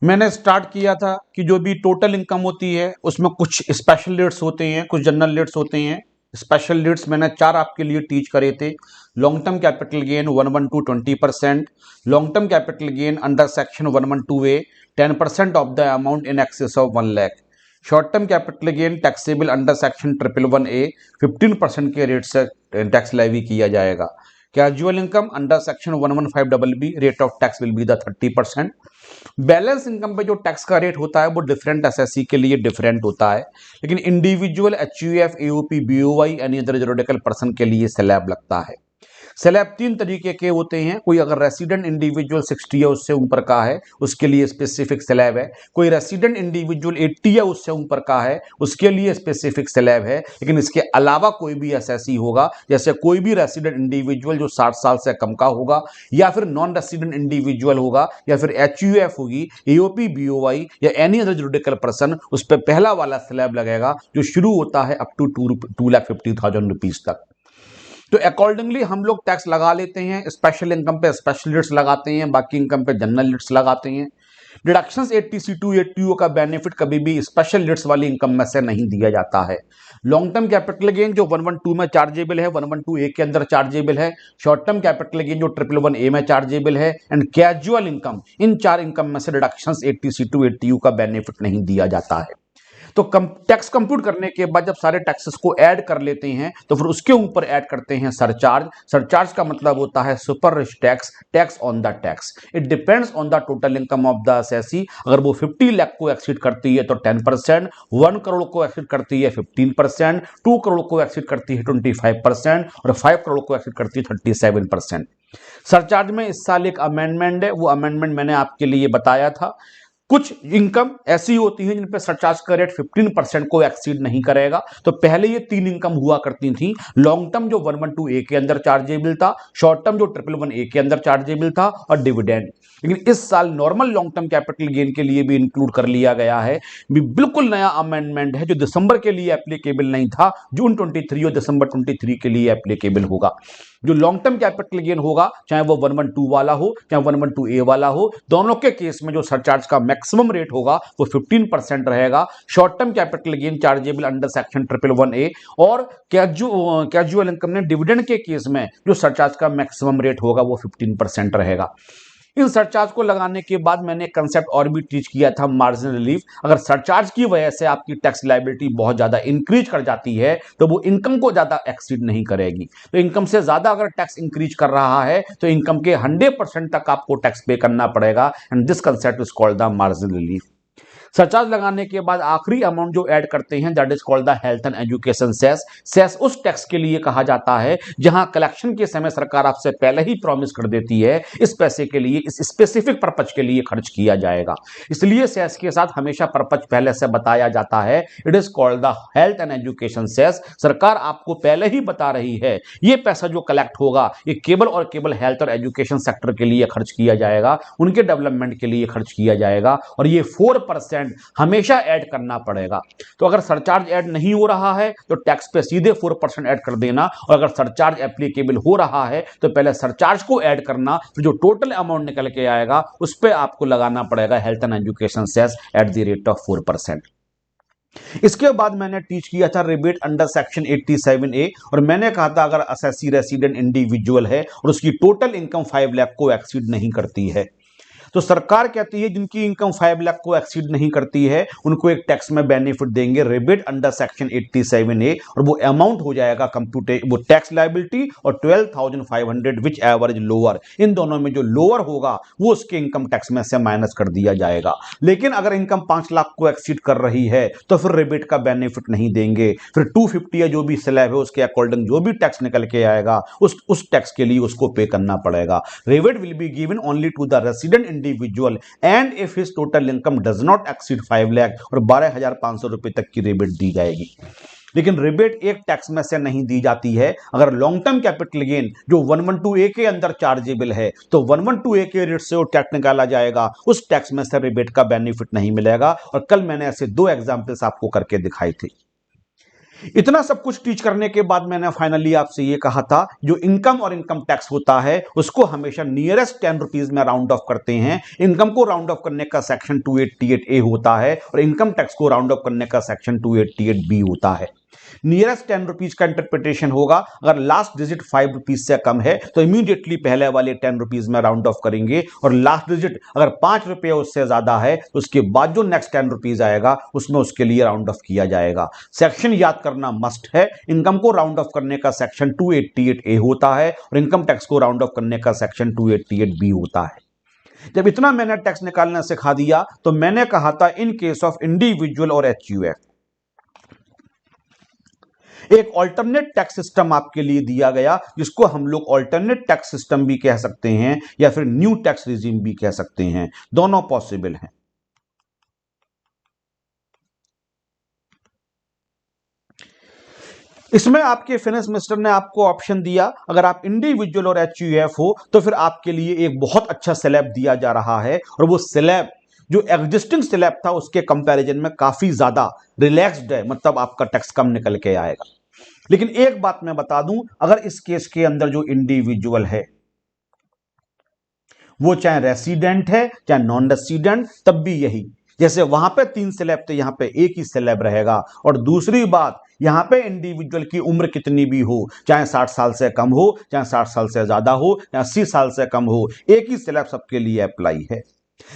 मैंने स्टार्ट किया था कि जो भी टोटल इनकम होती है उसमें कुछ स्पेशल रेट्स होते हैं, कुछ जनरल रेट्स होते हैं। स्पेशल रेट्स मैंने 4 आपके लिए टीच करे थे। Long term capital gain 112 20%, long term capital gain under section 112A 10% of the amount in excess of 1 lakh, short term capital gain taxable under section 111A 15% के रेट से tax levy किया जाएगा। Casual income under section 115BB rate of tax will be the 30%। Balance income पे जो tax का rate होता है वो डिफरेंट एसएससी के लिए डिफरेंट होता है, लेकिन individual HUF AOP BOI any other juridical person के लिए स्लैब लगता है। स्लैब 3 तरीके के होते हैं। कोई अगर रेसिडेंट इंडिविजुअल 60 या उससे ऊपर का है उसके लिए स्पेसिफिक स्लैब है, कोई रेसिडेंट इंडिविजुअल 80 या उससे ऊपर का है उसके लिए स्पेसिफिक स्लैब है। लेकिन इसके अलावा कोई भी एसएससी होगा, जैसे कोई भी रेसिडेंट इंडिविजुअल जो 60 साल से कम का होगा, या फिर नॉन रेसिडेंट इंडिविजुअल होगा, या फिर एचयूएफ होगी, एओपी बीओवाई या एनी अदर जुरिडिकल पर्सन, उस पर पहला वाला स्लैब लगेगा जो शुरू होता है अप टू 2,50,000 रुपीज तक। तो अकॉर्डिंगली हम लोग टैक्स लगा लेते हैं। स्पेशल इनकम पे स्पेशल रेट्स लगाते हैं, बाकी इनकम पे जनरल रेट्स लगाते हैं। डिडक्शंस 80C2 80O का बेनिफिट कभी भी स्पेशल रेट्स वाली इनकम में से नहीं दिया जाता है। लॉन्ग टर्म कैपिटल गेन जो 112 में चार्जेबल है, 112A के अंदर चार्जेबल है, शॉर्ट टर्म कैपिटल गेन जो 111A में चार्जेबल है, and casual income, in 4 income में से डिडक्शंस 80C2 80U का बेनिफिट नहीं दिया जाता है। तो टैक्स कंप्यूट करने के बाद जब सारे टैक्सेस को ऐड कर लेते हैं तो फिर उसके ऊपर ऐड करते हैं सरचार्ज। सरचार्ज का मतलब होता है super rich tax, tax on the tax. It depends on the total income of the assessee. अगर वो 50 लाख को एक्सीड करती है तो 10%, 1 करोड़ को एक्सीड करती है 15%, 2 करोड़ को एक्सीड करती है 25% और 5 करोड़ को एक्सीड करती है 37%। सरचार्ज में इस साल एक अमेंडमेंट है, वो अमेंडमेंट मैंने आपके लिए बताया था। कुछ इनकम ऐसी होती है जिन पे सरचार्ज का रेट 15% को एक्सीड नहीं करेगा। तो पहले ये 3 इनकम हुआ करती थी। लॉन्ग टर्म जो 112A के अंदर चार्जेबल था, शॉर्ट टर्म जो 111A के अंदर चार्जेबल था, और डिविडेंड। लेकिन इस साल normal long term capital gain के लिए भी इंक्लूड कर लिया गया है। बिल्कुल नया अमेंडमेंट है जो दिसंबर के लिए एप्लीकेबल नहीं था, जून 23 और दिसंबर 23 के लिए एप्लीकेबल होगा। जो लॉन्ग टर्म कैपिटल गेन होगा, चाहे वो 112 वाला हो चाहे 112A वाला हो, दोनों के केस में जो सरचार्ज का मैक्सिमम रेट होगा वो 15% रहेगा। Short term capital gain chargeable under section 111A और कैजुअल इनकम ने डिविडेंड के केस में जो सरचार्ज का मैक्सिमम रेट होगा वो 15% रहेगा। इन सरचार्ज को लगाने के बाद मैंने कंसेप्ट और भी टीच किया था, मार्जिनल रिलीफ। अगर सरचार्ज की वजह से आपकी टैक्स लायबिलिटी बहुत ज्यादा इंक्रीज कर जाती है तो वो इनकम को ज्यादा एक्सीड नहीं करेगी। तो इनकम से ज्यादा अगर टैक्स इंक्रीज कर रहा है तो इनकम के 100% तक आपको टैक्स पे करना पड़ेगा, and this concept is called the marginal relief. Surcharge लगाने के बाद आखिरी अमाउंट जो ऐड करते हैं that is called the health and education cess. Cess उस टैक्स के लिए कहा जाता है जहां कलेक्शन के समय सरकार आपसे पहले ही प्रॉमिस कर देती है इस पैसे के लिए, इस स्पेसिफिक पर्पज के लिए खर्च किया जाएगा। इसलिए सेस के साथ हमेशा पर्पज पहले से बताया जाता है। It is called the health and education cess. सरकार आपको पहले ही बता रही है ये पैसा जो कलेक्ट होगा ये केवल और केवल हेल्थ और एजुकेशन सेक्टर के लिए खर्च किया जाएगा, उनके डेवलपमेंट के लिए खर्च किया जाएगा, और ये 4% हमेशा ऐड करना पड़ेगा। तो अगर सरचार्ज ऐड नहीं हो रहा है तो टैक्स पे सीधे 4% ऐड कर देना, और अगर सरचार्ज एप्लीकेबल हो रहा है तो पहले सरचार्ज को ऐड करना, फिर जो टोटल अमाउंट निकल के आएगा उस पे आपको लगाना पड़ेगा health and education cess at the rate of 4%। इसके बाद मैंने टीच किया था रिबेट अंडर सेक्शन 87A, और मैंने कहा था अगर असेसी रेसिडेंट इंडिविजुअल है और उसकी टोटल इनकम 5 लाख को एक्सीड नहीं करती है तो सरकार कहती है जिनकी इनकम 5 लाख को एक्सीड नहीं करती है उनको एक टैक्स में बेनिफिट देंगे रिबेट अंडर सेक्शन 87A, और वो अमाउंट हो जाएगा कंप्यूटर वो टैक्स लायबिलिटी और 12,500 विच एवरेज लोअर। इन दोनों में जो लोअर होगा वो उसके इनकम टैक्स में से माइनस कर दिया जाएगा। लेकिन अगर इनकम 5 लाख को एक्सीड कर रही है तो फिर रिबेट का बेनिफिट नहीं देंगे। फिर 250 या जो भी स्लैब है उसके अकॉर्डिंग जो भी टैक्स निकल के आएगा उस टैक्स के लिए उसको पे करना पड़ेगा। Rebate will be given only to the resident individual and if his total income does not exceed 5 lakh, और 12,500 रुपए तक की रिबेट दी जाएगी। लेकिन रिबेट एक टैक्स में से नहीं दी जाती है। अगर लॉन्ग टर्म कैपिटल गेन जो 112A के अंदर चार्जेबल है तो 112A के रेट से वो टैक्स निकाला जाएगा, उस टैक्स में से रिबेट का बेनिफिट नहीं मिलेगा। और कल मैंने ऐसे 2 एग्जांपल्स आपको करके दिखाई थी। इतना सब कुछ टीच करने के बाद मैंने फाइनली आपसे ये कहा था, जो इनकम और इनकम टैक्स होता है उसको हमेशा नियरेस्ट 10 रुपीज में राउंड ऑफ करते हैं। इनकम को राउंड ऑफ करने का सेक्शन 288A होता है और इनकम टैक्स को राउंड ऑफ करने का सेक्शन 288B होता है। नियरेस्ट 10 रुपीज का इंटरप्रिटेशन होगा, अगर लास्ट डिजिट 5 रुपीज से कम है तो इमीडिएटली पहले वाले 10 रुपीज में राउंड ऑफ करेंगे, और लास्ट डिजिट अगर 5 रुपये उससे ज्यादा है तो उसके बाद जो नेक्स्ट 10 रुपीज आएगा उसमें उसके लिए राउंड ऑफ किया जाएगा। सेक्शन याद करना मस्ट है। इनकम को राउंड ऑफ करने का सेक्शन 288A होता है और इनकम टैक्स को राउंड ऑफ करने का सेक्शन 288B होता है। जब इतना मैंने टैक्स निकालना सिखा दिया तो मैंने कहा था, इन केस ऑफ इंडिविजुअल और HUF एक ऑल्टरनेट टैक्स सिस्टम आपके लिए दिया गया, जिसको हम लोग ऑल्टरनेट टैक्स सिस्टम भी कह सकते हैं या फिर न्यू टैक्स रिजीम भी कह सकते हैं, दोनों पॉसिबल हैं। इसमें आपके फाइनेंस मिनिस्टर ने आपको ऑप्शन दिया, अगर आप इंडिविजुअल और HUF हो तो फिर आपके लिए एक बहुत अच्छा स्लैब दिया जा रहा है, और वो स्लैब जो एग्जिस्टिंग स्लैब था उसके कंपैरिजन में काफी ज्यादा रिलैक्स्ड है, मतलब आपका टैक्स कम निकल के आएगा। लेकिन एक बात मैं बता दूं, अगर इस केस के अंदर जो इंडिविजुअल है वो चाहे रेसिडेंट है चाहे नॉन रेसिडेंट, तब भी यही, जैसे वहां पे 3 स्लैब थे यहां पे एक ही स्लैब रहेगा। और दूसरी बात, यहां पे इंडिविजुअल की उम्र कितनी भी हो, चाहे 60 साल से कम हो चाहे 60 साल से ज्यादा हो या 80 साल से कम हो, एक ही स्लैब सबके लिए अप्लाई है।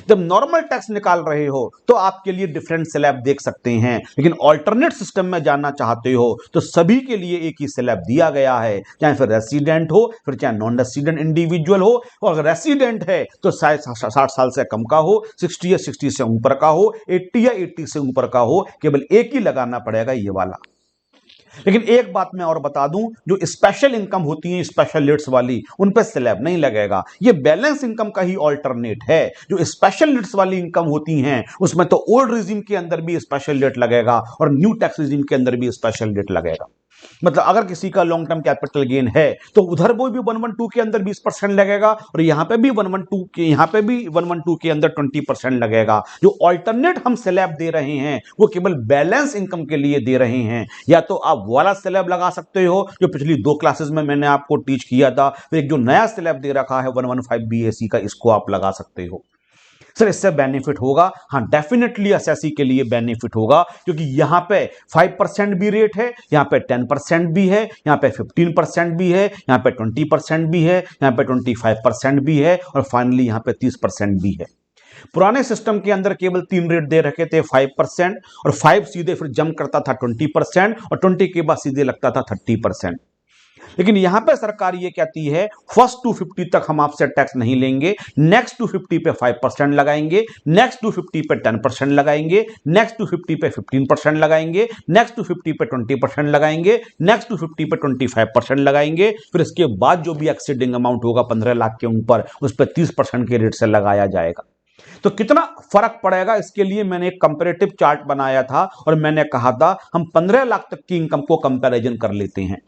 जब नॉर्मल टैक्स निकाल रहे हो तो आपके लिए डिफरेंट स्लैब देख सकते हैं, लेकिन ऑल्टरनेट सिस्टम में जाना चाहते हो तो सभी के लिए एक ही स्लैब दिया गया है, चाहे फिर रेसिडेंट हो फिर चाहे नॉन रेसिडेंट इंडिविजुअल हो। और अगर रेसिडेंट है तो 60 साल से कम का हो, 60 या 60 से ऊपर का हो, 80 या 80 से ऊपर का हो, केवल एक ही लगाना पड़ेगा, ये वाला। लेकिन एक बात मैं और बता दूं, जो स्पेशल इनकम होती है स्पेशल रेट्स वाली, उन पे स्लैब नहीं लगेगा। ये बैलेंस इनकम का ही ऑल्टरनेट है। जो स्पेशल रेट्स वाली इनकम होती हैं उसमें तो ओल्ड रिजीम के अंदर भी स्पेशल रेट लगेगा और न्यू टैक्स रिजीम के अंदर भी स्पेशल रेट लगेगा। मतलब अगर किसी का लॉन्ग टर्म कैपिटल गेन है तो उधर वो भी 112 के अंदर 20% लगेगा और यहां पे भी 112 के अंदर 20% लगेगा। जो ऑल्टरनेट हम स्लैब दे रहे हैं वो केवल बैलेंस इनकम के लिए दे रहे हैं। या तो आप वाला स्लैब लगा सकते हो जो पिछली 2 क्लासेस में मैंने आपको टीच किया था, फिर एक जो नया स्लैब दे रखा है 115 BAC का, इसको आप लगा सकते हो। सर इससे बेनिफिट होगा? हाँ, डेफिनेटली एसएससी के लिए बेनिफिट होगा, क्योंकि यहां पे 5% भी रेट है, यहां पे 10% भी है, यहां पे 15% भी है, यहां पे 20% भी है, यहां पे 25% भी है और फाइनली यहां पे 30% भी है। पुराने सिस्टम के अंदर केवल 3 रेट दे रखे थे, 5% और 5 सीधे फिर जंप करता था 20% और 20 के बाद सीधे लगता था 30%। लेकिन यहां पे सरकार ये कहती है फर्स्ट 250 तक हम आपसे टैक्स नहीं लेंगे, नेक्स्ट 250 पे 5% लगाएंगे, नेक्स्ट 250 पे 10% लगाएंगे, नेक्स्ट 250 पे 15% लगाएंगे, नेक्स्ट 250 पे 20% लगाएंगे, नेक्स्ट 250 पे 25% लगाएंगे, फिर इसके बाद जो भी एक्सीडिंग अमाउंट होगा 15 लाख के ऊपर उस पर 30% के रेट से लगाया जाएगा। तो कितना फर्क पड़ेगा, इसके लिए मैंने एक कंपैरेटिव चार्ट बनाया था और मैंने कहा था हम 15 लाख तक की इनकम को कंपैरिजन कर लेते हैं।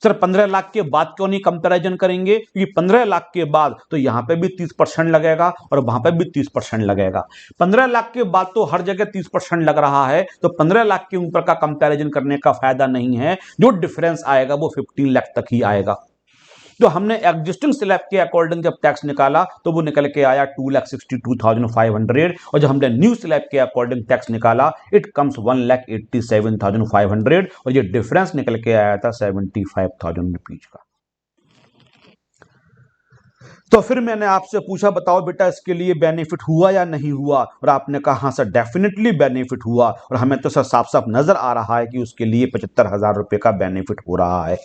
सर 15 लाख के बाद क्यों नहीं कंपैरिजन करेंगे? क्योंकि 15 लाख के बाद तो यहां पे भी 30% लगेगा और वहां पे भी 30% लगेगा। 15 लाख के बाद तो हर जगह 30% लग रहा है, तो 15 लाख के ऊपर का कंपैरिजन करने का फायदा नहीं है। जो डिफरेंस आएगा वो 15 लाख तक ही आएगा। तो हमने एग्जिस्टिंग स्लैब के अकॉर्डिंग जब टैक्स निकाला तो वो निकल के आया 2,62,500, और जब हमने न्यू स्लैब के अकॉर्डिंग टैक्स निकाला इट कम्स 1,87,500, और ये डिफरेंस निकल के आया था 75,000 रुपीज का। तो फिर मैंने आपसे पूछा बताओ बेटा इसके लिए बेनिफिट हुआ या नहीं हुआ, और आपने कहा हाँ सर डेफिनेटली बेनिफिट हुआ, और हमें तो सर साफ साफ नजर आ रहा है कि उसके लिए 75,000 रुपए का बेनिफिट हो रहा है।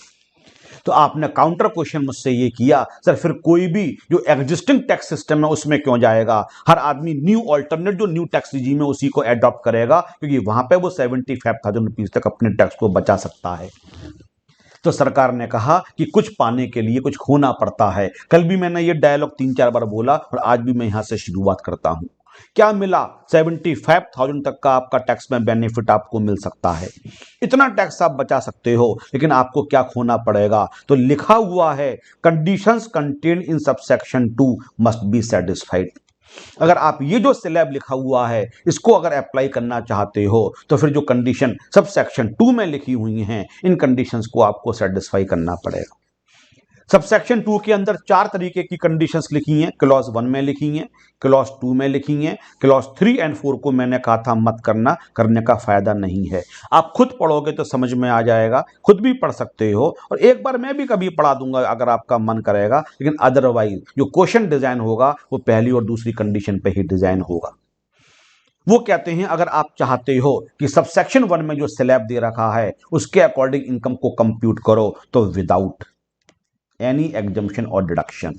तो आपने काउंटर क्वेश्चन मुझसे ये किया, सर फिर कोई भी जो एग्जिस्टिंग टैक्स सिस्टम है उसमें क्यों जाएगा? हर आदमी न्यू ऑल्टरनेट जो न्यू टैक्स रिजीम है उसी को एडॉप्ट करेगा, क्योंकि वहां पे वो 75,000 रुपीज तक अपने टैक्स को बचा सकता है। तो सरकार ने कहा कि कुछ पाने के लिए कुछ खोना पड़ता है। कल भी मैंने ये डायलॉग 3-4 बार बोला और आज भी मैं यहां से शुरुआत करता हूं। क्या मिला? 75,000 तक का आपका टैक्स में बेनिफिट आपको मिल सकता है। इतना टैक्स आप बचा सकते हो, लेकिन आपको क्या खोना पड़ेगा? तो लिखा हुआ है conditions contained in subsection 2 must be satisfied. अगर आप ये जो स्लैब लिखा हुआ है इसको अगर अप्लाई करना चाहते हो तो फिर जो कंडीशन सब सेक्शन 2 में लिखी हुई हैं इन कंडीशंस को आपको सेटिस्फाई करना पड़ेगा। सबसेक्शन 2 के अंदर 4 तरीके की कंडीशंस लिखी हैं, क्लॉज 1 में लिखी हैं, क्लॉज 2 में लिखी हैं, क्लॉज 3 एंड 4 को मैंने कहा था मत करना, करने का फायदा नहीं है। आप खुद पढ़ोगे तो समझ में आ जाएगा, खुद भी पढ़ सकते हो और एक बार मैं भी कभी पढ़ा दूंगा अगर आपका मन करेगा, लेकिन अदरवाइज जो क्वेश्चन डिजाइन होगा वो पहली और दूसरी कंडीशन पे ही डिजाइन होगा। वो कहते हैं अगर आप चाहते हो कि सबसेक्शन 1 में जो स्लैब दे रखा है उसके अकॉर्डिंग इनकम को कंप्यूट करो तो विदाउट एनी एग्जम्पशन और डिडक्शन,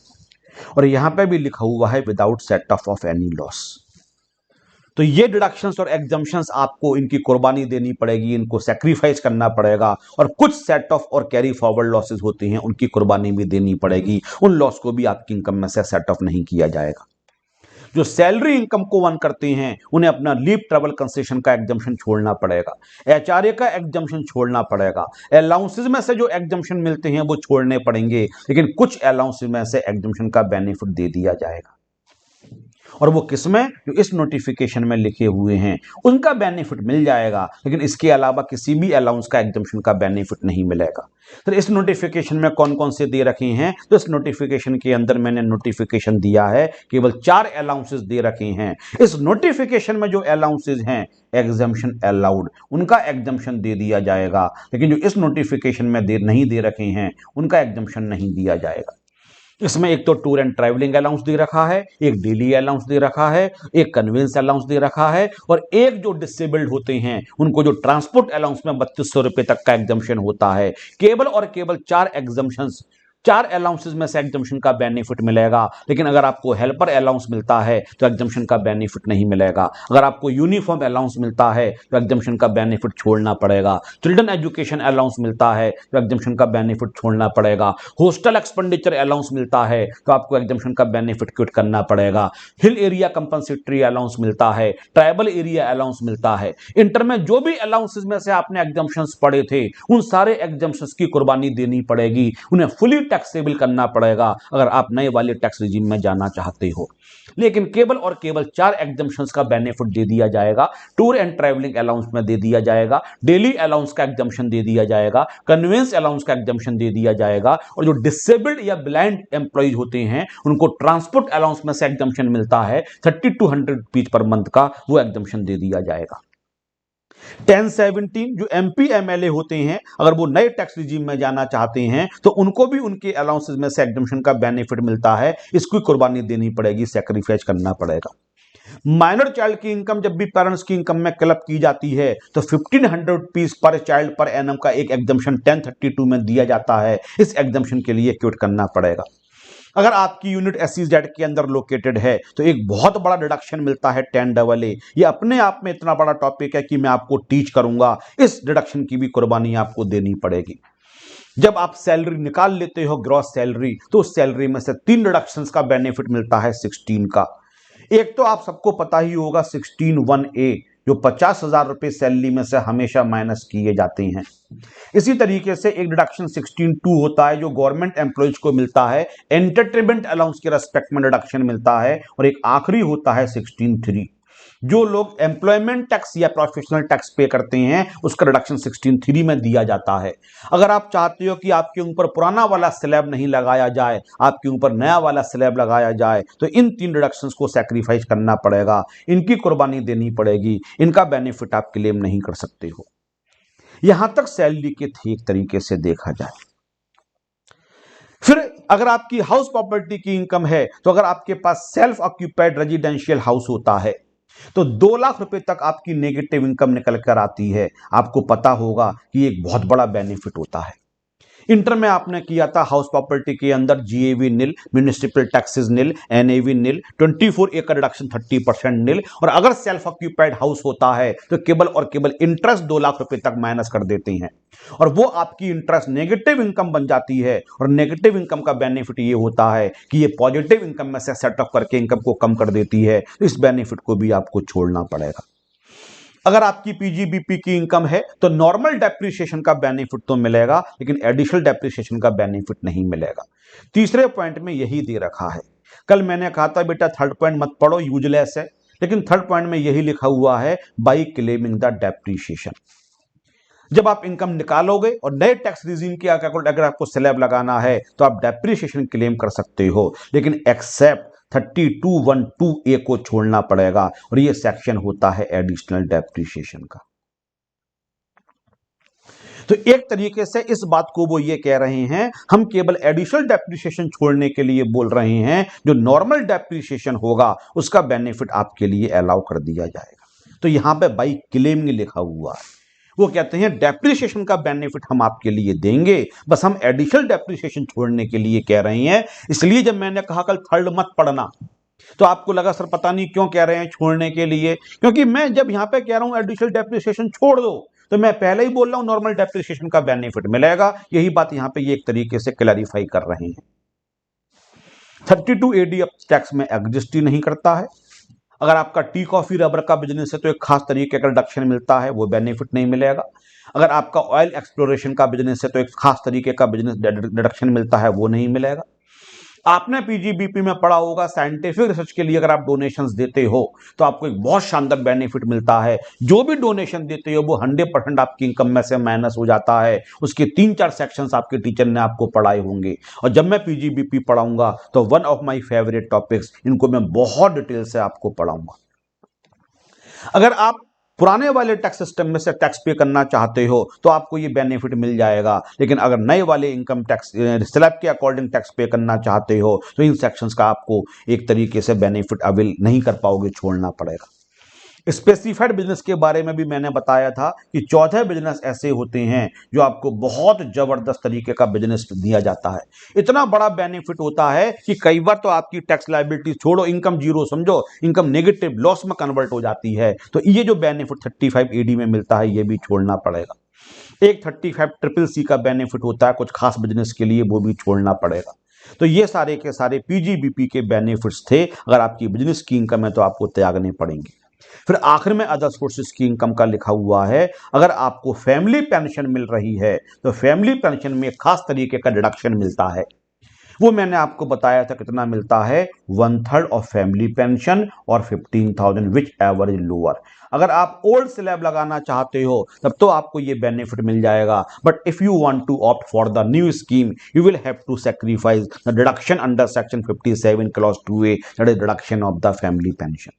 और यहां पे भी लिखा हुआ है without set of any loss. तो ये डिडक्शंस और एग्जम्पशंस आपको इनकी कुर्बानी देनी पड़ेगी, इनको सेक्रीफाइस करना पड़ेगा, और कुछ सेट ऑफ और कैरी फॉरवर्ड लॉसेस होते हैं उनकी कुर्बानी भी देनी पड़ेगी, उन लॉस को भी आपकी इनकम में से सेट ऑफ नहीं किया जाएगा। जो सैलरी इनकम को वन करते हैं उन्हें अपना लीव ट्रैवल कंसेशन का एग्जम्पशन छोड़ना पड़ेगा, एचआरए का एग्जम्पशन छोड़ना पड़ेगा, अलाउंसेस में से जो एग्जम्पशन मिलते हैं वो छोड़ने पड़ेंगे, लेकिन कुछ अलाउंसेस में से एग्जम्पशन का बेनिफिट दे दिया जाएगा। और वो किसमें, जो इस नोटिफिकेशन में लिखे हुए हैं उनका बेनिफिट मिल जाएगा, लेकिन इसके अलावा किसी भी अलाउंस का एग्जम्पशन का बेनिफिट नहीं मिलेगा। तो इस नोटिफिकेशन में कौन कौन से दे रखे हैं, तो इस नोटिफिकेशन के अंदर मैंने नोटिफिकेशन दिया है, केवल 4 अलाउंसेस दे रखे हैं। इस नोटिफिकेशन में जो अलाउंसेस हैं एग्जम्पशन अलाउड, उनका एग्जम्पशन दे दिया जाएगा, लेकिन जो इस नोटिफिकेशन में नहीं दे रखे हैं उनका एग्जम्पशन नहीं दिया जाएगा। इसमें एक तो टूर एंड ट्रैवलिंग अलाउंस दे रखा है, एक डेली अलाउंस दे रखा है, एक कन्वेंस अलाउंस दे रखा है, और एक जो डिसेबल्ड होते हैं उनको जो ट्रांसपोर्ट अलाउंस में 3200 रुपए तक का एग्जम्पशन होता है। केवल और केवल 4 एग्जम्पशंस, 4 अलाउंसेस में से एग्जम्पशन का बेनिफिट मिलेगा, लेकिन अगर आपको हेल्पर अलाउंस मिलता है तो एग्जम्पशन का बेनिफिट नहीं मिलेगा। अगर आपको यूनिफॉर्म अलाउंस मिलता है तो एग्जम्पशन का बेनिफिट छोड़ना पड़ेगा। चिल्ड्रन एजुकेशन अलाउंस मिलता है तो एग्जम्पशन का बेनिफिट छोड़ना पड़ेगा। हॉस्टल एक्सपेंडिचर अलाउंस मिलता है तो आपको एग्जम्पशन का बेनिफिट क्विट करना पड़ेगा। हिल एरिया कंपनसेटरी अलाउंस मिलता है, ट्राइबल एरिया अलाउंस मिलता है। इंटर में जो भी अलाउंसेस में से आपने एग्जम्पशंस पढ़े थे उन सारे एग्जम्पशंस की कुर्बानी देनी पड़ेगी, उन्हें फुली टैक्सेबल करना पड़ेगा अगर आप नए वाले टैक्स रिजीम में जाना चाहते हो। लेकिन केवल और केवल 4 एग्जम्पशंस का बेनिफिट दे दिया जाएगा। टूर एंड ट्रैवलिंग अलाउंस में दे दिया जाएगा, डेली अलाउंस का एग्जम्पशन दे दिया जाएगा, कन्वेंस अलाउंस का एग्जम्पशन दे दिया जाएगा, और जो डिसेबल्ड या ब्लाइंड एम्प्लॉइज होते हैं उनको ट्रांसपोर्ट अलाउंस में से एग्जम्पशन मिलता है 30 to 100 रुपीज पर मंथ का, वो एग्जम्पशन दे दिया जाएगा। 1017 जो एमपी एमएलए होते हैं अगर वो नए टैक्स रिजीम में जाना चाहते हैं तो उनको भी उनके अलाउंसेस में से एग्जम्पशन का बेनिफिट मिलता है, इसकी कुर्बानी देनी पड़ेगी, सैक्रिफाइस करना पड़ेगा। माइनर चाइल्ड की इनकम जब भी पेरेंट्स की इनकम में क्लब की जाती है तो 1500 rupees per child per annum का एक एग्जम्पशन 1032 में दिया जाता है, इस एग्जम्पशन के लिए क्विट करना पड़ेगा। अगर आपकी यूनिट SEZ के अंदर लोकेटेड है तो एक बहुत बड़ा डिडक्शन मिलता है 10AA। ये अपने आप में इतना बड़ा टॉपिक है कि मैं आपको टीच करूंगा, इस डिडक्शन की भी कुर्बानी आपको देनी पड़ेगी। जब आप सैलरी निकाल लेते हो ग्रॉस सैलरी, तो उस सैलरी में से 3 डिडक्शंस का बेनिफिट मिलता है 16 का। एक तो आप सबको पता ही होगा 16(1)(a) जो 50,000 रुपए सैलरी में से हमेशा माइनस किए जाते हैं। इसी तरीके से एक डिडक्शन 16(2) होता है जो गवर्नमेंट एम्प्लॉइज को मिलता है, एंटरटेनमेंट अलाउंस के रेस्पेक्ट में डिडक्शन मिलता है, और एक आखिरी होता है 16(3) जो लोग एम्प्लॉयमेंट टैक्स या प्रोफेशनल टैक्स पे करते हैं उसका रिडक्शन 16(3) में दिया जाता है। अगर आप चाहते हो कि आपके ऊपर पुराना वाला स्लैब नहीं लगाया जाए, आपके ऊपर नया वाला स्लैब लगाया जाए, तो इन 3 डिडक्शंस को सैक्रिफाइस करना पड़ेगा, इनकी कुर्बानी देनी पड़ेगी, इनका बेनिफिट आप क्लेम नहीं कर सकते हो। यहां तक सैलरी के ठीक तरीके से देखा जाए। फिर अगर आपकी हाउस प्रॉपर्टी की इनकम है तो अगर आपके पास सेल्फ ऑक्यूपाइड रेजिडेंशियल हाउस होता है तो 2 लाख रुपए तक आपकी नेगेटिव इनकम निकल कर आती है। आपको पता होगा कि एक बहुत बड़ा बेनिफिट होता है। इंटर में आपने किया था हाउस प्रॉपर्टी के अंदर GAV निल, म्यूनिसिपल टैक्सेस निल, NAV निल, 24 एकड़ रिडक्शन 30% निल, और अगर सेल्फ ऑक्यूपाइड हाउस होता है तो केवल और केवल इंटरेस्ट 2 लाख रुपए तक माइनस कर देते हैं, और वो आपकी इंटरेस्ट नेगेटिव इनकम बन जाती है। और नेगेटिव इनकम का बेनिफिट ये होता है कि ये पॉजिटिव इनकम में से सेट ऑफ करके इनकम को कम कर देती है, तो इस बेनिफिट को भी आपको छोड़ना पड़ेगा। अगर आपकी PGBP की इनकम है तो नॉर्मल डेप्रिसिएशन का बेनिफिट तो मिलेगा, लेकिन एडिशनल डेप्रिसिएशन का बेनिफिट नहीं मिलेगा। तीसरे पॉइंट में यही दे रखा है, कल मैंने कहा था बेटा थर्ड पॉइंट मत पढ़ो, यूजलेस है, लेकिन थर्ड पॉइंट में यही लिखा हुआ है, बाई क्लेमिंग द डेप्रीशिएशन। जब आप इनकम निकालोगे और नए टैक्स रिजीम के अगर आपको स्लैब लगाना है तो आप डेप्रीशिएशन क्लेम कर सकते हो, लेकिन एक्सेप्ट 3212A को छोड़ना पड़ेगा, और ये सेक्शन होता है एडिशनल डेप्रीशिएशन का। तो एक तरीके से इस बात को वो ये कह रहे हैं, हम केवल एडिशनल डेप्रीशिएशन छोड़ने के लिए बोल रहे हैं, जो नॉर्मल डेप्रीशिएशन होगा उसका बेनिफिट आपके लिए अलाउ कर दिया जाएगा। तो यहां पे बाई क्लेमिंग लिखा हुआ है, वो कहते हैं डेप्रीशिएशन का बेनिफिट हम आपके लिए देंगे, बस हम एडिशनल डेप्रीशिएशन छोड़ने के लिए कह रहे हैं। इसलिए जब मैंने कहा कल थर्ड मत पढ़ना, तो आपको लगा सर पता नहीं क्यों कह रहे हैं छोड़ने के लिए, क्योंकि मैं जब यहां पे कह रहा हूं एडिशनल डेप्रीशिएशन छोड़ दो, तो मैं पहले ही बोल रहा हूं नॉर्मल डेप्रीशिएशन का बेनिफिट मिलेगा। यही बात यहां पे ये एक तरीके से क्लैरिफाई कर रहे हैं। 32AD अब टैक्स में एग्जिस्ट ही नहीं करता है। अगर आपका टी कॉफी रबर का बिजनेस है तो एक खास तरीके का डिडक्शन मिलता है, वो बेनिफिट नहीं मिलेगा। अगर आपका ऑयल एक्सप्लोरेशन का बिजनेस है तो एक खास तरीके का बिजनेस डिडक्शन मिलता है, वो नहीं मिलेगा। आपने पीजीबीपी में पढ़ा होगा, साइंटिफिक रिसर्च के लिए अगर आप डोनेशंस देते हो तो आपको एक बहुत शानदार बेनिफिट मिलता है। जो भी डोनेशन देते हो वो 100% आपकी इनकम में से माइनस हो जाता है। उसके 3-4 सेक्शंस आपके टीचर ने आपको पढ़ाए होंगे, और जब मैं पीजीबीपी पढ़ाऊंगा तो one of my favourite topics, इनको मैं बहुत डिटेल से आपको पढ़ाऊंगा। अगर आप पुराने वाले टैक्स सिस्टम में से टैक्स पे करना चाहते हो तो आपको ये बेनिफिट मिल जाएगा, लेकिन अगर नए वाले इनकम टैक्स स्लैब के अकॉर्डिंग टैक्स पे करना चाहते हो तो इन सेक्शंस का आपको एक तरीके से बेनिफिट अवेल नहीं कर पाओगे, छोड़ना पड़ेगा। स्पेसिफाइड बिजनेस के बारे में भी मैंने बताया था कि 14 बिजनेस ऐसे होते हैं जो आपको बहुत जबरदस्त तरीके का बिजनेस दिया जाता है। इतना बड़ा बेनिफिट होता है कि कई बार तो आपकी टैक्स लायबिलिटी छोड़ो, इनकम जीरो समझो, इनकम नेगेटिव लॉस में कन्वर्ट हो जाती है। तो ये जो बेनिफिट 35AD में मिलता है ये भी छोड़ना पड़ेगा। एक 35CCC का बेनिफिट होता है कुछ खास बिजनेस के लिए, वो भी छोड़ना पड़ेगा। तो ये सारे के सारे पीजीबीपी के बेनिफिट्स थे। अगर आपकी बिजनेस की इनकम है तो आपको त्यागने पड़ेंगे। फिर आखिर में अदर सोर्सेज की इनकम का लिखा हुआ है, अगर आपको फैमिली पेंशन मिल रही है तो फैमिली पेंशन में खास तरीके का डिडक्शन मिलता है। वो मैंने आपको बताया था कितना मिलता है, 1/3 ऑफ फैमिली पेंशन और 15,000 विच एवर इज लोअर। अगर आप ओल्ड स्लैब लगाना चाहते हो तब तो आपको ये बेनिफिट मिल जाएगा, but if you want to opt for the new scheme you will have to sacrifice the deduction under section 57 clause 2A, that is deduction of the family pension.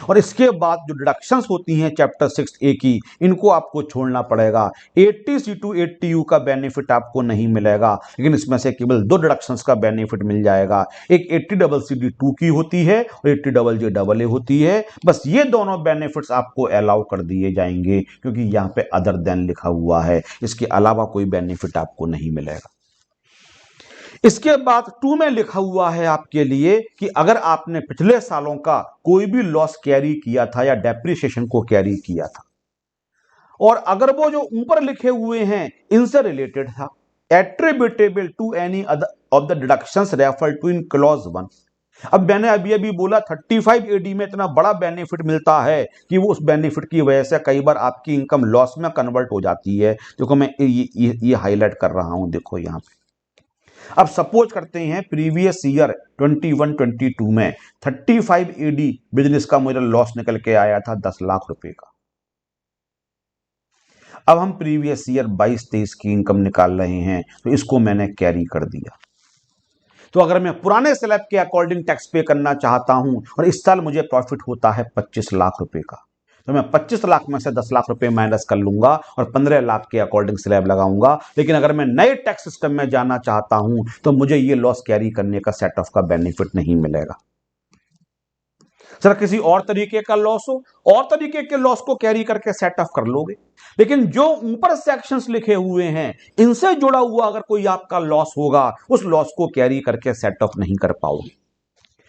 और इसके बाद जो डिडक्शंस होती हैं चैप्टर 6A की, इनको आपको छोड़ना पड़ेगा। 80C to 80U का बेनिफिट आपको नहीं मिलेगा, लेकिन इसमें से केवल 2 डिडक्शंस का बेनिफिट मिल जाएगा। एक 80CCD2 की होती है और 80JJAA होती है। बस ये दोनों बेनिफिट्स आपको अलाउ कर दिए जाएंगे, क्योंकि यहाँ पे अदर देन लिखा हुआ है। इसके अलावा कोई बेनिफिट आपको नहीं मिलेगा। इसके बाद 2 में लिखा हुआ है आपके लिए कि अगर आपने पिछले सालों का कोई भी लॉस कैरी किया था या डेप्रिसिएशन को कैरी किया था, और अगर वो जो ऊपर लिखे हुए हैं इनसे रिलेटेड था, attributable to any other of the deductions referred to in clause 1। अब मैंने अभी बोला 35AD में इतना बड़ा बेनिफिट मिलता है कि वो उस बेनिफिट की वजह से कई बार आपकी इनकम लॉस में कन्वर्ट हो जाती है। देखो मैं ये हाईलाइट कर रहा हूं, देखो यहां पे। अब सपोज करते हैं प्रीवियस ईयर 21-22 में 35AD बिजनेस का मुझे लॉस निकल के आया था 10 लाख रुपए का। अब हम प्रीवियस ईयर 22-23 की इनकम निकाल रहे हैं, तो इसको मैंने कैरी कर दिया। तो अगर मैं पुराने स्लैब के अकॉर्डिंग टैक्स पे करना चाहता हूं और इस साल मुझे प्रॉफिट होता है 25 लाख रुपए का, तो मैं 25 लाख में से 10 लाख रुपए माइनस कर लूंगा और 15 लाख के अकॉर्डिंग स्लैब लगाऊंगा। लेकिन अगर मैं नए टैक्स सिस्टम में जाना चाहता हूं तो मुझे ये लॉस कैरी करने का सेट ऑफ का बेनिफिट नहीं मिलेगा। सर किसी और तरीके का लॉस हो, और तरीके के लॉस को कैरी करके सेट ऑफ कर लोगे, लेकिन जो ऊपर सेक्शंस लिखे हुए हैं इनसे जुड़ा हुआ अगर कोई आपका लॉस होगा, उस लॉस को कैरी करके सेट ऑफ नहीं कर पाओगे।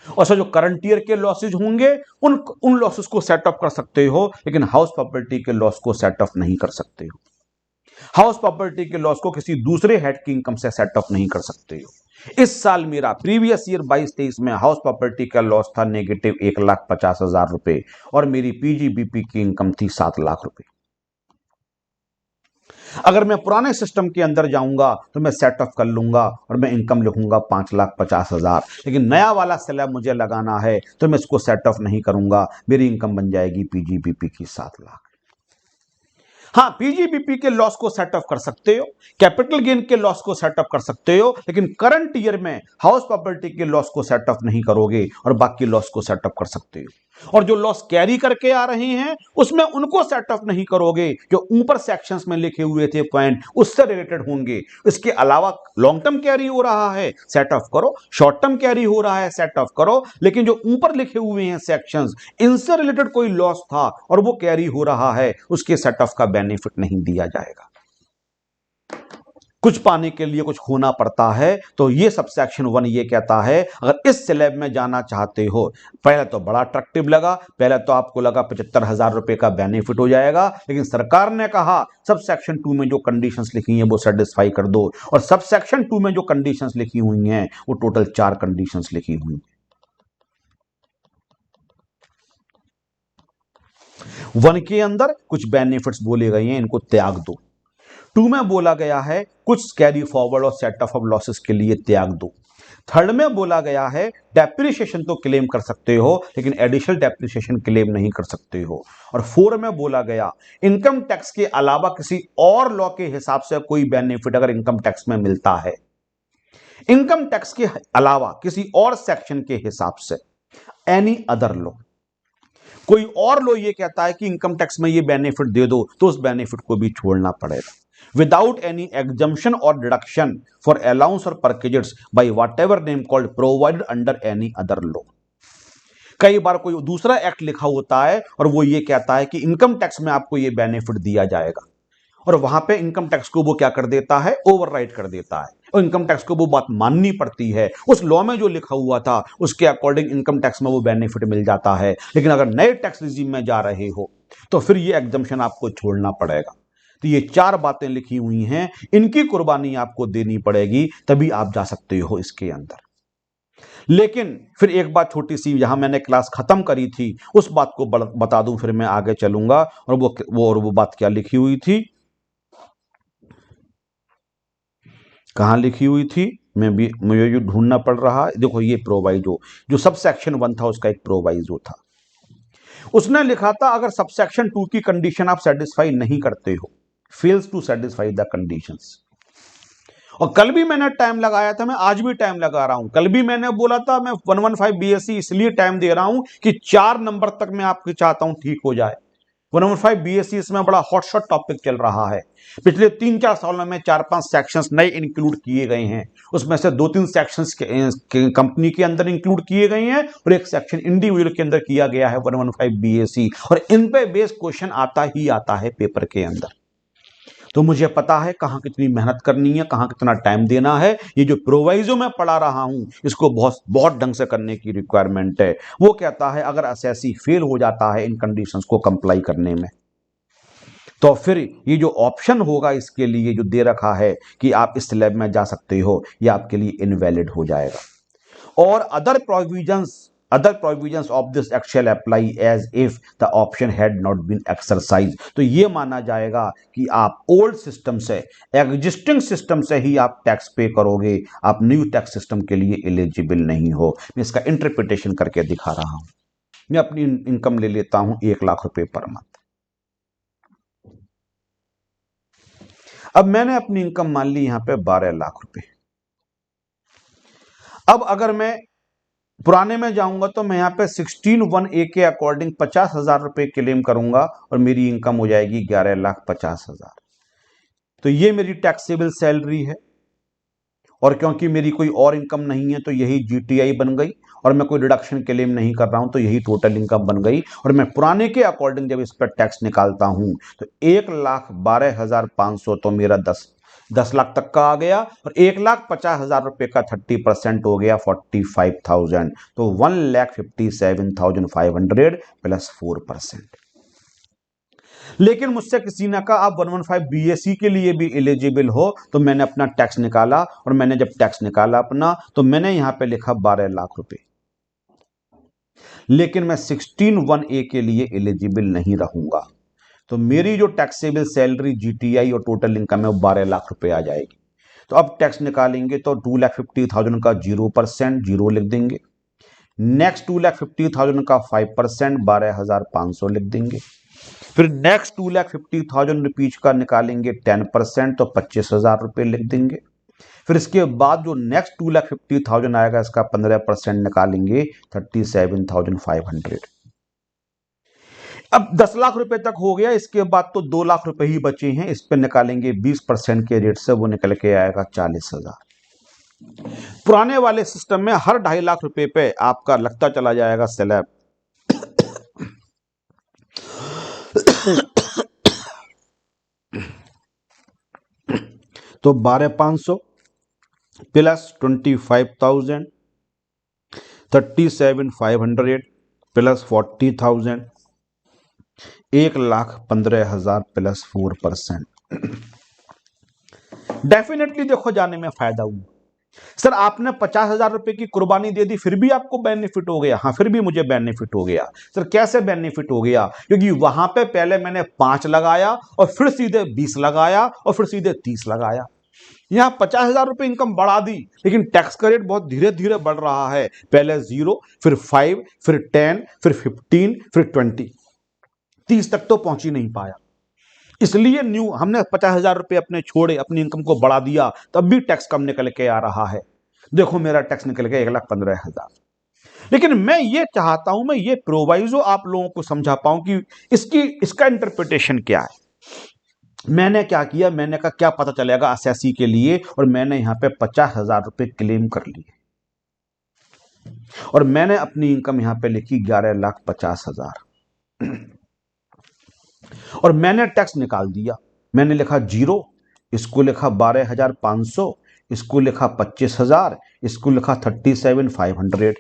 और सर जो करंट ईयर के लॉसेज होंगे उन लॉसेस को सेट ऑफ कर सकते हो, लेकिन हाउस प्रॉपर्टी के लॉस को सेट ऑफ नहीं कर सकते हो। हाउस प्रॉपर्टी के लॉस को किसी दूसरे हेड की इनकम से सेट ऑफ नहीं कर सकते हो। इस साल मेरा प्रीवियस ईयर 22-23 में हाउस प्रॉपर्टी का लॉस था नेगेटिव 1,50,000 रुपए और मेरी पीजीबीपी की इनकम थी 7 लाख रुपए। अगर मैं पुराने सिस्टम के अंदर जाऊंगा तो मैं सेट ऑफ कर लूंगा और मैं इनकम लिखूंगा 5,50,000, लेकिन नया वाला स्लैब मुझे लगाना है तो मैं इसको सेट ऑफ नहीं करूंगा, मेरी इनकम बन जाएगी पीजीबीपी की 7,00,000। हाँ, पीजीबीपी के लॉस को सेट ऑफ कर सकते हो, कैपिटल गेन के लॉस को सेट ऑफ कर सकते हो, लेकिन करंट ईयर में हाउस प्रॉपर्टी के लॉस को सेट ऑफ नहीं करोगे और बाकी लॉस को सेट ऑफ कर सकते हो। और जो लॉस कैरी करके आ रहे हैं उसमें उनको सेट ऑफ नहीं करोगे, जो ऊपर सेक्शंस में लिखे हुए थे पॉइंट उससे रिलेटेड होंगे। इसके अलावा लॉन्ग टर्म कैरी हो रहा है सेट ऑफ करो, शॉर्ट टर्म कैरी हो रहा है सेट ऑफ करो, लेकिन जो ऊपर लिखे हुए हैं सेक्शंस, इनसे रिलेटेड कोई लॉस था और वो कैरी हो रहा है, उसके सेट ऑफ का बेनिफिट नहीं दिया जाएगा। कुछ पाने के लिए कुछ खोना पड़ता है, तो ये सबसेक्शन 1 ये कहता है अगर इस स्लैब में जाना चाहते हो, पहले तो बड़ा अट्रैक्टिव लगा, पहले तो आपको लगा 75,000 रुपए का बेनिफिट हो जाएगा, लेकिन सरकार ने कहा सबसेक्शन 2 में जो कंडीशंस लिखी हैं वो सेटिस्फाई कर दो, और सबसेक्शन 2 में जो कंडीशंस लिखी हुई हैं वो टोटल 4 कंडीशंस लिखी हुई। 1 के अंदर कुछ बेनिफिट्स बोले गए हैं, इनको त्याग दो। 2 में बोला गया है कुछ कैरी फॉरवर्ड और सेट ऑफ लॉसेस के लिए त्याग दो। 3rd में बोला गया है डेप्रिसिएशन तो क्लेम कर सकते हो, लेकिन एडिशनल डेप्रिसिएशन क्लेम नहीं कर सकते हो। और 4 में बोला गया इनकम टैक्स के अलावा किसी और लॉ के हिसाब से कोई बेनिफिट अगर इनकम टैक्स में मिलता है, इनकम टैक्स के अलावा किसी और सेक्शन के हिसाब से, एनी अदर लॉ, कोई और लॉ ये कहता है कि इनकम टैक्स में ये बेनिफिट दे दो, तो उस बेनिफिट को भी छोड़ना पड़ेगा। विदाउट एनी एग्जम्पशन और डिडक्शन फॉर अलाउंस और perquisites by whatever name called provided under any other law. कई बार कोई दूसरा एक्ट लिखा होता है और वो ये कहता है कि इनकम टैक्स में आपको ये बेनिफिट दिया जाएगा, और वहां पे इनकम टैक्स को वो क्या कर देता है, ओवरराइड कर देता है, और इनकम टैक्स को वो बात माननी पड़ती है। उस लॉ में जो लिखा हुआ था उसके अकॉर्डिंग इनकम टैक्स में वो बेनिफिट मिल जाता है, लेकिन अगर नए टैक्स रिजीम में जा रहे हो तो फिर ये एग्जम्पशन आपको छोड़ना पड़ेगा। तो ये 4 बातें लिखी हुई हैं, इनकी कुर्बानी आपको देनी पड़ेगी, तभी आप जा सकते हो इसके अंदर। लेकिन फिर एक बात छोटी सी, यहां मैंने क्लास खत्म करी थी उस बात को बता दूं, फिर मैं आगे चलूंगा। और वो बात क्या लिखी हुई थी, कहां लिखी हुई थी, मुझे जो ढूंढना पड़ रहा है। देखो ये प्रोवाइजो, जो सबसेक्शन 1 था उसका एक प्रोवाइजो था, उसने लिखा था अगर सबसेक्शन 2 की कंडीशन आप सेटिस्फाई नहीं करते हो, fails to satisfy the conditions. और कल भी मैंने टाइम लगाया था, मैं आज भी टाइम लगा रहा हूं। कल भी मैंने बोला था मैं 115 बीएससी इसलिए टाइम दे रहा हूं कि 4 नंबर तक मैं आपके चाहता हूं ठीक हो जाए। 115 बीएससी इसमें बड़ा हॉटशॉट टॉपिक चल रहा है। पिछले 3-4 सालों में 4-5 सेक्शंस नए इंक्लूड किए गए हैं, उसमें से 2-3 सेक्शंस कंपनी के अंदर इंक्लूड किए गए हैं और एक सेक्शन इंडिविजुअल के अंदर किया गया है 115 बीएससी, और इन पे बेस्ड क्वेश्चन आता ही आता है पेपर के अंदर। तो मुझे पता है कहां कितनी मेहनत करनी है, कहां कितना टाइम देना है। ये जो प्रोवाइजो मैं पढ़ा रहा हूं इसको बहुत बहुत ढंग से करने की रिक्वायरमेंट है। वो कहता है अगर असेसी फेल हो जाता है इन कंडीशंस को कंप्लाई करने में, तो फिर ये जो ऑप्शन होगा इसके लिए जो दे रखा है कि आप इस स्लैब में जा सकते हो, ये आपके लिए इनवैलिड हो जाएगा। और other provisions of this act shall apply as if the option had not been exercised। तो ये माना जाएगा कि आप ओल्ड सिस्टम से, एग्जिस्टिंग सिस्टम से ही आप टैक्स पे करोगे, आप न्यू टैक्स सिस्टम के लिए एलिजिबल नहीं हो। मैं इसका इंटरप्रिटेशन करके दिखा रहा हूं। मैं अपनी इनकम ले लेता हूं 1 लाख रुपए पर मंथ। अब मैंने अपनी इनकम मान ली यहां पे 12 लाख रुपए। अब अगर मैं पुराने में जाऊंगा तो मैं यहां पे 16(1)(a) के अकॉर्डिंग 50,000 रुपए क्लेम करूंगा और मेरी इनकम हो जाएगी 11,50,000। तो ये मेरी टैक्सेबल सैलरी है, और क्योंकि मेरी कोई और इनकम नहीं है तो यही जीटीआई बन गई, और मैं कोई डिडक्शन क्लेम नहीं कर रहा हूं तो यही टोटल इनकम बन गई। और मैं पुराने के अकॉर्डिंग जब इस पर टैक्स निकालता हूं तो 1,12,500 तो मेरा 10 लाख तक का आ गया, और 1,50,000 रुपए का 30% हो गया 45,000, तो 1,57,500 प्लस 4%। लेकिन मुझसे किसी ने कहा आप 115 बीएससी के लिए भी एलिजिबल हो, तो मैंने अपना टैक्स निकाला, और मैंने जब टैक्स निकाला अपना तो मैंने यहां पे लिखा 12 लाख रुपए, लेकिन मैं 16(1)(a) के लिए एलिजिबल नहीं रहूंगा, तो मेरी जो टैक्सेबल सैलरी, जीटीआई और टोटल इनकम है वो 12 लाख रुपए आ जाएगी। तो अब टैक्स निकालेंगे तो 2,50,000 का 0% 0 लिख देंगे। नेक्स्ट 2,50,000 का 5% 12,500 लिख देंगे। फिर नेक्स्ट 2,50,000 रुपीज का निकालेंगे 10% तो 25,000 रुपये लिख देंगे। फिर इसके बाद जो नेक्स्ट 2,50,000 आएगा इसका 15% निकालेंगे 37,500। अब 10 लाख रुपए तक हो गया, इसके बाद तो 2 लाख रुपए ही बचे हैं, इस पे निकालेंगे 20% के रेट से, वो निकल के आएगा 40,000। पुराने वाले सिस्टम में हर 2.5 लाख रुपए पे आपका लगता चला जाएगा स्लैब। तो 12,500 प्लस 25,000 37,500 प्लस 40,000 1,15,000 प्लस 4%। डेफिनेटली देखो जाने में फायदा हुआ। सर आपने 50,000 रुपए की कुर्बानी दे दी फिर भी आपको बेनिफिट हो गया? हाँ, फिर भी मुझे बेनिफिट हो गया। सर कैसे बेनिफिट हो गया? क्योंकि वहां पे पहले मैंने 5 लगाया और फिर सीधे 20 लगाया और फिर सीधे 30 लगाया। यहां 50,000 रुपए इनकम बढ़ा दी, लेकिन टैक्स का रेट बहुत धीरे धीरे बढ़ रहा है। पहले 0, फिर 5, फिर 10, फिर 15, फिर 20, 30 तक तो पहुंच ही नहीं पाया। इसलिए न्यू हमने 50,000 रुपए अपने छोड़े, अपनी इनकम को बढ़ा दिया, तब भी टैक्स कम निकल के आ रहा है। देखो मेरा टैक्स निकल के 1,15,000। लेकिन मैं ये चाहता हूं, मैं ये प्रोवाइजो आप लोगों को समझा पाऊं कि इसका इंटरप्रिटेशन क्या है। मैंने क्या किया, मैंने कहा क्या पता चलेगा असेसी के लिए, और मैंने यहां पे 50,000 रुपए क्लेम कर लिए और मैंने अपनी इनकम यहां पे लिखी 11,50,000 और मैंने टैक्स निकाल दिया। मैंने लिखा 0, इसको लिखा 12,500, इसको लिखा 25,000, इसको लिखा 37,500।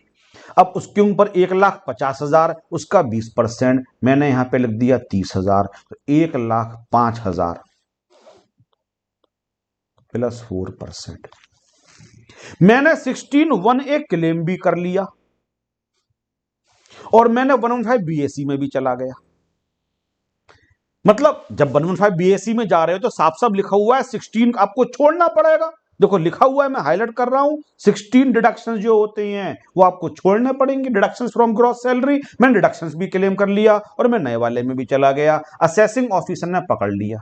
अब उसके ऊपर 1,50,000, उसका 20% मैंने यहां पे लिख दिया 30,000, तो 1,05,000 प्लस 4%। मैंने 16(1)(a) क्लेम भी कर लिया और मैंने 115 बीएससी में भी चला गया। मतलब जब 115 बीएससी में जा रहे हो तो साफ साफ लिखा हुआ है 16 आपको छोड़ना पड़ेगा। देखो लिखा हुआ है, मैं हाईलाइट कर रहा हूं, 16 डिडक्शंस जो होते हैं वो आपको छोड़ने पड़ेंगे। डिडक्शंस फ्रॉम ग्रॉस सैलरी, मैंने डिडक्शंस भी क्लेम कर लिया और मैं नए वाले में भी चला गया। असेसिंग ऑफिसर ने पकड़ लिया,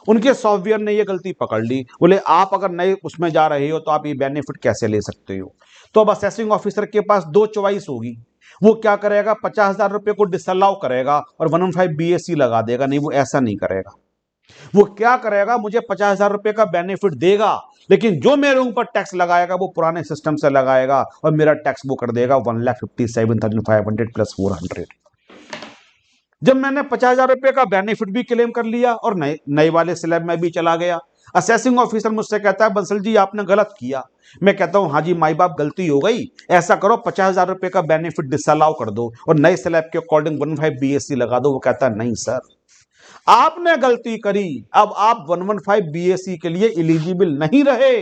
उनके सॉफ्टवेयर ने ये गलती पकड़ ली, बोले आप अगर नए उसमें जा रहे हो तो आप ये बेनिफिट कैसे ले सकते हो। तो अब असेसिंग ऑफिसर के पास 2 चॉइस होगी। वो क्या करेगा, 50,000 रुपए को डिसअलाउ करेगा और 115 बीएससी लगा देगा। नहीं, वो ऐसा नहीं करेगा। वो क्या करेगा, मुझे 50,000 रुपए का बेनिफिट देगा, लेकिन जो मेरे ऊपर टैक्स लगाएगा वो पुराने सिस्टम से लगाएगा और मेरा टैक्स वो कर देगा 1,57,500 प्लस 400। जब मैंने 50,000 रुपए का बेनिफिट भी क्लेम कर लिया और नए वाले स्लैब में भी चला गया, असेसिंग ऑफिसर मुझसे कहता है बंसल जी आपने गलत किया। मैं कहता हूं हाँ जी माई बाप गलती हो गई, ऐसा करो 50,000 रुपए का बेनिफिट डिसअलाउ कर दो और नए स्लैब के अकॉर्डिंग 115 बीएससी लगा दो। वो कहता है नहीं सर आपने गलती करी, अब आप 115 बीएससी के लिए एलिजिबल नहीं रहे।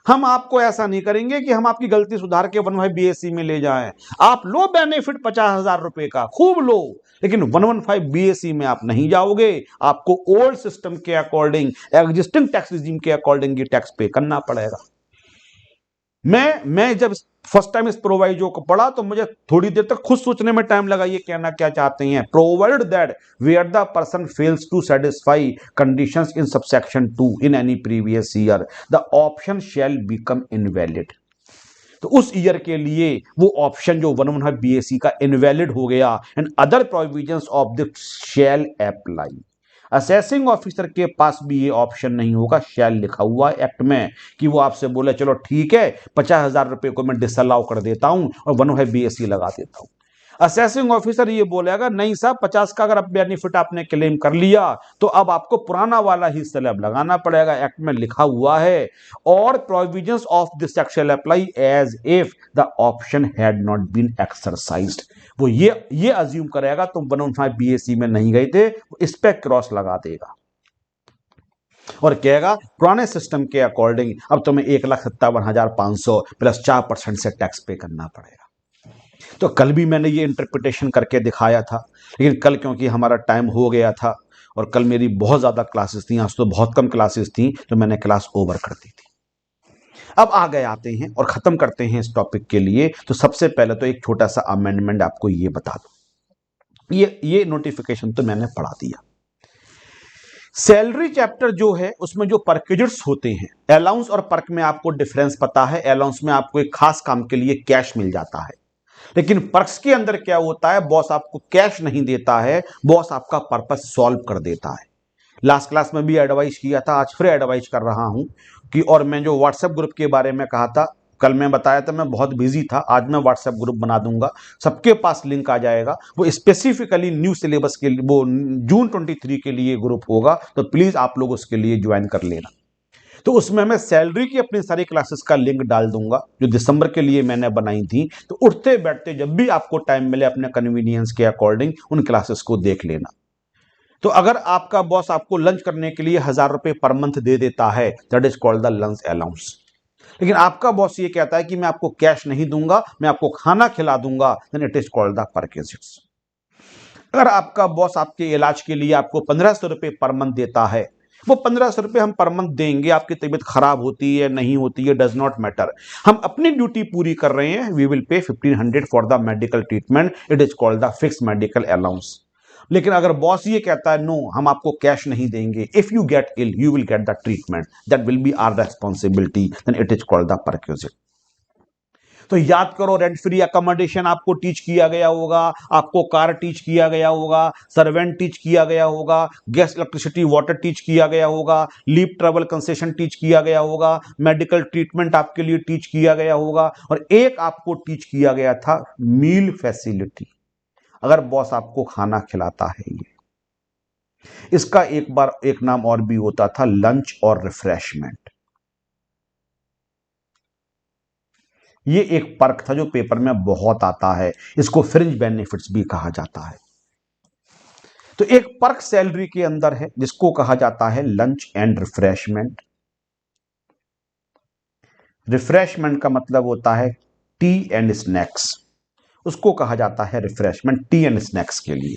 हम आपको ऐसा नहीं करेंगे कि हम आपकी गलती सुधार के 115 बीएससी में ले जाएं। आप लो बेनिफिट 50,000 रुपए का, खूब लो, लेकिन 115 बीएससी में आप नहीं जाओगे। आपको ओल्ड सिस्टम के अकॉर्डिंग, एग्जिस्टिंग टैक्स रिजीम के अकॉर्डिंग ये टैक्स पे करना पड़ेगा। मैं जब फर्स्ट टाइम इस प्रोवाइजो को पढ़ा तो मुझे थोड़ी देर तक खुद सोचने में टाइम लगा, ये कहना क्या चाहते हैं। Provide that where the person fails to satisfy conditions in subsection 2 in any previous year the option shall become invalid. तो उस ईयर के लिए वो ऑप्शन जो 115 बीएससी का इनवैलिड हो गया and other provisions of the shall apply. Assessing officer के पास भी ये ऑप्शन नहीं होगा, शैल लिखा हुआ एक्ट में, कि वो आपसे बोले चलो ठीक है 50,000 रुपए को मैं डिसअलाउ कर देता हूं और 115 बीएससी लगा देता हूं। असेसिंग ऑफिसर ये बोलेगा नहीं साहब 50 का अगर बेनिफिट आपने क्लेम कर लिया तो अब आपको पुराना वाला ही स्लैब लगाना पड़ेगा। एक्ट में लिखा हुआ है और provisions of this act shall apply as if the option had not been exercised. वो ये अज्यूम करेगा तुम 115 बीएससी में नहीं गए थे, इस पे क्रॉस लगा देगा और कहेगा पुराने सिस्टम के अकॉर्डिंग अब तुम्हें 1,57,500 प्लस 4% से टैक्स पे करना पड़ेगा। तो कल भी मैंने ये इंटरप्रिटेशन करके दिखाया था, लेकिन कल क्योंकि हमारा टाइम हो गया था और कल मेरी बहुत ज़्यादा क्लासेस थी, आज तो बहुत कम क्लासेस थी, तो मैंने क्लास ओवर कर दी थी। अब आगे आते हैं और ख़त्म करते हैं इस टॉपिक के लिए। तो सबसे पहले तो एक छोटा सा अमेंडमेंट आपको ये बता दूं, ये नोटिफिकेशन तो मैंने पढ़ा दिया। सैलरी चैप्टर जो है उसमें जो परकेजेस होते हैं, अलाउंस और पर्क में आपको डिफरेंस पता है। अलाउंस में आपको एक खास काम के लिए कैश मिल जाता है, लेकिन पर्क्स के अंदर क्या होता है, बॉस आपको कैश नहीं देता है, बॉस आपका पर्पस सॉल्व कर देता है। लास्ट क्लास में भी एडवाइस किया था, आज फिर एडवाइस कर रहा हूं कि, और मैं जो व्हाट्सएप ग्रुप के बारे में कहा था, कल मैं बताया था मैं बहुत बिजी था, आज मैं व्हाट्सएप ग्रुप बना दूंगा, सबके पास लिंक आ जाएगा। वो स्पेसिफिकली न्यू सिलेबस के लिए, वो जून 23 के लिए ग्रुप होगा, तो प्लीज आप लोग उसके लिए ज्वाइन कर लेना। तो उसमें मैं सैलरी की अपनी सारी क्लासेस का लिंक डाल दूंगा जो दिसंबर के लिए मैंने बनाई थी। तो उठते बैठते जब भी आपको टाइम मिले अपने कन्वीनियंस के अकॉर्डिंग उन क्लासेस को देख लेना। तो अगर आपका बॉस आपको लंच करने के लिए 1000 रुपए पर मंथ दे देता है, that is called the lunch allowance. लेकिन आपका बॉस ये कहता है कि मैं आपको कैश नहीं दूंगा, मैं आपको खाना खिला दूंगा, then it is called the perquisites. अगर आपका बॉस आपके इलाज के लिए आपको 1500 रुपए पर मंथ देता है, वो 1500 रुपए हम पर मंथ देंगे, आपकी तबीयत खराब होती है नहीं होती है डज नॉट मैटर, हम अपनी ड्यूटी पूरी कर रहे हैं, we will pay 1500 for the medical treatment, it is called the fix medical allowance. लेकिन अगर बॉस ये कहता है नो हम आपको कैश नहीं देंगे, if you get ill you will get the treatment, that will be our responsibility, then it is called the perquisite. तो याद करो, रेंट फ्री अकोमोडेशन आपको टीच किया गया होगा, आपको कार टीच किया गया होगा, सर्वेंट टीच किया गया होगा, गैस इलेक्ट्रिसिटी वाटर टीच किया गया होगा, लीव ट्रेवल कंसेशन टीच किया गया होगा, मेडिकल ट्रीटमेंट आपके लिए टीच किया गया होगा, और एक आपको टीच किया गया था मील फैसिलिटी। अगर बॉस आपको खाना खिलाता है, ये इसका एक बार एक नाम और भी होता था, लंच और रिफ्रेशमेंट। ये एक पर्क था जो पेपर में बहुत आता है, इसको फ्रिंज बेनिफिट्स भी कहा जाता है। तो एक पर्क सैलरी के अंदर है जिसको कहा जाता है लंच एंड रिफ्रेशमेंट। रिफ्रेशमेंट का मतलब होता है टी एंड स्नैक्स, उसको कहा जाता है रिफ्रेशमेंट टी एंड स्नैक्स के लिए,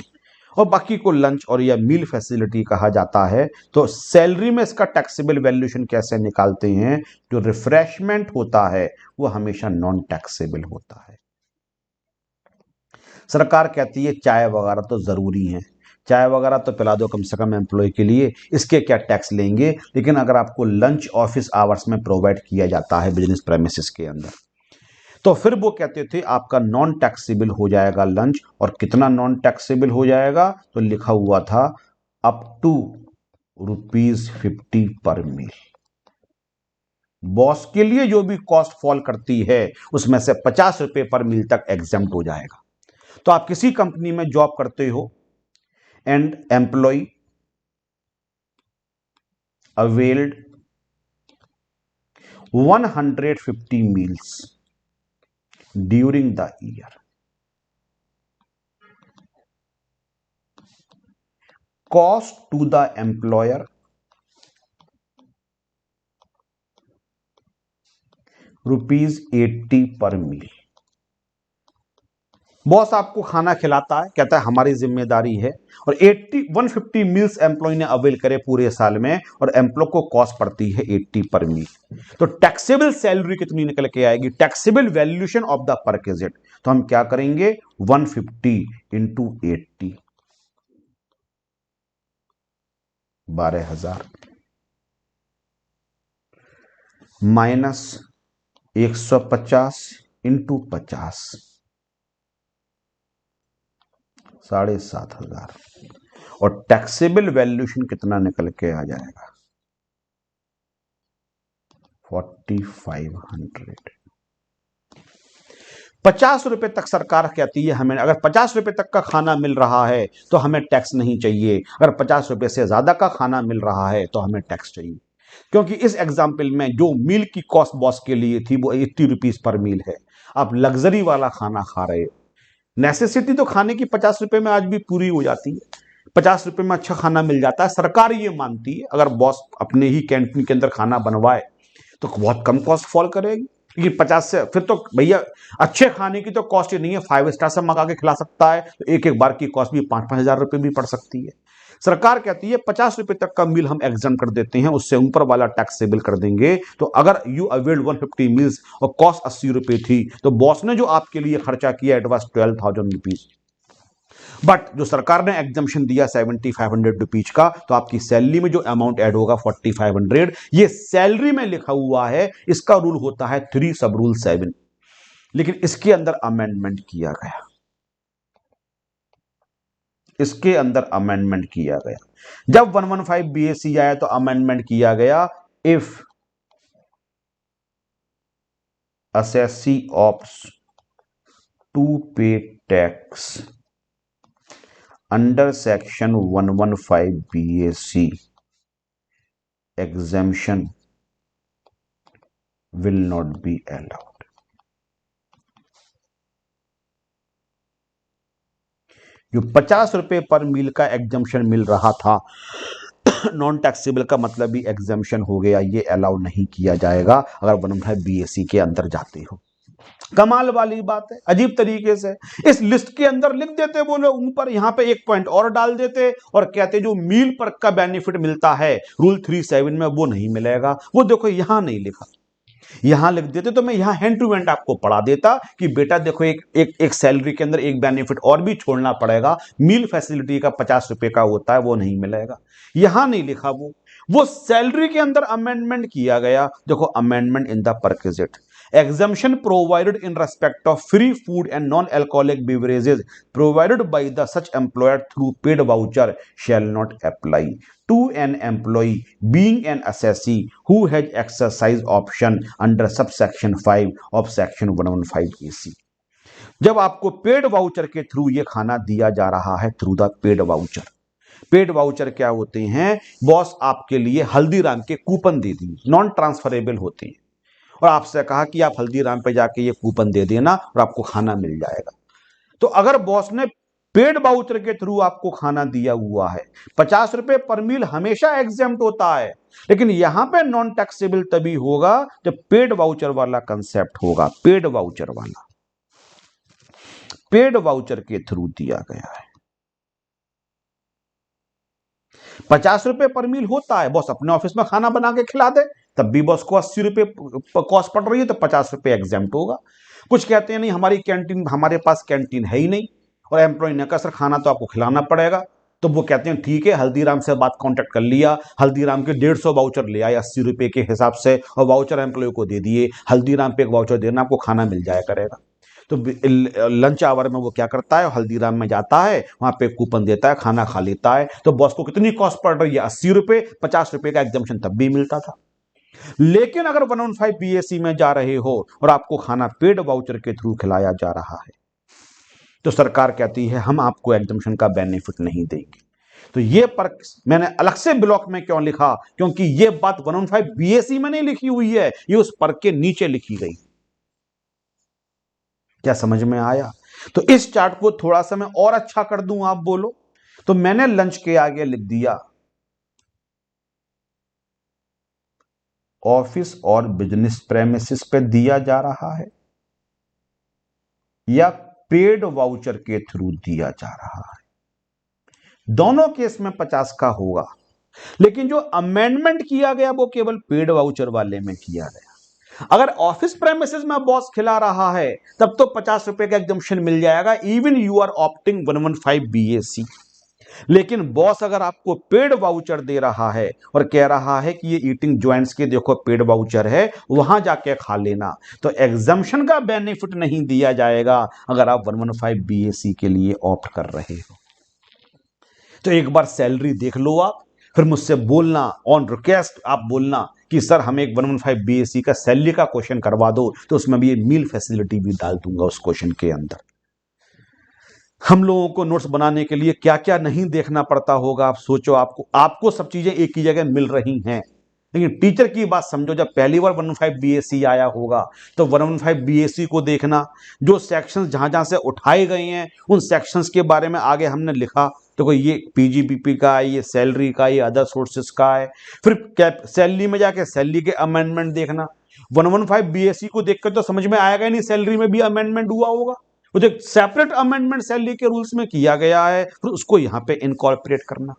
और बाकी को लंच और या मील फैसिलिटी कहा जाता है। तो सैलरी में इसका टैक्सेबल वैल्यूएशन कैसे निकालते हैं, जो रिफ्रेशमेंट होता है वो हमेशा नॉन टैक्सेबल होता है। सरकार कहती है चाय वगैरह तो जरूरी है, चाय वगैरह तो पिला दो कम से कम एम्प्लॉय के लिए, इसके क्या टैक्स लेंगे। लेकिन अगर आपको लंच ऑफिस आवर्स में प्रोवाइड किया जाता है बिजनेस प्रेमिसेस के अंदर, तो फिर वो कहते थे आपका नॉन टैक्सेबल हो जाएगा लंच। और कितना नॉन टैक्सेबल हो जाएगा, तो लिखा हुआ था अप टू ₹50 पर मील। बॉस के लिए जो भी कॉस्ट फॉल करती है उसमें से ₹50 पर मील तक एग्जेम्प्ट हो जाएगा। तो आप किसी कंपनी में जॉब करते हो and employ availed 150 meals during the year, cost to the employer ₹80 पर मील। बॉस आपको खाना खिलाता है, कहता है हमारी जिम्मेदारी है, और 150 मील्स एम्प्लॉय ने अवेल करे पूरे साल में, और एम्प्लॉय को कॉस्ट पड़ती है 80 पर मील। तो टैक्सेबल सैलरी कितनी निकल के आएगी, taxable valuation of the perquisite, तो हम क्या करेंगे 150 इंटू 80, 12,000 माइनस 150 इंटू 50, 7,500, और टैक्सेबल वैल्यूएशन कितना निकल के आ जाएगा 4,500। ₹50 तक सरकार कहती है हमें, अगर ₹50 तक का खाना मिल रहा है तो हमें टैक्स नहीं चाहिए, अगर ₹50 से ज्यादा का खाना मिल रहा है तो हमें टैक्स चाहिए। क्योंकि इस एग्जाम्पल में जो मील की कॉस्ट बॉस के लिए थी वो ₹80 पर मील है। आप लग्जरी वाला खाना खा रहे हो, नेसेसिटी तो खाने की ₹50 में आज भी पूरी हो जाती है, ₹50 में अच्छा खाना मिल जाता है, सरकार ये मानती है। अगर बॉस अपने ही कैंटीन के अंदर खाना बनवाए तो बहुत कम कॉस्ट फॉल करेगी, क्योंकि 50 से फिर तो भैया अच्छे खाने की तो कॉस्ट ही नहीं है, 5 स्टार से मंगा के खिला सकता है तो एक एक बार की कॉस्ट भी 5-5 हजार रुपए भी पड़ सकती है। सरकार कहती है 50 रुपए तक का मील हम एग्जाम कर देते हैं, उससे ऊपर वाला टैक्सेबल कर देंगे। तो अगर यू अवेल्ड 150 मील्स और कॉस्ट 80 रुपए थी, तो बॉस ने जो आपके लिए खर्चा किया इट वॉज 12,000 रुपीज। बट जो सरकार ने एग्जाम्शन दिया 7,500 रुपीज का, तो आपकी सैलरी में जो अमाउंट ऐड होगा 4,500, ये सैलरी में लिखा हुआ है। इसका रूल होता है 3 सब रूल 7। लेकिन इसके अंदर अमेंडमेंट किया गया, इसके अंदर अमेंडमेंट किया गया। जब 115 BAC आया तो अमेंडमेंट किया गया, if assessee opts to pay tax under section 115 BAC, exemption will not be allowed। जो 50 रुपए पर मील का एग्जाम्शन मिल रहा था, नॉन टैक्सेबल का मतलब भी एग्जाम्शन हो गया, ये अलाउ नहीं किया जाएगा अगर 115 BAC के अंदर जाते हो। कमाल वाली बात है, अजीब तरीके से इस लिस्ट के अंदर लिख देते वो लोग ऊपर, यहां पे एक पॉइंट और डाल देते और कहते जो मील पर का बेनिफिट मिलता है रूल 37 में वो नहीं मिलेगा। वो देखो यहां नहीं लिखा, यहां लिख देते तो मैं यहां हैंड टू हैंड आपको पढ़ा देता कि बेटा देखो एक सैलरी के अंदर एक बेनिफिट और भी छोड़ना पड़ेगा, मील फैसिलिटी का 50 रुपए का होता है वो नहीं मिलेगा। यहां नहीं लिखा, वो सैलरी के अंदर अमेंडमेंट किया गया। देखो amendment in the perquisite exemption provided in respect of free food and non-alcoholic beverages provided by the such employer through paid voucher shall not apply to an employee being an assessee who has exercise option under subsection 5 of section 115 AC। जब आपको paid voucher के through ये खाना दिया जा रहा है, through the paid voucher, paid voucher क्या होते हैं, बॉस आपके लिए हल्दीराम के कूपन दे दिए, नॉन ट्रांसफरेबल होते हैं, और आपसे कहा कि आप हल्दीराम पे जाके ये कूपन दे देना और आपको खाना मिल जाएगा। तो अगर बॉस ने पेड वाउचर के थ्रू आपको खाना दिया हुआ है, 50 रुपए पर मील हमेशा एग्जेम्प्ट होता है, लेकिन यहां पे नॉन टैक्सेबल तभी होगा जब पेड वाउचर वाला कंसेप्ट होगा। पेड वाउचर वाला, पेड वाउचर के थ्रू दिया गया है। 50 रुपए पर मील होता है, बॉस अपने ऑफिस में खाना बना के खिला दे, तब भी बॉस को 80 रुपए कॉस्ट पड़ रही है तो 50 रुपए एग्जाम्प्ट होगा। कुछ कहते हैं नहीं हमारी कैंटीन, हमारे पास कैंटीन है ही नहीं, और एम्प्लॉय ने कहा सर खाना तो आपको खिलाना पड़ेगा, तो वो कहते हैं ठीक है, हल्दीराम से बात कांटेक्ट कर लिया, हल्दीराम के 150 वाउचर ले आए 80 रुपए के हिसाब से और वाउचर एम्प्लॉय को दे दिए, हल्दीराम पे एक वाउचर देना, आपको खाना मिल जाया करेगा। तो लंच आवर में वो क्या करता है, हल्दीराम में जाता है, वहां पे कूपन देता है, खाना खा लेता है, तो बॉस को कितनी कॉस्ट पड़ रही है, 80 रुपए, 50 रुपए का एग्जाम्पशन तब भी मिलता था। लेकिन अगर 115 BAC में जा रहे हो और आपको खाना पेड वाउचर के थ्रू खिलाया जा रहा है, तो सरकार कहती है हम आपको एग्जाम्पशन का बेनिफिट नहीं देंगे। तो ये पर मैंने अलग से ब्लॉक में क्यों लिखा, क्योंकि ये बात 115 BAC में नहीं लिखी हुई है, ये उस पर के नीचे लिखी गई। क्या समझ में आया? तो इस चार्ट को थोड़ा सा मैं और अच्छा कर दूं, आप बोलो। तो मैंने लंच के आगे लिख दिया ऑफिस और बिजनेस प्रेमिसेस पे दिया जा रहा है या पेड वाउचर के थ्रू दिया जा रहा है। दोनों केस में 50 का होगा, लेकिन जो अमेंडमेंट किया गया वो केवल पेड वाउचर वाले में किया गया। अगर ऑफिस प्रेमिसेस में बॉस खिला रहा है तब तो 50 रुपए का एग्जम्पशन मिल जाएगा, even you are opting 115 BAC। लेकिन बॉस अगर आपको पेड वाउचर दे रहा है और कह रहा है कि ये ईटिंग जॉइंट्स के देखो पेड वाउचर है, वहां जाके खा लेना, तो एग्जम्पशन का बेनिफिट नहीं दिया जाएगा अगर आप 115 BAC के लिए ऑप्ट कर रहे हो। तो एक बार सैलरी देख लो आप, फिर मुझसे बोलना ऑन रिक्वेस्ट, आप बोलना कि सर हमें एक 115 BAC का सैलरी का क्वेश्चन करवा दो, तो उसमें भी ये मील फैसिलिटी भी डाल दूंगा उस क्वेश्चन के अंदर। हम लोगों को नोट्स बनाने के लिए क्या क्या नहीं देखना पड़ता होगा, आप सोचो। आपको सब चीजें एक ही जगह मिल रही हैं, लेकिन टीचर की बात समझो। जब पहली बार 115 BAC आया होगा तो 115 BAC को देखना, जो सेक्शंस जहां जहां से उठाए गए हैं उन सेक्शंस के बारे में आगे हमने लिखा। तो कोई ये PGBP का है, ये सैलरी का, ये अदर सोर्सेस का है। फिर सैलरी में जाके सैलरी के अमेंडमेंट देखना, 115 बीएससी को देखकर तो समझ में आएगा ही नहीं सैलरी में भी अमेंडमेंट हुआ होगा। वो जो सेपरेट अमेंडमेंट सैलरी के रूल्स में किया गया है, फिर उसको यहां पे इनकॉर्पोरेट करना।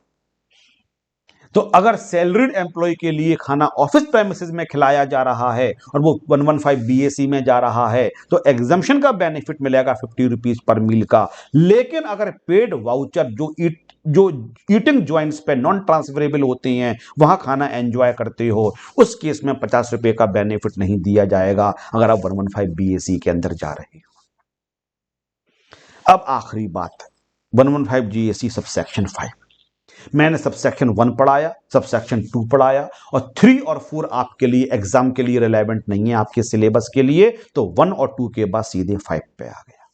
तो अगर सैलरीड एम्प्लॉय के लिए खाना ऑफिस प्रेमिसेस में खिलाया जा रहा है और वो 115 बीएसई में जा रहा है, तो एग्जम्पशन का बेनिफिट मिलेगा 50 रुपीज पर मील का। लेकिन अगर पेड वाउचर जो ईटिंग ज्वाइंट्स पे नॉन ट्रांसफरेबल होते हैं, वहां खाना एंजॉय करते हो, उस केस में 50 रुपए का बेनिफिट नहीं दिया जाएगा अगर आप 115 बीएसई के अंदर जा रहे हो। अब आखिरी बात, 115 जीएसई सब सेक्शन 5। मैंने सब सेक्शन 1 पढ़ाया, सब सेक्शन 2 पढ़ाया, और 3 और 4 आपके लिए एग्जाम के लिए रिलेवेंट नहीं है, आपके सिलेबस के लिए। तो 1 और 2 के बाद सीधे 5 पे आ गया,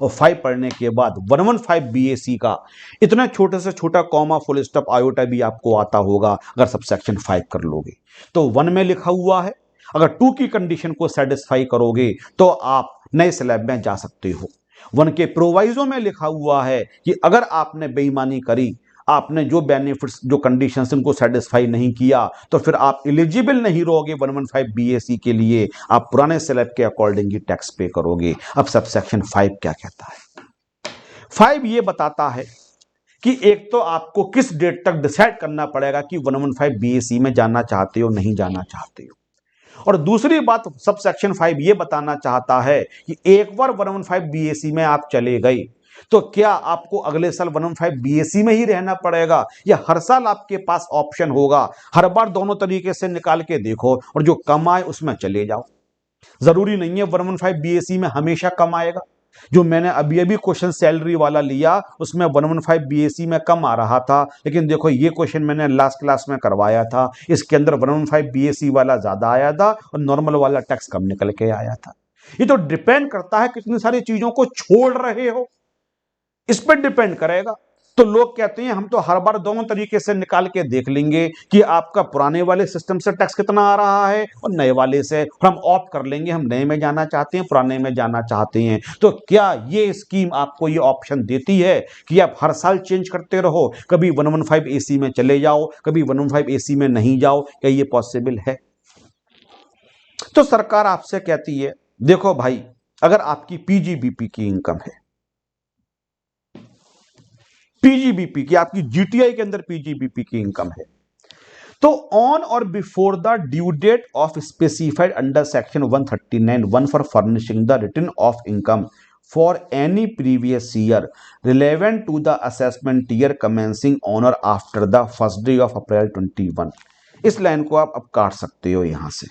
और 5 पढ़ने के बाद 115 बीएससी का इतना छोटे से छोटा कॉमा फुल स्टॉप आयोटा भी आपको आता होगा अगर सब सेक्शन 5 कर लोगे। तो 1 में लिखा हुआ है, अगर 2 की कंडीशन को सेटिस्फाई करोगे तो आप नए स्लैब में जा सकते हो। 1 के प्रोवाइजो में लिखा हुआ है कि अगर आपने बेईमानी करी, आपने जो बेनिफिट्स जो कंडीशंस उनको सेटिस्फाई नहीं किया, तो फिर आप एलिजिबल नहीं रहोगे 115 बीएससी के लिए, आप पुराने स्लैब के अकॉर्डिंग ही टैक्स पे करोगे। अब सब सेक्शन 5 क्या कहता है? 5 ये बताता है कि एक तो आपको किस डेट तक डिसाइड करना पड़ेगा कि 115 बीएससी में जाना चाहते हो नहीं जाना चाहते हो, और दूसरी बात सब सेक्शन 5 ये बताना चाहता है कि एक बार 115 बीएससी में आप चले गए तो क्या आपको अगले साल 115 बीएससी में ही रहना पड़ेगा, या हर साल आपके पास ऑप्शन होगा। हर बार दोनों तरीके से निकाल के देखो, और जो कम आए उसमें चले जाओ। जरूरी नहीं है 115 बीएससी में हमेशा कम आएगा। जो मैंने अभी अभी क्वेश्चन सैलरी वाला लिया उसमें 115 बीएससी में कम आ रहा था, लेकिन देखो ये क्वेश्चन मैंने लास्ट क्लास में करवाया था, इसके अंदर 115 बीएससी वाला ज्यादा आया था और नॉर्मल वाला टैक्स कम निकल के आया था। ये तो डिपेंड करता है कितनी सारी चीजों को छोड़ रहे हो, इस पर डिपेंड करेगा। तो लोग कहते हैं हम तो हर बार दोनों तरीके से निकाल के देख लेंगे कि आपका पुराने वाले सिस्टम से टैक्स कितना आ रहा है और नए वाले से, और हम ऑप्ट कर लेंगे हम नए में जाना चाहते हैं पुराने में जाना चाहते हैं। तो क्या ये स्कीम आपको ये ऑप्शन देती है कि आप हर साल चेंज करते रहो, कभी 115 एसी में चले जाओ, कभी 115 एसी में नहीं जाओ? क्या ये पॉसिबल है? तो सरकार आपसे कहती है देखो भाई, अगर आपकी पीजीबीपी की इनकम है, पीजीबीपी की आपकी जीटीआई के अंदर पीजीबीपी की इनकम है, तो ऑन और before the due date of specified under section 139(1) for furnishing the return of income for any previous year relevant to the assessment year commencing on और after the first day of April 21। इस line को आप अब काट सकते हो यहां से।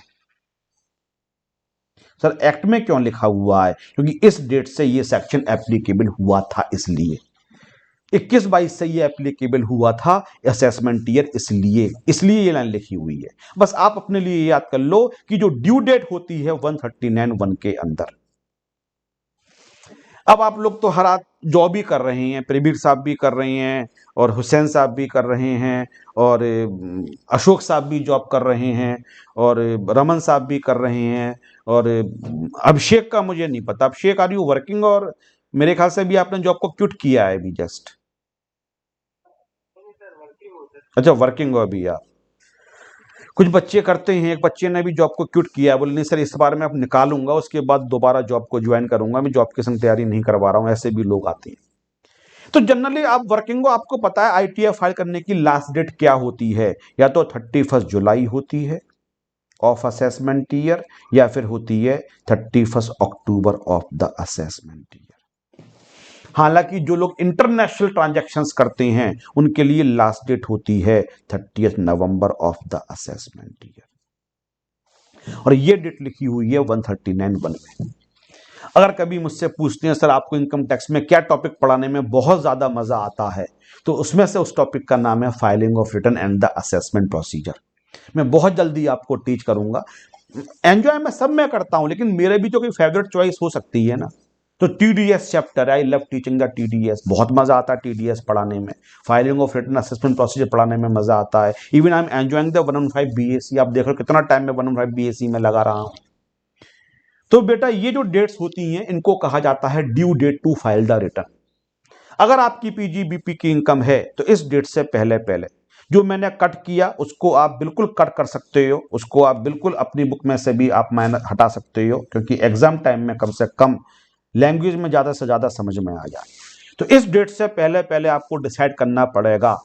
सर एक्ट में क्यों लिखा हुआ है? क्योंकि इस डेट से ये सेक्शन एप्लीकेबल हुआ था, इसलिए 21-22 से ये एप्लीकेबल हुआ था असेसमेंट ईयर, इसलिए ये लाइन लिखी हुई है। बस आप अपने लिए याद कर लो कि जो ड्यू डेट होती है 139(1) के अंदर। अब आप लोग तो हर जॉब ही कर रहे हैं, प्रवीर साहब भी कर रहे हैं और हुसैन साहब भी कर रहे हैं और अशोक साहब भी जॉब कर रहे हैं और रमन साहब भी कर रहे हैं, और अभिषेक का मुझे नहीं पता, अभिषेक आर यू वर्किंग? और मेरे ख्याल से भी आपने जॉब को क्विट किया है अभी जस्ट। अच्छा वर्किंग हो अभी आप? कुछ बच्चे करते हैं, एक बच्चे ने भी जॉब को क्विट किया, बोले नहीं सर इस बार मैं अब निकालूंगा, उसके बाद दोबारा जॉब को ज्वाइन करूंगा, मैं जॉब के संग तैयारी नहीं करवा रहा हूं। ऐसे भी लोग आते हैं। तो जनरली आप वर्किंग हो, आपको पता है आईटीआई फाइल करने की लास्ट डेट क्या होती है, या तो 31 जुलाई होती है ऑफ असेसमेंट ईयर, या फिर होती है 31 अक्टूबर ऑफ द असेसमेंट ईयर। हालांकि जो लोग इंटरनेशनल ट्रांजैक्शंस करते हैं उनके लिए लास्ट डेट होती है 30 November of the assessment year, और ये डेट लिखी हुई है 139(1) में। अगर कभी मुझसे पूछते हैं सर आपको इनकम टैक्स में क्या टॉपिक पढ़ाने में बहुत ज्यादा मजा आता है, तो उसमें से उस टॉपिक का नाम है filing of return and the assessment procedure. मैं बहुत जल्दी आपको टीच करूंगा। एंजॉय मैं सब में करता हूं, लेकिन मेरे भी तो कोई फेवरेट चॉइस हो सकती है ना। तो TDS chapter, I love teaching the TDS, बहुत मजा आता है टीडीएस पढ़ाने में, filing of return assessment procedure पढ़ाने में मजा आता है। Even I am enjoying the 115 BSc. आप देख लो कितना टाइम में 115 बीएससी में लगा रहा हूं। तो बेटा ये जो डेट्स होती हैं इनको कहा जाता है due date to file the return. अगर आपकी पीजीबीपी की इनकम है तो इस डेट से पहले पहले जो मैंने कट किया उसको आप बिल्कुल कट कर सकते हो, उसको आप बिल्कुल अपनी बुक में से भी आप माइनस हटा सकते हो, क्योंकि एग्जाम टाइम में कम से कम लैंग्वेज में ज़्यादा से ज़्यादा समझ में आ जाए। तो इस डेट से पहले पहले आपको डिसाइड करना पड़ेगा।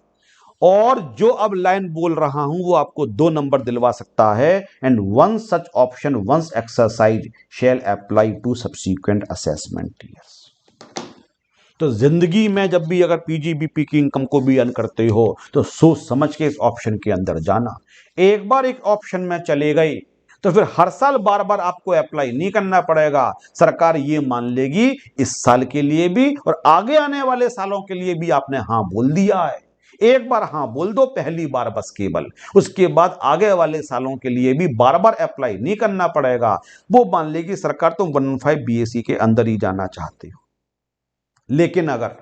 और जो अब लाइन बोल रहा हूं वो आपको 2 नंबर दिलवा सकता है। And one such option once exercise shall apply to subsequent assessment years. तो जिंदगी में जब भी अगर पीजीबीपी की इनकम को भी अर्न करते हो तो सोच समझ के इस ऑप्शन के अंदर जाना। एक बार एक ऑप्शन में चले गए तो फिर हर साल बार बार आपको अप्लाई नहीं करना पड़ेगा। सरकार ये मान लेगी इस साल के लिए भी और आगे आने वाले सालों के लिए भी आपने हां बोल दिया है। एक बार हां बोल दो पहली बार बस केवल, उसके बाद आगे वाले सालों के लिए भी बार बार अप्लाई नहीं करना पड़ेगा। वो मान लेगी सरकार तुम 115 बीएससी के अंदर ही जाना चाहते हो। लेकिन अगर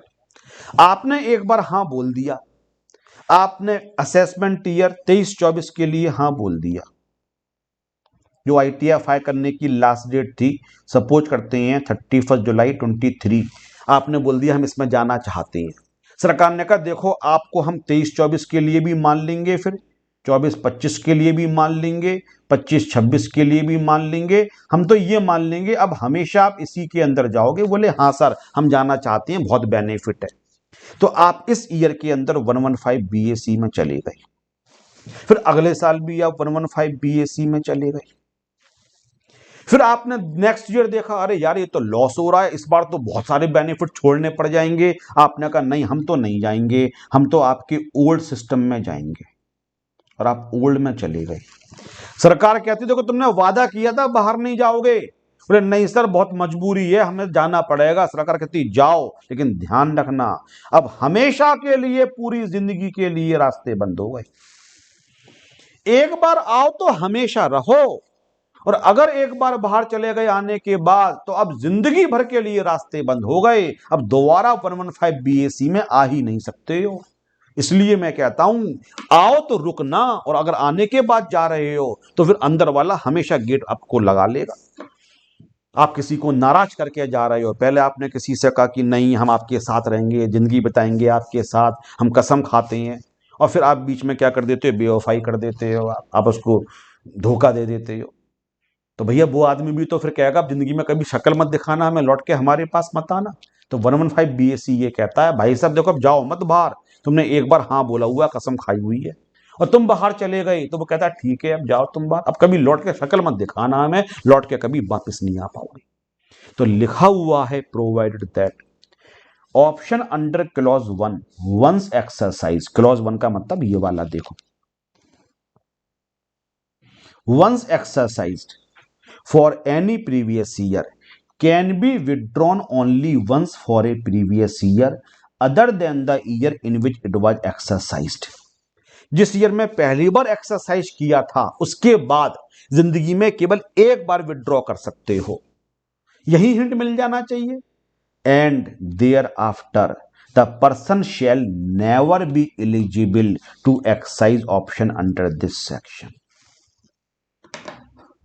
आपने एक बार हां बोल दिया, आपने असेसमेंट ईयर 23-24 के लिए हां बोल दिया, जो ITFI करने की लास्ट डेट थी, सपोज करते हैं 31 जुलाई 23, आपने बोल दिया हम इसमें जाना चाहते हैं। सरकार ने कहा देखो आपको हम 23-24 के लिए भी मान लेंगे, फिर 24-25 के लिए भी मान लेंगे, 25-26 के लिए भी मान लेंगे, हम तो ये मान लेंगे अब हमेशा आप इसी के अंदर जाओगे। बोले हाँ सर हम जाना चाहते हैं, बहुत बेनिफिट है। तो आप इस ईयर के अंदर 115 BAC में चले गए, फिर अगले साल भी आप 115 BAC में चले गए। फिर आपने नेक्स्ट ईयर देखा अरे यार ये तो लॉस हो रहा है, इस बार तो बहुत सारे बेनिफिट छोड़ने पड़ जाएंगे। आपने कहा नहीं हम तो नहीं जाएंगे, हम तो आपके ओल्ड सिस्टम में जाएंगे, और आप ओल्ड में चले गए। सरकार कहती देखो तुमने वादा किया था बाहर नहीं जाओगे, बोले नहीं सर बहुत मजबूरी है हमें जाना पड़ेगा। सरकार कहती जाओ, लेकिन ध्यान रखना अब हमेशा के लिए पूरी जिंदगी के लिए रास्ते बंद हो गए। एक बार आओ तो हमेशा रहो, और अगर एक बार बाहर चले गए आने के बाद तो अब जिंदगी भर के लिए रास्ते बंद हो गए। अब दोबारा 115 BAC में आ ही नहीं सकते हो। इसलिए मैं कहता हूं आओ तो रुकना, और अगर आने के बाद जा रहे हो तो फिर अंदर वाला हमेशा गेट आपको लगा लेगा। आप किसी को नाराज करके जा रहे हो, पहले आपने किसी से कहा कि नहीं हम आपके साथ रहेंगे, जिंदगी बिताएंगे आपके साथ, हम कसम खाते हैं, और फिर आप बीच में क्या कर देते हो, बेवफाई कर देते हो, आप उसको धोखा दे देते हो। तो भैया वो आदमी भी तो फिर कहेगा अब जिंदगी में कभी शक्ल मत दिखाना, हमें लौट के हमारे पास मत आना। तो 115 BAC ये कहता है भाई साहब देखो अब जाओ मत बाहर, तुमने एक बार हाँ बोला हुआ, कसम खाई हुई है, और तुम बाहर चले गए। तो वो कहता है ठीक है अब जाओ तुम बाहर, अब कभी लौट के शक्ल मत दिखाना हमें, लौट के कभी वापस नहीं आ पाओगे। तो लिखा हुआ है provided that option under clause 1 once exercise. Clause 1 का मतलब ये वाला देखो, once exercised for any previous year can be withdrawn only once for a previous year other than the year in which it was exercised। जिस year में पहली बार exercise किया था उसके बाद जिंदगी में केवल एक बार विड्रॉ कर सकते हो, यही हिंट मिल जाना चाहिए। And thereafter the person shall never be eligible to exercise option under this section.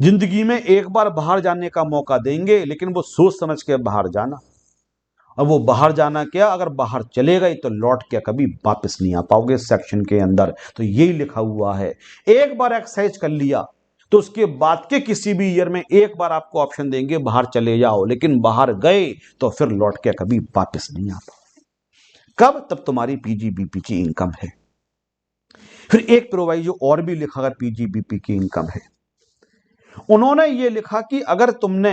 जिंदगी में एक बार बाहर जाने का मौका देंगे, लेकिन वो सोच समझ के बाहर जाना। अब वो बाहर जाना क्या, अगर बाहर चले गए तो लौट के कभी वापस नहीं आ पाओगे इस सेक्शन के अंदर। तो यही लिखा हुआ है, एक बार एक्सरसाइज कर लिया तो उसके बाद के किसी भी ईयर में एक बार आपको ऑप्शन देंगे बाहर चले जाओ, लेकिन बाहर गए तो फिर लौट के कभी वापस नहीं आ पाओगे। कब, तब तुम्हारी पीजीबीपी की इनकम है। फिर एक प्रोवाइजो और भी लिखा अगर पीजीबीपी की इनकम है, उन्होंने ये लिखा कि अगर तुम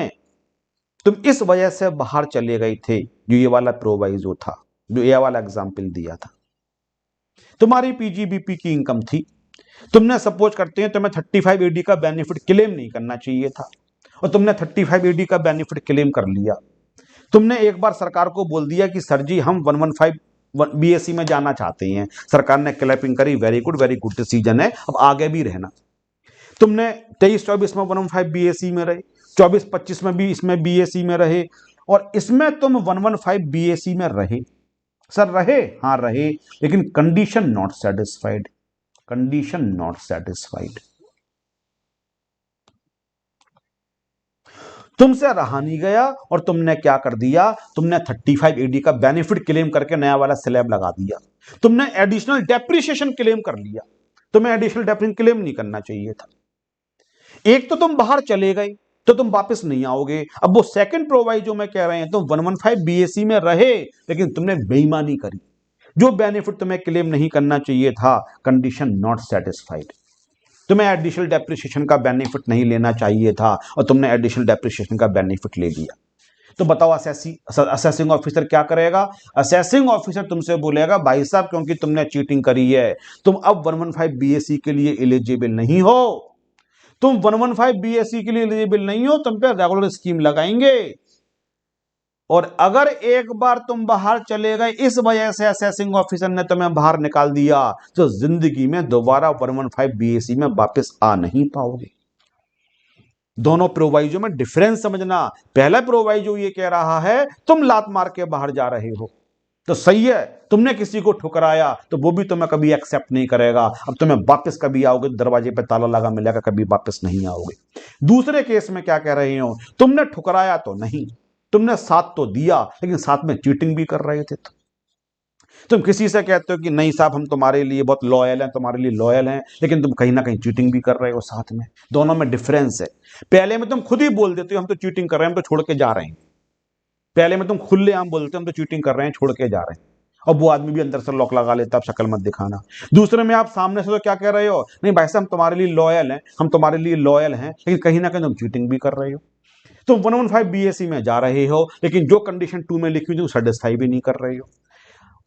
इस वजह से बाहर चले गए थे, जो ये वाला प्रोवाइजो था, जो ये वाला एग्जाम्पल दिया था, तुम्हारी पीजीबीपी की इनकम थी, तुमने सपोज करते हैं तुम्हें 35 AD का बेनिफिट क्लेम नहीं करना चाहिए था, और तुमने 35 AD का बेनिफिट क्लेम कर लिया। तुमने एक बार सरकार को बोल दिया कि सर जी हम 115 BAC में जाना चाहते हैं, सरकार ने क्लैपिंग करी, वेरी गुड डिसीजन है, अब आगे भी रहना। तुमने 23-24 में 115 BAC में रहे, 24-25 में भी इसमें BAC में रहे, और इसमें तुम 115 BAC में रहे। सर रहे, हाँ रहे, लेकिन condition not satisfied, condition not satisfied. तुमसे रहा नहीं गया और तुमने क्या कर दिया, तुमने 35AD का बेनिफिट क्लेम करके नया वाला स्लैब लगा दिया, तुमने एडिशनल डेप्रिसिएशन क्लेम कर लिया। तुम्हें एडिशनल डेप्रिसिएशन क्लेम नहीं करना चाहिए था। एक तो तुम बाहर चले गए तो तुम वापस नहीं आओगे। अब वो सेकंड प्रोवाइड जो मैं कह रहे हैं, तुम 115 BAC में रहे लेकिन तुमने बेईमानी करी, जो बेनिफिट तुम्हें क्लेम नहीं करना चाहिए था, कंडीशन नॉट सेटिस्फाइड। तुम्हें एडिशनल डेप्रिसिएशन का बेनिफिट नहीं लेना चाहिए था और तुमने एडिशनल डेप्रिसिएशन का बेनिफिट ले लिया। तो बताओ असेसिंग ऑफिसर क्या करेगा? असेसिंग ऑफिसर तुमसे बोलेगा भाई साहब क्योंकि तुमने चीटिंग करी है, तुम अब 115 BAC के लिए एलिजिबल नहीं हो, तुम 115 BAC के लिए एलिजिबल नहीं हो, तुम पे रेगुलर स्कीम लगाएंगे। और अगर एक बार तुम बाहर चले गए, इस वजह से असेसिंग ऑफिसर ने तुम्हें बाहर निकाल दिया, तो जिंदगी में दोबारा 115 BAC में वापस आ नहीं पाओगे। दोनों प्रोवाइजो में डिफरेंस समझना। पहला प्रोवाइजो ये कह रहा है तुम लात मार के बाहर जा रहे हो तो सही है, तुमने किसी को ठुकराया तो वो भी तुम्हें कभी एक्सेप्ट नहीं करेगा, अब तुम्हें वापस कभी आओगे दरवाजे पे ताला लगा मिलेगा, कभी वापस नहीं आओगे। दूसरे केस में क्या कह रहे हो, तुमने ठुकराया तो नहीं, तुमने साथ तो दिया लेकिन साथ में चीटिंग भी कर रहे थे। तुम किसी से कहते हो कि नहीं साहब हम तुम्हारे लिए बहुत लॉयल हैं, तुम्हारे लिए लॉयल हैं, लेकिन तुम कहीं ना कहीं चीटिंग भी कर रहे हो साथ में। दोनों में डिफरेंस है। पहले में तुम खुद ही बोल देते हो हम तो चीटिंग कर रहे हैं, हम तो छोड़ के जा रहे हैं। पहले में तुम खुलेआम बोलते हो हम तो चीटिंग कर रहे हैं, छोड़ के जा रहे हैं, और वो आदमी भी अंदर से लॉक लगा लेता, अब शक्ल मत दिखाना। दूसरे में आप सामने से तो क्या कह रहे हो, नहीं भाई साहब हम तुम्हारे लिए लॉयल हैं, हम तुम्हारे लिए लॉयल हैं, लेकिन कहीं ना कहीं तुम चीटिंग भी कर रहे हो। तुम 115 BAC में जा रहे हो लेकिन जो कंडीशन 2 में लिखी हुई तुम सेटिस्फाई भी नहीं कर रहे हो,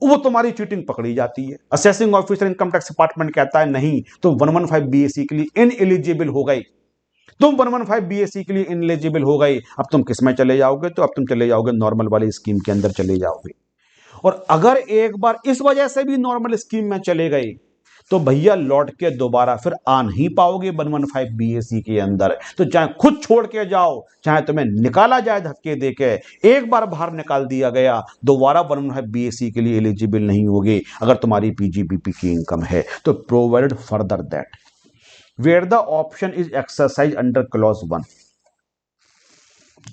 वो तुम्हारी चीटिंग पकड़ी जाती है। Assessing officer income tax department कहता है नहीं तुम 115 BAC के लिए इनएलिजिबल हो गए, तुम 115 BAC के लिए इनएलिजिबल हो गए, अब तुम किस में चले जाओगे, तो अब तुम चले जाओगे नॉर्मल वाली स्कीम के अंदर चले जाओगे। और अगर एक बार इस वजह से भी नॉर्मल स्कीम में चले गए तो भैया लौट के दोबारा फिर आ नहीं पाओगे 115 BAC के अंदर। तो चाहे खुद छोड़ के जाओ, चाहे तुम्हें निकाला जाए धक्के देके, एक बार बाहर निकाल दिया गया, दोबारा 115 BAC के लिए एलिजिबल नहीं होगे अगर तुम्हारी PGBP की इनकम है। तो provided further that where the option is exercise under clause 1।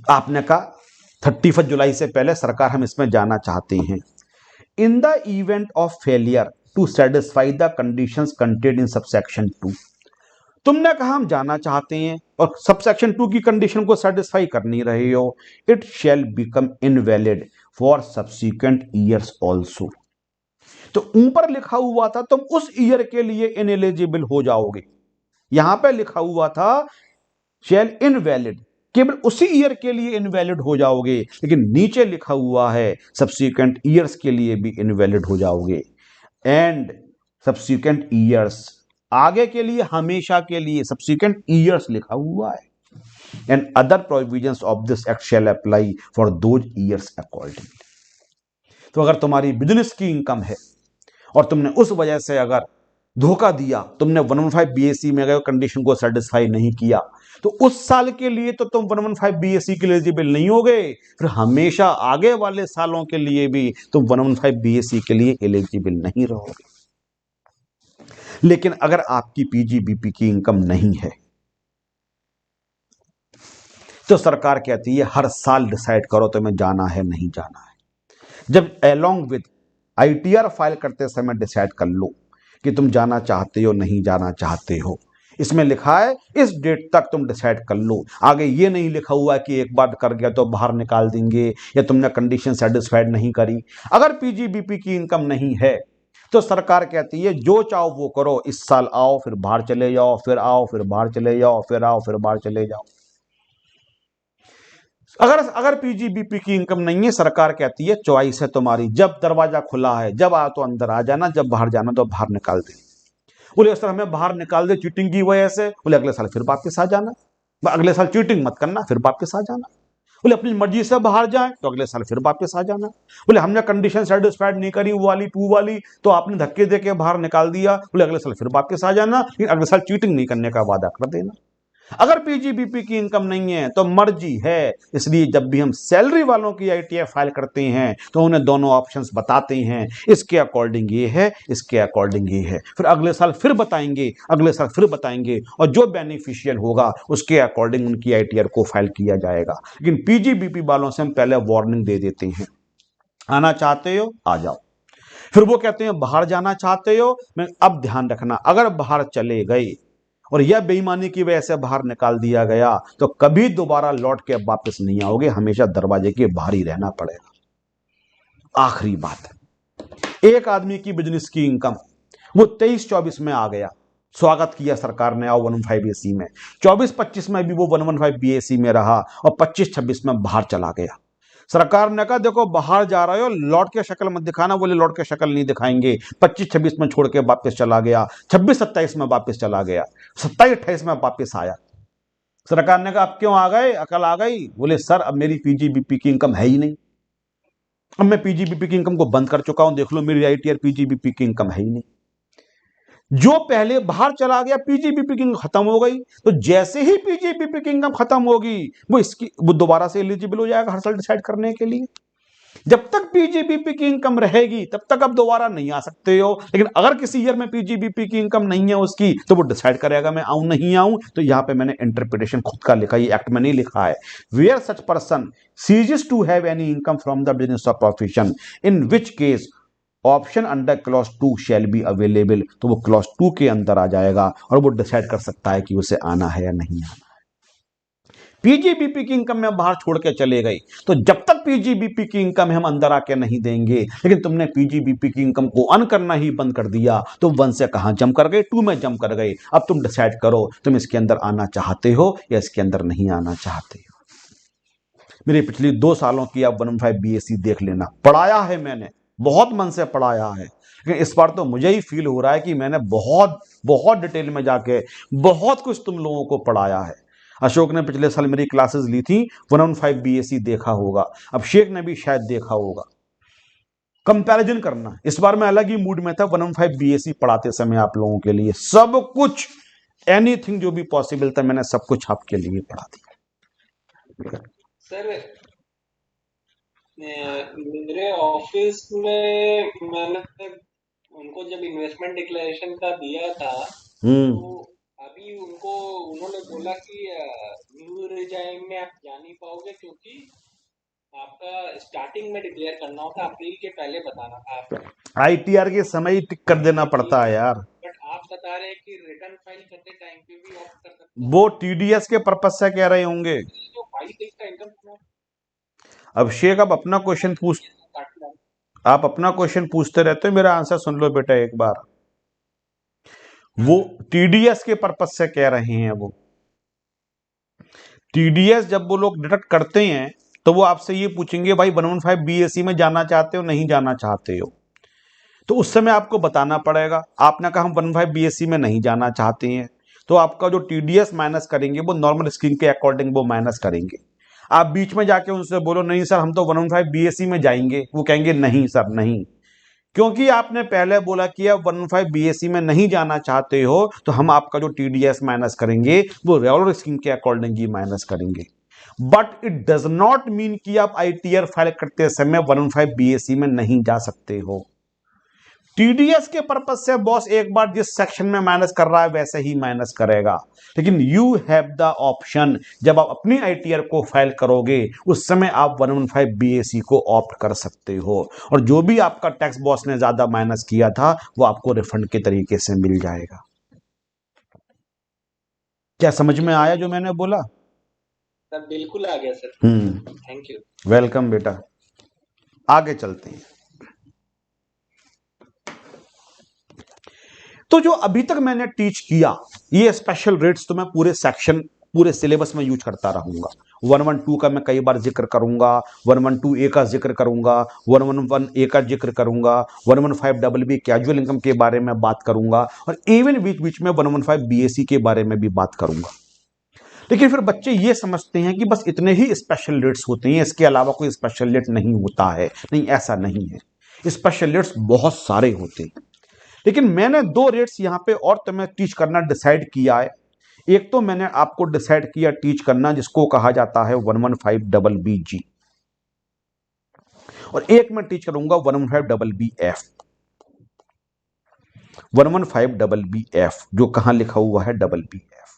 आपने कहा 31 जुलाई से पहले सरकार हम इसमें जाना चाहते हैं। In the event of failure to satisfy the conditions contained in subsection 2, तुमने कहा हम जाना चाहते हैं और सबसेक्शन 2 की कंडीशन को सेटिस्फाई कर नहीं रहे हो, it shall become invalid for subsequent years also. तो ऊपर लिखा हुआ था तुम उस ईयर के लिए इनएलिजिबल हो जाओगे, यहां पे लिखा हुआ था शैल इनवैलिड, केवल उसी ईयर के लिए इनवैलिड हो जाओगे, लेकिन नीचे लिखा हुआ है सब्सिक्वेंट ईयर्स के लिए भी इनवैलिड हो जाओगे। एंड सब्सिक्वेंट ईयर्स, आगे के लिए, हमेशा के लिए सब्सिक्वेंट ईयर्स लिखा हुआ है। And other provisions of this act shall apply for those years accordingly. तो अगर तुम्हारी बिजनेस की इनकम है और तुमने उस वजह से अगर धोखा दिया, तुमने 115 BAC में गए कंडीशन को सेटिस्फाई नहीं किया, तो उस साल के लिए तो तुम 115 BAC के लिए एलिजिबल नहीं होगे, फिर हमेशा आगे वाले सालों के लिए भी तुम 115 BAC के लिए एलिजिबल नहीं रहोगे। लेकिन अगर आपकी PGBP की इनकम नहीं है तो सरकार कहती है हर साल डिसाइड करो तुम्हें जाना है नहीं जाना है। जब अलोंग विद ITR फाइल करते समय डिसाइड कर लो कि तुम जाना चाहते हो नहीं जाना चाहते हो, इसमें लिखा है इस डेट तक तुम डिसाइड कर लो। आगे ये नहीं लिखा हुआ है कि एक बार कर गया तो बाहर निकाल देंगे या तुमने कंडीशन सेटिस्फाइड नहीं करी। अगर PGBP की इनकम नहीं है तो सरकार कहती है जो चाहो वो करो, इस साल आओ फिर बाहर चले जाओ, फिर आओ फिर बाहर चले जाओ, फिर आओ फिर बाहर चले जाओ। अगर PGBP की इनकम नहीं है, सरकार कहती है चॉइस है तुम्हारी, जब दरवाजा खुला है, जब आओ तो अंदर आ जाना, जब बाहर जाना तो बाहर निकाल दे। बोले सर हमें बाहर निकाल दे चीटिंग की वजह से, बोले अगले साल फिर वापस आ जाना, अगले साल चीटिंग मत करना फिर वापस आ जाना। बोले अपनी मर्जी से बाहर जाए तो अगले साल फिर वापस आ जाना। बोले हमने कंडीशन सेटिस्फाइड नहीं करी वो वाली 2 वाली, तो आपने धक्के दे के बाहर निकाल दिया, बोले अगले साल फिर वापस आ जाना, लेकिन अगले साल चीटिंग नहीं करने का वादा कर देना। अगर पीजीबीपी की इनकम नहीं है तो मर्जी है। इसलिए जब भी हम सैलरी वालों की आईटीआर फाइल करते हैं तो उन्हें दोनों ऑप्शंस बताते हैं, इसके अकॉर्डिंग ये है, इसके अकॉर्डिंग ये है। फिर अगले साल फिर बताएंगे, अगले साल फिर बताएंगे, और जो बेनिफिशियल होगा उसके अकॉर्डिंग उनकी आईटीआर को फाइल किया जाएगा। लेकिन पीजीबीपी वालों से हम पहले वार्निंग दे देते हैं, आना चाहते हो आ जाओ। फिर वो कहते हैं बाहर जाना चाहते हो, मैं अब ध्यान रखना, अगर बाहर चले गए और यह बेईमानी की वजह से बाहर निकाल दिया गया तो कभी दोबारा लौट के वापस नहीं आओगे, हमेशा दरवाजे के बाहर ही रहना पड़ेगा। आखिरी बात, एक आदमी की बिजनेस की इनकम वो 23-24 में आ गया, स्वागत किया सरकार ने आओ 115 में, 24-25 में भी वो 115 में रहा और 25-26 में बाहर चला गया। सरकार ने कहा देखो बाहर जा रहे हो, लौट के शक्ल मत दिखाना। बोले लौट के शक्ल नहीं दिखाएंगे। 25-26 में छोड़ के वापस चला गया, 26-27 में वापस चला गया, 27-28 में वापस आया। सरकार ने कहा अब क्यों आ गए, अकल आ गई? बोले सर अब मेरी पीजीबीपी की इनकम है ही नहीं, अब मैं पीजीबीपी की इनकम को बंद कर चुका हूं, देख लो मेरी आईटीआर पीजीबीपी की इनकम है ही नहीं। जो पहले बाहर चला गया पीजीबीपी की इनकम खत्म हो गई, तो जैसे ही पीजीबीपी की इनकम खत्म होगी वो दोबारा से एलिजिबल हो जाएगा हर साल डिसाइड करने के लिए। जब तक पीजीबीपी की इनकम रहेगी तब तक आप दोबारा नहीं आ सकते हो। लेकिन अगर किसी ईयर में पीजीबीपी की इनकम नहीं है उसकी, तो वो डिसाइड करेगा मैं आऊं नहीं आऊं। तो यहां पे मैंने इंटरप्रिटेशन खुद का लिखा, ये एक्ट में नहीं लिखा है। Where such person ceases to have any income from the business of profession in which case option under clause 2 shall be available, तो वो क्लॉज 2 के अंदर आ जाएगा और वो डिसाइड कर सकता है कि उसे आना है या नहीं आना। पीजीबीपी की इनकम में बाहर छोड़ के चले गए, तो जब तक पीजीबीपी की इनकम हम अंदर आके नहीं देंगे, लेकिन तुमने पीजीबीपी की इनकम को अन करना ही बंद कर दिया, तो 1 से कहां जंप कर गए, 2 में जंप कर गए। अब तुम डिसाइड करो तुम इसके अंदर आना चाहते हो या इसके अंदर नहीं आना चाहते हो। मेरे पिछली 2 सालों की आप 115 बीएससी देख लेना, पढ़ाया है मैंने, बहुत मन से पढ़ाया है। लेकिन इस बार तो मुझे ही फील हो रहा है कि मैंने बहुत बहुत डिटेल में जाके बहुत कुछ तुम लोगों को पढ़ाया है। अशोक ने पिछले साल मेरी क्लासेस ली थी, 115 बीएससी देखा होगा, अब शेख ने भी शायद देखा होगा। कंपैरिजन करना, इस बार मैं अलग ही मूड में था 115 बीएससी पढ़ाते समय आप लोगों के लिए सब कुछ, एनीथिंग जो भी पॉसिबल था मैंने सब कुछ आपके लिए पढ़ा दिया। सर मेरे ऑफिस में मैंने उनको जब इन्वेस्टमेंट डिक्लेरेशन का दिया था, तो अभी उन्होंने बोला कि न्यू रिजाइम में आप जा नहीं पाओगे क्योंकि आपका स्टार्टिंग में डिक्लेयर करना होता, अप्रैल के पहले बताना था आपको। आईटीआर के समय ही टिक कर देना पड़ता है यार। बट आप बता रहे हैं कि रिटर्न फाइल करते टाइम पे भी ऑप्ट कर सकते हैं। वो टीडीएस के पर्पज से कह रहे होंगे। जो 22-23 का इनकम अभिषेक आप अपना क्वेश्चन पूछते रहते हो, मेरा आंसर सुन लो बेटा एक बार। वो टीडीएस के पर्पज से कह रहे हैं। वो टीडीएस जब वो लोग डिडक्ट करते हैं तो वो आपसे ये पूछेंगे भाई 115 बीएससी में जाना चाहते हो नहीं जाना चाहते हो, तो उस समय आपको बताना पड़ेगा। आपने कहा हम 115 बीएससी में नहीं जाना चाहते हैं, तो आपका जो टीडीएस माइनस करेंगे वो नॉर्मल स्कीम के अकॉर्डिंग वो माइनस करेंगे। आप बीच में जाके उनसे बोलो नहीं सर हम तो 115 बीएससी में जाएंगे, वो कहेंगे नहीं सर नहीं, क्योंकि आपने पहले बोला कि आप 115 बीएससी में नहीं जाना चाहते हो, तो हम आपका जो टीडीएस माइनस करेंगे वो रेगुलर स्कीम के अकॉर्डिंग ही माइनस करेंगे। But it does not mean कि आप आईटीआर फाइल करते समय 115 बीएससी में नहीं जा सकते हो। टीडीएस के पर्पज से बॉस एक बार जिस सेक्शन में माइनस कर रहा है वैसे ही माइनस करेगा, लेकिन यू हैव द ऑप्शन, जब आप अपनी आईटीआर को फाइल करोगे उस समय आप 115 बीएससी को ऑप्ट कर सकते हो, और जो भी आपका टैक्स बॉस ने ज्यादा माइनस किया था वो आपको रिफंड के तरीके से मिल जाएगा। क्या समझ में आया जो मैंने बोला? सर बिल्कुल आ गया सर। Thank you. वेलकम बेटा, आगे चलते हैं। तो जो अभी तक मैंने टीच किया ये स्पेशल रेट्स तो मैं पूरे सेक्शन पूरे सिलेबस में यूज करता रहूंगा। 112 का मैं कई बार जिक्र करूंगा, 112A का जिक्र करूंगा, 111A का जिक्र करूंगा, 115BB कैजुअल इनकम के बारे में बात करूंगा, और इवन बीच बीच में 115 BAC के बारे में भी बात करूंगा। लेकिन फिर बच्चे ये समझते हैं कि बस इतने ही स्पेशल रेट्स होते हैं, इसके अलावा कोई स्पेशल रेट नहीं होता है। नहीं, ऐसा नहीं है, स्पेशल रेट्स बहुत सारे होते हैं। लेकिन मैंने 2 रेट्स यहां पे और तुम्हें टीच करना डिसाइड किया है। एक तो मैंने आपको डिसाइड किया टीच करना जिसको कहा जाता है 115BBG, और एक मैं टीच करूंगा 115BBF। 115BBF जो कहां लिखा हुआ है BBF।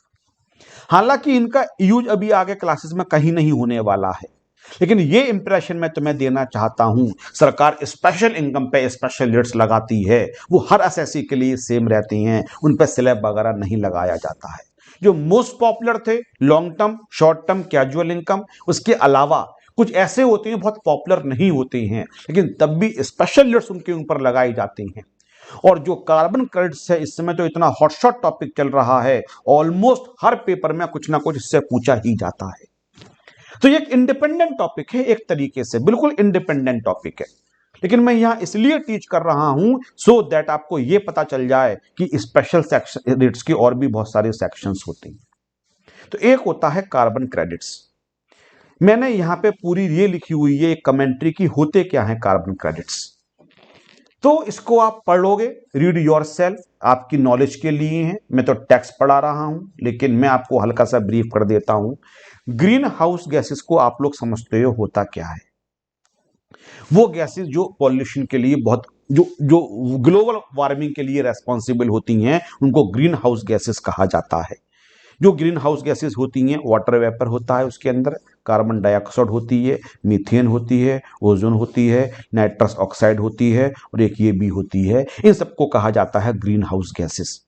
हालांकि इनका यूज अभी आगे क्लासेस में कहीं नहीं होने वाला है, लेकिन ये इंप्रेशन मैं तुम्हें देना चाहता हूं, सरकार स्पेशल इनकम पे स्पेशल रेट्स लगाती है, वो हर एसएससी के लिए सेम रहती हैं, उन पर स्लैब वगैरह नहीं लगाया जाता है। जो मोस्ट पॉपुलर थे long term, short term, casual income, उसके अलावा कुछ ऐसे होते हैं बहुत पॉपुलर नहीं होते हैं, लेकिन तब भी स्पेशल रेट्स उनके ऊपर लगाए जाते हैं। और जो कार्बन क्रेडिट्स है इस समय तो इतना हॉटशॉट टॉपिक चल रहा है, ऑलमोस्ट हर पेपर में कुछ ना कुछ इससे पूछा ही जाता है। तो ये एक इंडिपेंडेंट टॉपिक है, एक तरीके से बिल्कुल इंडिपेंडेंट टॉपिक है, लेकिन मैं यहां इसलिए टीच कर रहा हूं सो दैट आपको यह पता चल जाए कि स्पेशल सेक्शन रेट्स के और भी बहुत सारे सेक्शंस होते हैं। तो एक होता है कार्बन क्रेडिट्स। मैंने यहां पे पूरी ये लिखी हुई है एक कमेंट्री की होते क्या है कार्बन क्रेडिट्स, तो इसको आप पढ़ लोगे, रीड योरसेल्फ, आपकी नॉलेज के लिए है। मैं तो टेक्स्ट पढ़ा रहा हूं, लेकिन मैं आपको हल्का सा ब्रीफ कर देता हूं। ग्रीन हाउस गैसेस को आप लोग समझते हो होता क्या है? वो गैसेस जो पॉल्यूशन के लिए बहुत जो जो ग्लोबल वार्मिंग के लिए रेस्पॉन्सिबल होती हैं उनको ग्रीन हाउस गैसेस कहा जाता है। जो ग्रीन हाउस गैसेस होती हैं, वाटर वेपर होता है उसके अंदर, कार्बन डाइऑक्साइड होती है, मीथेन होती है, ओजोन होती है, नाइट्रस ऑक्साइड होती है, और एक ये भी होती है। इन सबको कहा जाता है ग्रीन हाउस गैसेस।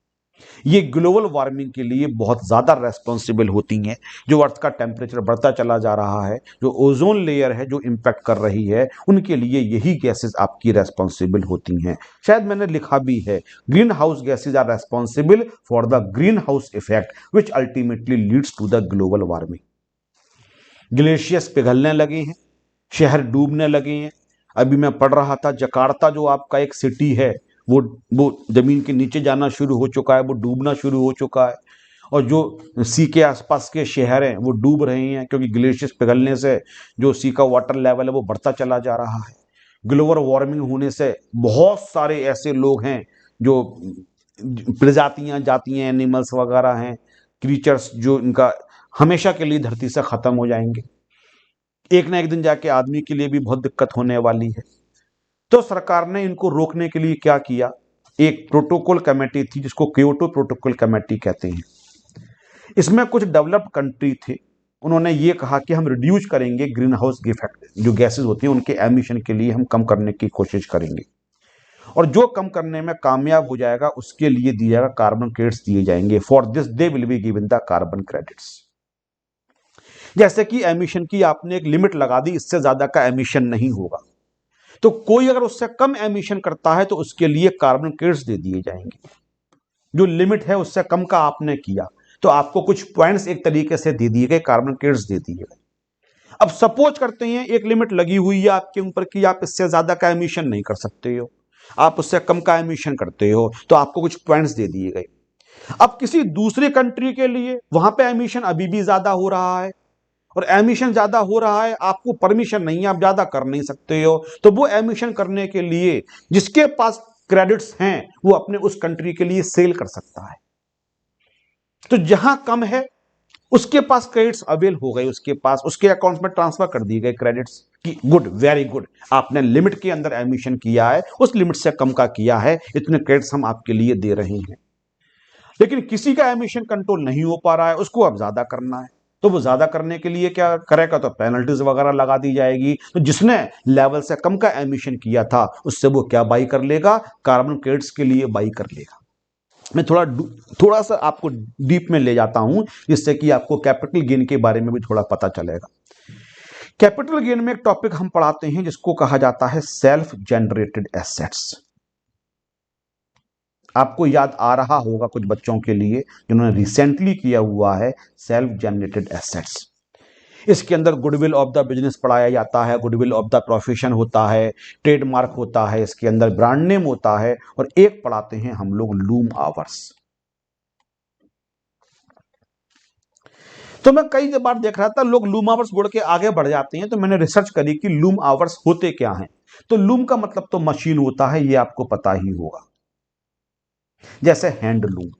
ये ग्लोबल वार्मिंग के लिए बहुत ज़्यादा रेस्पॉन्सिबल होती हैं। जो अर्थ का टेम्परेचर बढ़ता चला जा रहा है, जो ओजोन लेयर है जो इम्पैक्ट कर रही है, उनके लिए यही गैसेस आपकी रेस्पॉन्सिबल होती हैं। शायद मैंने लिखा भी है, green house gases are responsible for the green house effect which ultimately leads to the global warming. Glaciers पिघलने लगे हैं, शहर डूबने लगे हैं। अभी मैं पढ़ रहा था जकार्ता जो आपका एक सिटी है, वो वो जमीन के नीचे जाना शुरू हो चुका है, वो डूबना शुरू हो चुका है। और जो सी के आसपास के शहर हैं वो डूब रहे हैं, क्योंकि ग्लेशियर्स पिघलने से जो सी का वाटर लेवल है वो बढ़ता चला जा रहा है। ग्लोबल वार्मिंग होने से बहुत सारे ऐसे लोग हैं जो प्रजातियां, जातियां, एनिमल्स वगैरह हैं, क्रीचर्स, जो इनका हमेशा के लिए धरती से खत्म हो जाएंगे। एक ना एक दिन जाके आदमी के लिए भी बहुत दिक्कत होने वाली है। तो सरकार ने इनको रोकने के लिए क्या किया, एक प्रोटोकॉल कमेटी थी जिसको क्योटो प्रोटोकॉल कमेटी कहते हैं। इसमें कुछ डेवलप्ड कंट्री थे, उन्होंने ये कहा कि हम रिड्यूस करेंगे ग्रीन हाउस इफेक्ट, जो गैसेस होती हैं उनके एमिशन के लिए हम कम करने की कोशिश करेंगे, और जो कम करने में कामयाब हो जाएगा उसके लिए दिया जाएगा कार्बन क्रेडिट्स दिए जाएंगे। For this they will be given the carbon credits. जैसे कि एमिशन की आपने एक लिमिट लगा दी, इससे ज्यादा का एमिशन नहीं होगा, तो कोई अगर उससे कम एमिशन करता है तो उसके लिए कार्बन क्रेडिट्स दे दिए जाएंगे। जो लिमिट है उससे कम का आपने किया तो आपको कुछ पॉइंट्स एक तरीके से दे दिए गए, कार्बन क्रेडिट्स दे दिए गए। अब सपोज करते हैं एक लिमिट लगी हुई है आपके ऊपर कि आप इससे ज्यादा का एमिशन नहीं कर सकते हो, आप उससे कम का एमिशन करते हो तो आपको कुछ पॉइंट्स दे दिए गए। अब किसी दूसरी कंट्री के लिए वहां पे एमिशन अभी भी ज्यादा हो रहा है, और एमिशन ज्यादा हो रहा है, आपको परमिशन नहीं है, आप ज्यादा कर नहीं सकते हो, तो वो एमिशन करने के लिए जिसके पास क्रेडिट्स हैं वो अपने उस कंट्री के लिए सेल कर सकता है। तो जहां कम है उसके पास क्रेडिट्स अवेल हो गए, उसके पास उसके अकाउंट में ट्रांसफर कर दिए गए क्रेडिट्स की, गुड, वेरी गुड, आपने लिमिट के अंदर एमिशन किया है, उस लिमिट से कम का किया है, इतने क्रेडिट्स हम आपके लिए दे रहे हैं। लेकिन किसी का एमिशन कंट्रोल नहीं हो पा रहा है, उसको अब ज्यादा करना है, तो वो ज्यादा करने के लिए क्या करेगा, तो पेनल्टीज वगैरह लगा दी जाएगी। तो जिसने लेवल से कम का एमिशन किया था उससे वो क्या बाई कर लेगा, कार्बन क्रेडिट्स के लिए बाई कर लेगा। मैं थोड़ा सा आपको डीप में ले जाता हूं जिससे कि आपको कैपिटल गेन के बारे में भी थोड़ा पता चलेगा। कैपिटल गेन में एक टॉपिक हम पढ़ाते हैं जिसको कहा जाता है सेल्फ जनरेटेड एसेट्स। आपको याद आ रहा होगा कुछ बच्चों के लिए जिन्होंने रिसेंटली किया हुआ है सेल्फ जनरेटेड एसेट्स। इसके अंदर गुडविल ऑफ द बिजनेस पढ़ाया जाता है, गुडविल ऑफ द प्रोफेशन होता है, ट्रेडमार्क होता है, इसके अंदर ब्रांड नेम होता है, और एक पढ़ाते हैं हम लोग लूम आवर्स। तो मैं कई बार देख रहा था लोग लूम आवर्स बोल के आगे बढ़ जाते हैं, तो मैंने रिसर्च करी कि लूम आवर्स होते क्या हैं। तो लूम का मतलब तो मशीन होता है, ये आपको पता ही होगा, जैसे हैंडलूम।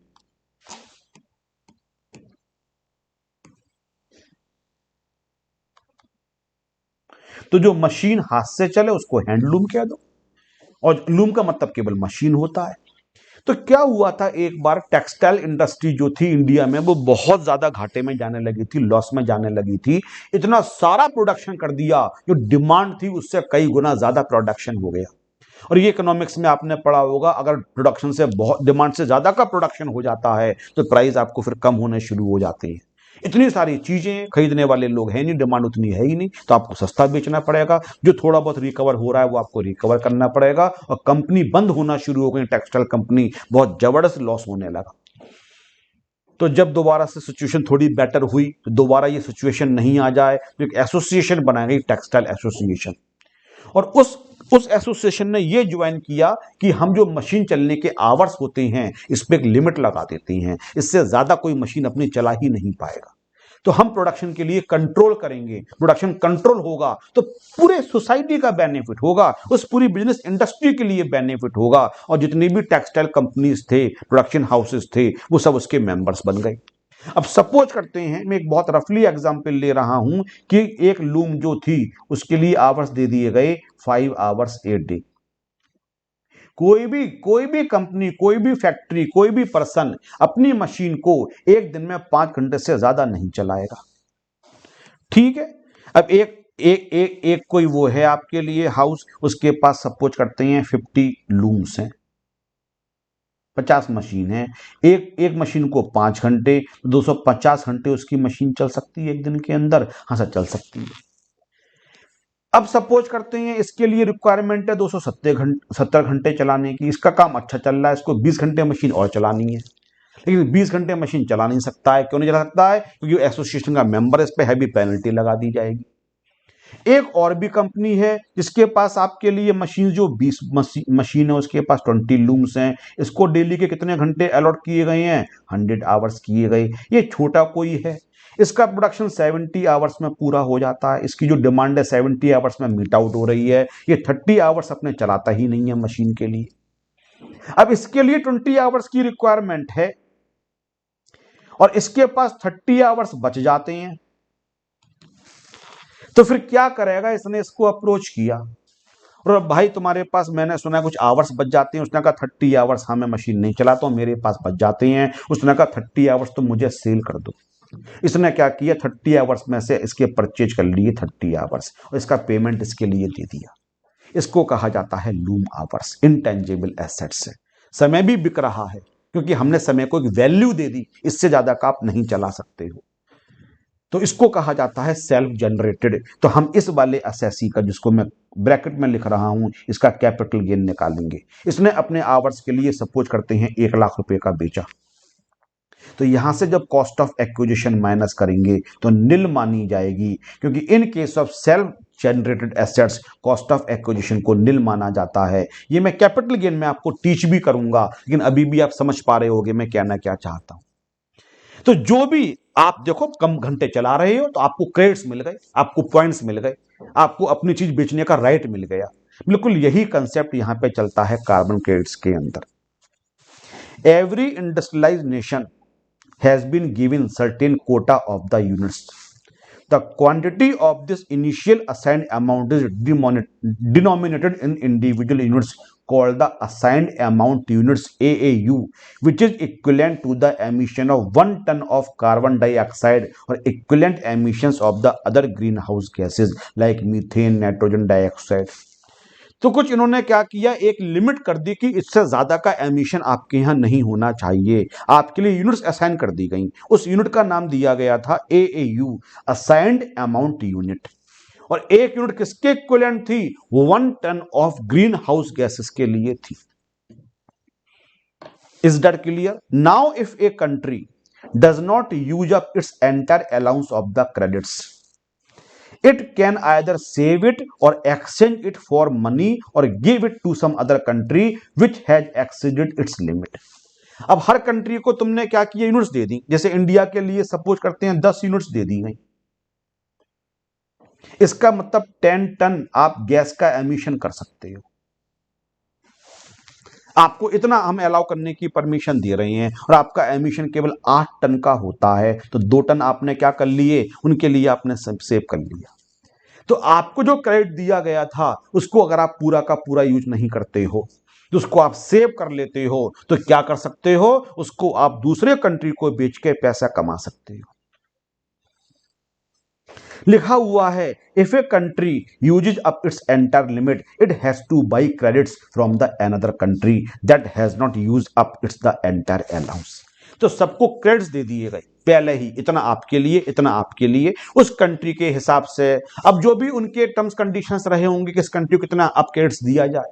तो जो मशीन हाथ से चले उसको हैंडलूम कह दो, और लूम का मतलब केवल मशीन होता है। तो क्या हुआ था, एक बार टेक्सटाइल इंडस्ट्री जो थी इंडिया में वो बहुत ज्यादा घाटे में जाने लगी थी, लॉस में जाने लगी थी। इतना सारा प्रोडक्शन कर दिया, जो डिमांड थी उससे कई गुना ज्यादा प्रोडक्शन हो गया। और ये इकोनॉमिक्स में आपने पढ़ा होगा, अगर प्रोडक्शन से बहुत, डिमांड से ज्यादा का प्रोडक्शन हो जाता है तो प्राइस आपको फिर कम होने शुरू हो जाते हैं। इतनी सारी चीजें, खरीदने वाले लोग हैं नहीं, डिमांड उतनी है ही नहीं, तो आपको सस्ता बेचना पड़ेगा। जो थोड़ा बहुत रिकवर हो रहा है वो आपको रिकवर करना पड़ेगा, और कंपनी बंद होना शुरू हो गई, टेक्सटाइल कंपनी, बहुत जबरदस्त लॉस होने लगा। तो जब दोबारा से सिचुएशन थोड़ी बेटर हुई, तो दोबारा ये सिचुएशन नहीं आ जाए, तो एक एसोसिएशन बनाई गई, टेक्सटाइल एसोसिएशन। और उस एसोसिएशन ने ये ज्वाइन किया कि हम जो मशीन चलने के आवर्स होते हैं इस पे एक लिमिट लगा देते हैं, इससे ज्यादा कोई मशीन अपनी चला ही नहीं पाएगा। तो हम प्रोडक्शन के लिए कंट्रोल करेंगे, प्रोडक्शन कंट्रोल होगा तो पूरे सोसाइटी का बेनिफिट होगा, उस पूरी बिजनेस इंडस्ट्री के लिए बेनिफिट होगा, और जितनी भी टेक्सटाइल कंपनीज थे, प्रोडक्शन हाउसेस थे, वो सब उसके मेंबर्स बन गए। अब सपोज करते हैं, मैं एक बहुत रफली एग्जांपल ले रहा हूं, कि एक लूम जो थी उसके लिए आवर्स दे दिए गए 5 आवर्स ए डे। कोई भी कंपनी, कोई भी फैक्ट्री, कोई भी पर्सन अपनी मशीन को एक दिन में 5 घंटे से ज्यादा नहीं चलाएगा। ठीक है। अब एक एक एक एक कोई वो है आपके लिए हाउस, उसके पास सपोज करते हैं 50 लूम्स हैं, 50 मशीन है, एक मशीन को 5 घंटे, 250 घंटे उसकी मशीन चल सकती है एक दिन के अंदर। हाँ सर, चल सकती है। अब सपोज करते हैं इसके लिए रिक्वायरमेंट है 270 घंटे चलाने की, इसका काम अच्छा चल रहा है, इसको 20 घंटे मशीन और चलानी है, लेकिन 20 घंटे मशीन चला नहीं सकता है। क्यों नहीं चला सकता है? क्योंकि एसोसिएशन का मेंबर, इस पे हैवी पेनल्टी लगा दी जाएगी। एक और भी कंपनी है जिसके पास आपके लिए मशीन, जो 20 मशीन है, उसके पास 20 लूम्स हैं, इसको डेली के कितने घंटे अलॉट किए गए हैं? 100 आवर्स किए गए। ये छोटा कोई है, इसका प्रोडक्शन 70 आवर्स में पूरा हो जाता है, इसकी जो डिमांड है 70 आवर्स में मीट आउट हो रही है, ये 30 आवर्स अपने चलाता ही नहीं है मशीन के लिए। अब इसके लिए 20 आवर्स की रिक्वायरमेंट है और इसके पास 30 आवर्स बच जाते हैं, तो फिर क्या करेगा? इसने इसको अप्रोच किया, और भाई तुम्हारे पास, मैंने सुना कुछ आवर्स बच जाते हैं। उसने कहा 30 आवर्स हाँ मैं मशीन नहीं चलाता हूं, मेरे पास बच जाते हैं। उसने कहा 30 आवर्स तो मुझे सेल कर दो। इसने क्या किया, 30 आवर्स में से इसके परचेज कर लिए 30 आवर्स, और इसका पेमेंट इसके लिए दे दिया। इसको कहा जाता है लूम आवर्स, इनटेंजिबल एसेट्स है। समय भी बिक रहा है क्योंकि हमने समय को एक वैल्यू दे दी, इससे ज्यादा का आप नहीं चला सकते हो, तो इसको कहा जाता है सेल्फ जनरेटेड। तो हम इस वाले एसएससी का, जिसको मैं ब्रैकेट में लिख रहा हूं, इसका कैपिटल गेन निकालेंगे। इसने अपने आवर्स के लिए सपोज करते हैं 1 लाख रुपए का बेचा, तो यहां से जब कॉस्ट ऑफ एक्विजिशन माइनस करेंगे तो नील मानी जाएगी, क्योंकि in case of self generated assets cost of acquisition को नील माना जाता है। ये मैं कैपिटल गेन में आपको टीच भी करूंगा, लेकिन अभी भी आप समझ पा रहे होगे मैं कहना क्या चाहता हूं। तो जो भी आप देखो कम घंटे चला रहे हो तो आपको क्रेडिट्स मिल गए, आपको पॉइंट्स मिल गए, आपको अपनी चीज बेचने का राइट मिल गया। बिल्कुल यही कंसेप्ट यहां पे चलता है कार्बन क्रेडिट्स के अंदर। Every industrialised nation has been given certain quota of the units. The quantity of this initial assigned amount is denominated in individual units called the assigned amount units AAU, which is equivalent to the emission of 1 ton of carbon dioxide or equivalent emissions of the other greenhouse gases like methane, nitrogen dioxide. तो कुछ इन्होंने क्या किया, एक limit कर दी कि इससे ज्यादा का एमिशन आपके यहां नहीं होना चाहिए। आपके लिए यूनिट्स असाइन कर दी गई, उस यूनिट का नाम दिया गया था AAU, असाइंड अमाउंट यूनिट। और एक यूनिट किसके इक्विवेलेंट थी? 1 ton of green house gases के लिए थी। Is that clear? Now if a country does not use up its entire allowance of the credits, it can either save it or exchange it for money or give it to some other country which has exceeded its limit. अब हर country को तुमने क्या किया, units दे दी। जैसे India के लिए suppose करते हैं 10 यूनिट्स दे दी गई, इसका मतलब 10 टन आप गैस का एमिशन कर सकते हो। आपको इतना हम अलाउ करने की परमिशन दे रहे हैं, और आपका एमिशन केवल 8 टन का होता है, तो 2 टन आपने क्या कर लिए, उनके लिए आपने सेव कर लिया। तो आपको जो क्रेडिट दिया गया था उसको अगर आप पूरा का पूरा यूज नहीं करते हो तो उसको आप सेव कर लेते हो तो क्या कर सकते हो, उसको आप दूसरे कंट्री को बेच के पैसा कमा सकते हो। लिखा हुआ है if a country uses up its entire limit it has to buy credits from the another country that has not use up its the entire allowance. तो सबको क्रेडिट्स दे दिए गए पहले ही, इतना आपके लिए, इतना आपके लिए, उस कंट्री के हिसाब से। अब जो भी उनके टर्म्स कंडीशंस रहे होंगे किस कंट्री को कितना आप क्रेडिट्स दिया जाए,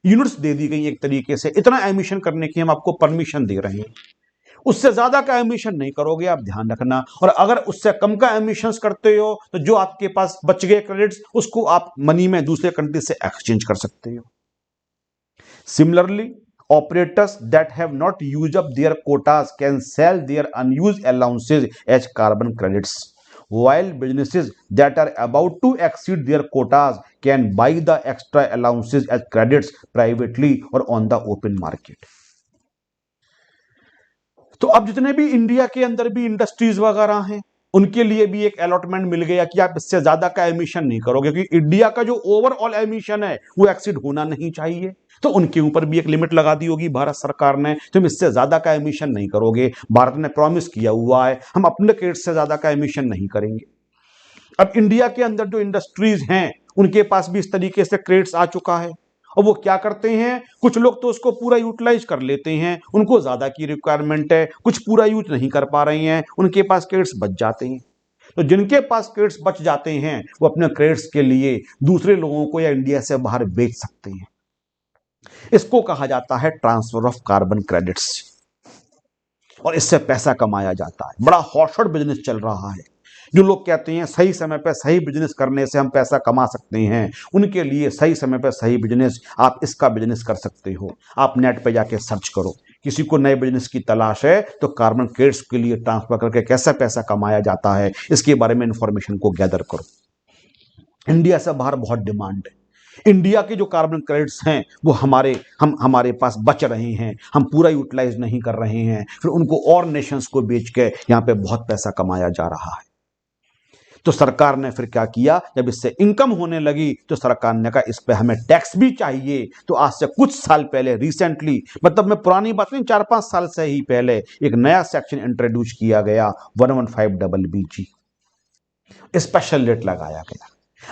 यूनिट्स दे दी गई एक तरीके से, इतना एमिशन करने की हम आपको परमिशन दे रहे हैं, उससे ज्यादा का एमिशन नहीं करोगे आप, ध्यान रखना। और अगर उससे कम का एमिशंस करते हो तो जो आपके पास बच गए क्रेडिट्स उसको आप मनी में दूसरे कंट्री से एक्सचेंज कर सकते हो। Similarly operators that have not used up their quotas can sell their unused allowances as carbon credits, while businesses that are about to exceed their quotas can buy the extra allowances as credits privately or on the open market। तो अब जितने भी India के अंदर भी industries वगैरह हैं उनके लिए भी एक अलॉटमेंट मिल गया कि आप इससे ज्यादा का एमिशन नहीं करोगे, क्योंकि इंडिया का जो ओवरऑल एमिशन है वो एक्सीड होना नहीं चाहिए, तो उनके ऊपर भी एक लिमिट लगा दी होगी भारत सरकार ने, तुम इससे ज्यादा का एमिशन नहीं करोगे। भारत ने प्रॉमिस किया हुआ है हम अपने क्रेडिट से ज्यादा का एमिशन नहीं करेंगे। अब इंडिया के अंदर जो इंडस्ट्रीज हैं उनके पास भी इस तरीके से क्रेडिट्स आ चुका है, और वो क्या करते हैं, कुछ लोग तो उसको पूरा यूटिलाइज कर लेते हैं, उनको ज्यादा की रिक्वायरमेंट है, कुछ पूरा यूज नहीं कर पा रहे हैं, उनके पास क्रेडिट्स बच जाते हैं। तो जिनके पास क्रेडिट्स बच जाते हैं वो अपने क्रेडिट्स के लिए दूसरे लोगों को या इंडिया से बाहर बेच सकते हैं। इसको कहा जाता है ट्रांसफर ऑफ कार्बन क्रेडिट्स, और इससे पैसा कमाया जाता है। बड़ा हॉटशॉट बिजनेस चल रहा है। जो लोग कहते हैं सही समय पर सही बिजनेस करने से हम पैसा कमा सकते हैं, उनके लिए सही समय पर सही बिजनेस, आप इसका बिजनेस कर सकते हो। आप नेट पे जाके सर्च करो, किसी को नए बिजनेस की तलाश है तो कार्बन क्रेडिट्स के लिए ट्रांसफर करके कैसा पैसा कमाया जाता है इसके बारे में इंफॉर्मेशन को गैदर करो। इंडिया से बाहर बहुत डिमांड है। इंडिया के जो कार्बन क्रेडिट्स हैं वो हमारे पास बच रहे हैं, हम पूरा यूटिलाइज नहीं कर रहे हैं, फिर उनको और नेशंस को बेच के यहां पे बहुत पैसा कमाया जा रहा है। तो सरकार ने फिर क्या किया, जब इससे इनकम होने लगी तो सरकार ने कहा इस पे हमें टैक्स भी चाहिए। तो आज से कुछ साल पहले रिसेंटली, मतलब मैं पुरानी बात नहीं, 4-5 साल से ही पहले एक नया सेक्शन इंट्रोड्यूस किया गया 115BG, स्पेशल रेट लगाया गया।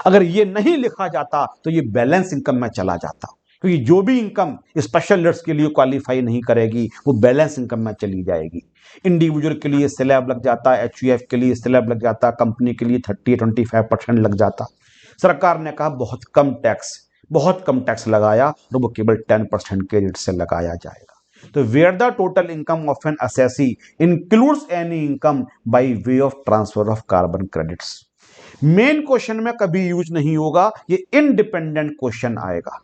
अगर ये नहीं लिखा जाता तो ये बैलेंस इनकम में चला जाता, क्योंकि जो भी इनकम स्पेशल रेट्स के लिए क्वालिफाई नहीं करेगी वो बैलेंस इनकम में चली जाएगी। इंडिविजुअल के लिए स्लैब लग जाता, एचयूएफ के लिए स्लैब लग जाता, कंपनी के लिए 30-25% लग जाता। सरकार ने कहा बहुत कम टैक्स लगाया और वो केवल 10% के रेट से लगाया जाएगा। तो where the total income of an assessee includes any income by way of transfer of carbon credits. Main question में कभी यूज नहीं होगा, ये इंडिपेंडेंट क्वेश्चन आएगा।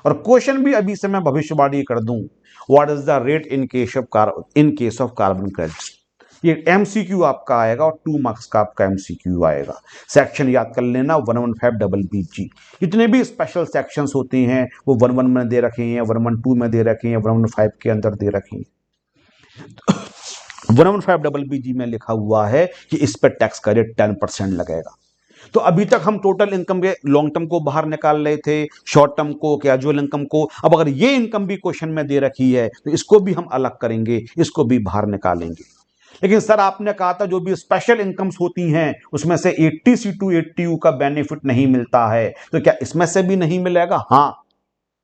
और क्वेश्चन भी अभी से मैं भविष्यवाणी कर दूं, what is the rate in case of carbon credits. ये एमसीक्यू आपका आएगा और 2 मार्क्स का आपका एमसीक्यू आएगा। सेक्शन याद कर लेना 115BG। जितने भी स्पेशल सेक्शंस होते हैं वो 11 में दे रखे हैं, 112 में दे रखे हैं, 115 के अंदर दे रखे हैं। 115BG में लिखा हुआ है कि इस पर टैक्स का रेट 10% लगेगा। तो अभी तक हम टोटल इनकम के लॉन्ग टर्म को बाहर निकाल रहे थे, शॉर्ट टर्म को, कैजुअल इनकम को। अब अगर ये इनकम भी क्वेश्चन में दे रखी है तो इसको भी हम अलग करेंगे, इसको भी बाहर निकालेंगे। लेकिन सर आपने कहा था जो भी स्पेशल इनकम्स होती हैं उसमें से 80C2 80U का बेनिफिट नहीं मिलता है, तो क्या इसमें से भी नहीं मिलेगा? हाँ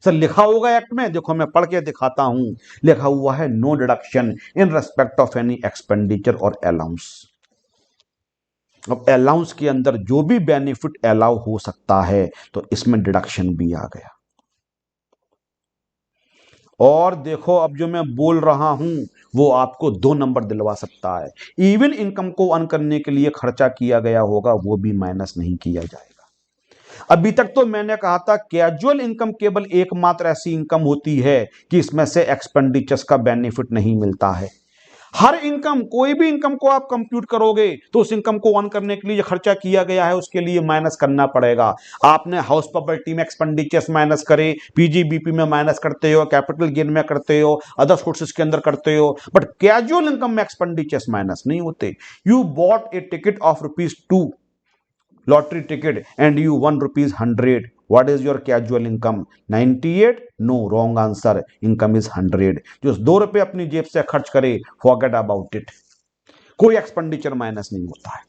सर, लिखा होगा एक्ट में, देखो मैं पढ़ के दिखाता हूं। लिखा हुआ है no deduction in respect of any expenditure और अलाउंस। अब अलाउंस के अंदर जो भी बेनिफिट अलाउ हो सकता है तो इसमें डिडक्शन भी आ गया। और देखो अब जो मैं बोल रहा हूं वो आपको 2 नंबर दिलवा सकता है। इवन इनकम को अर्न करने के लिए खर्चा किया गया होगा वो भी माइनस नहीं किया जाएगा। अभी तक तो मैंने कहा था कैजुअल इनकम केवल एकमात्र ऐसी इनकम होती है कि इसमें से एक्सपेंडिचर्स का बेनिफिट नहीं मिलता है। हर इनकम, कोई भी इनकम को आप कंप्यूट करोगे तो उस इनकम को अर्न करने के लिए जो खर्चा किया गया है उसके लिए माइनस करना पड़ेगा। आपने हाउस प्रॉपर्टी में एक्सपेंडिचर्स माइनस करे, पीजीबीपी में माइनस करते हो, कैपिटल गेन में करते हो, अदर सोर्सेज के अंदर करते हो, बट कैजुअल इनकम में एक्सपेंडिचर्स माइनस नहीं होते। You bought A ticket of ₹2 lottery ticket and you won rupees 100. What is your casual income? 98? No, wrong answer. Income is 100. जो 2 रुपए अपनी जेब से खर्च करे, forget about it. कोई एक्सपेंडिचर माइनस नहीं होता है।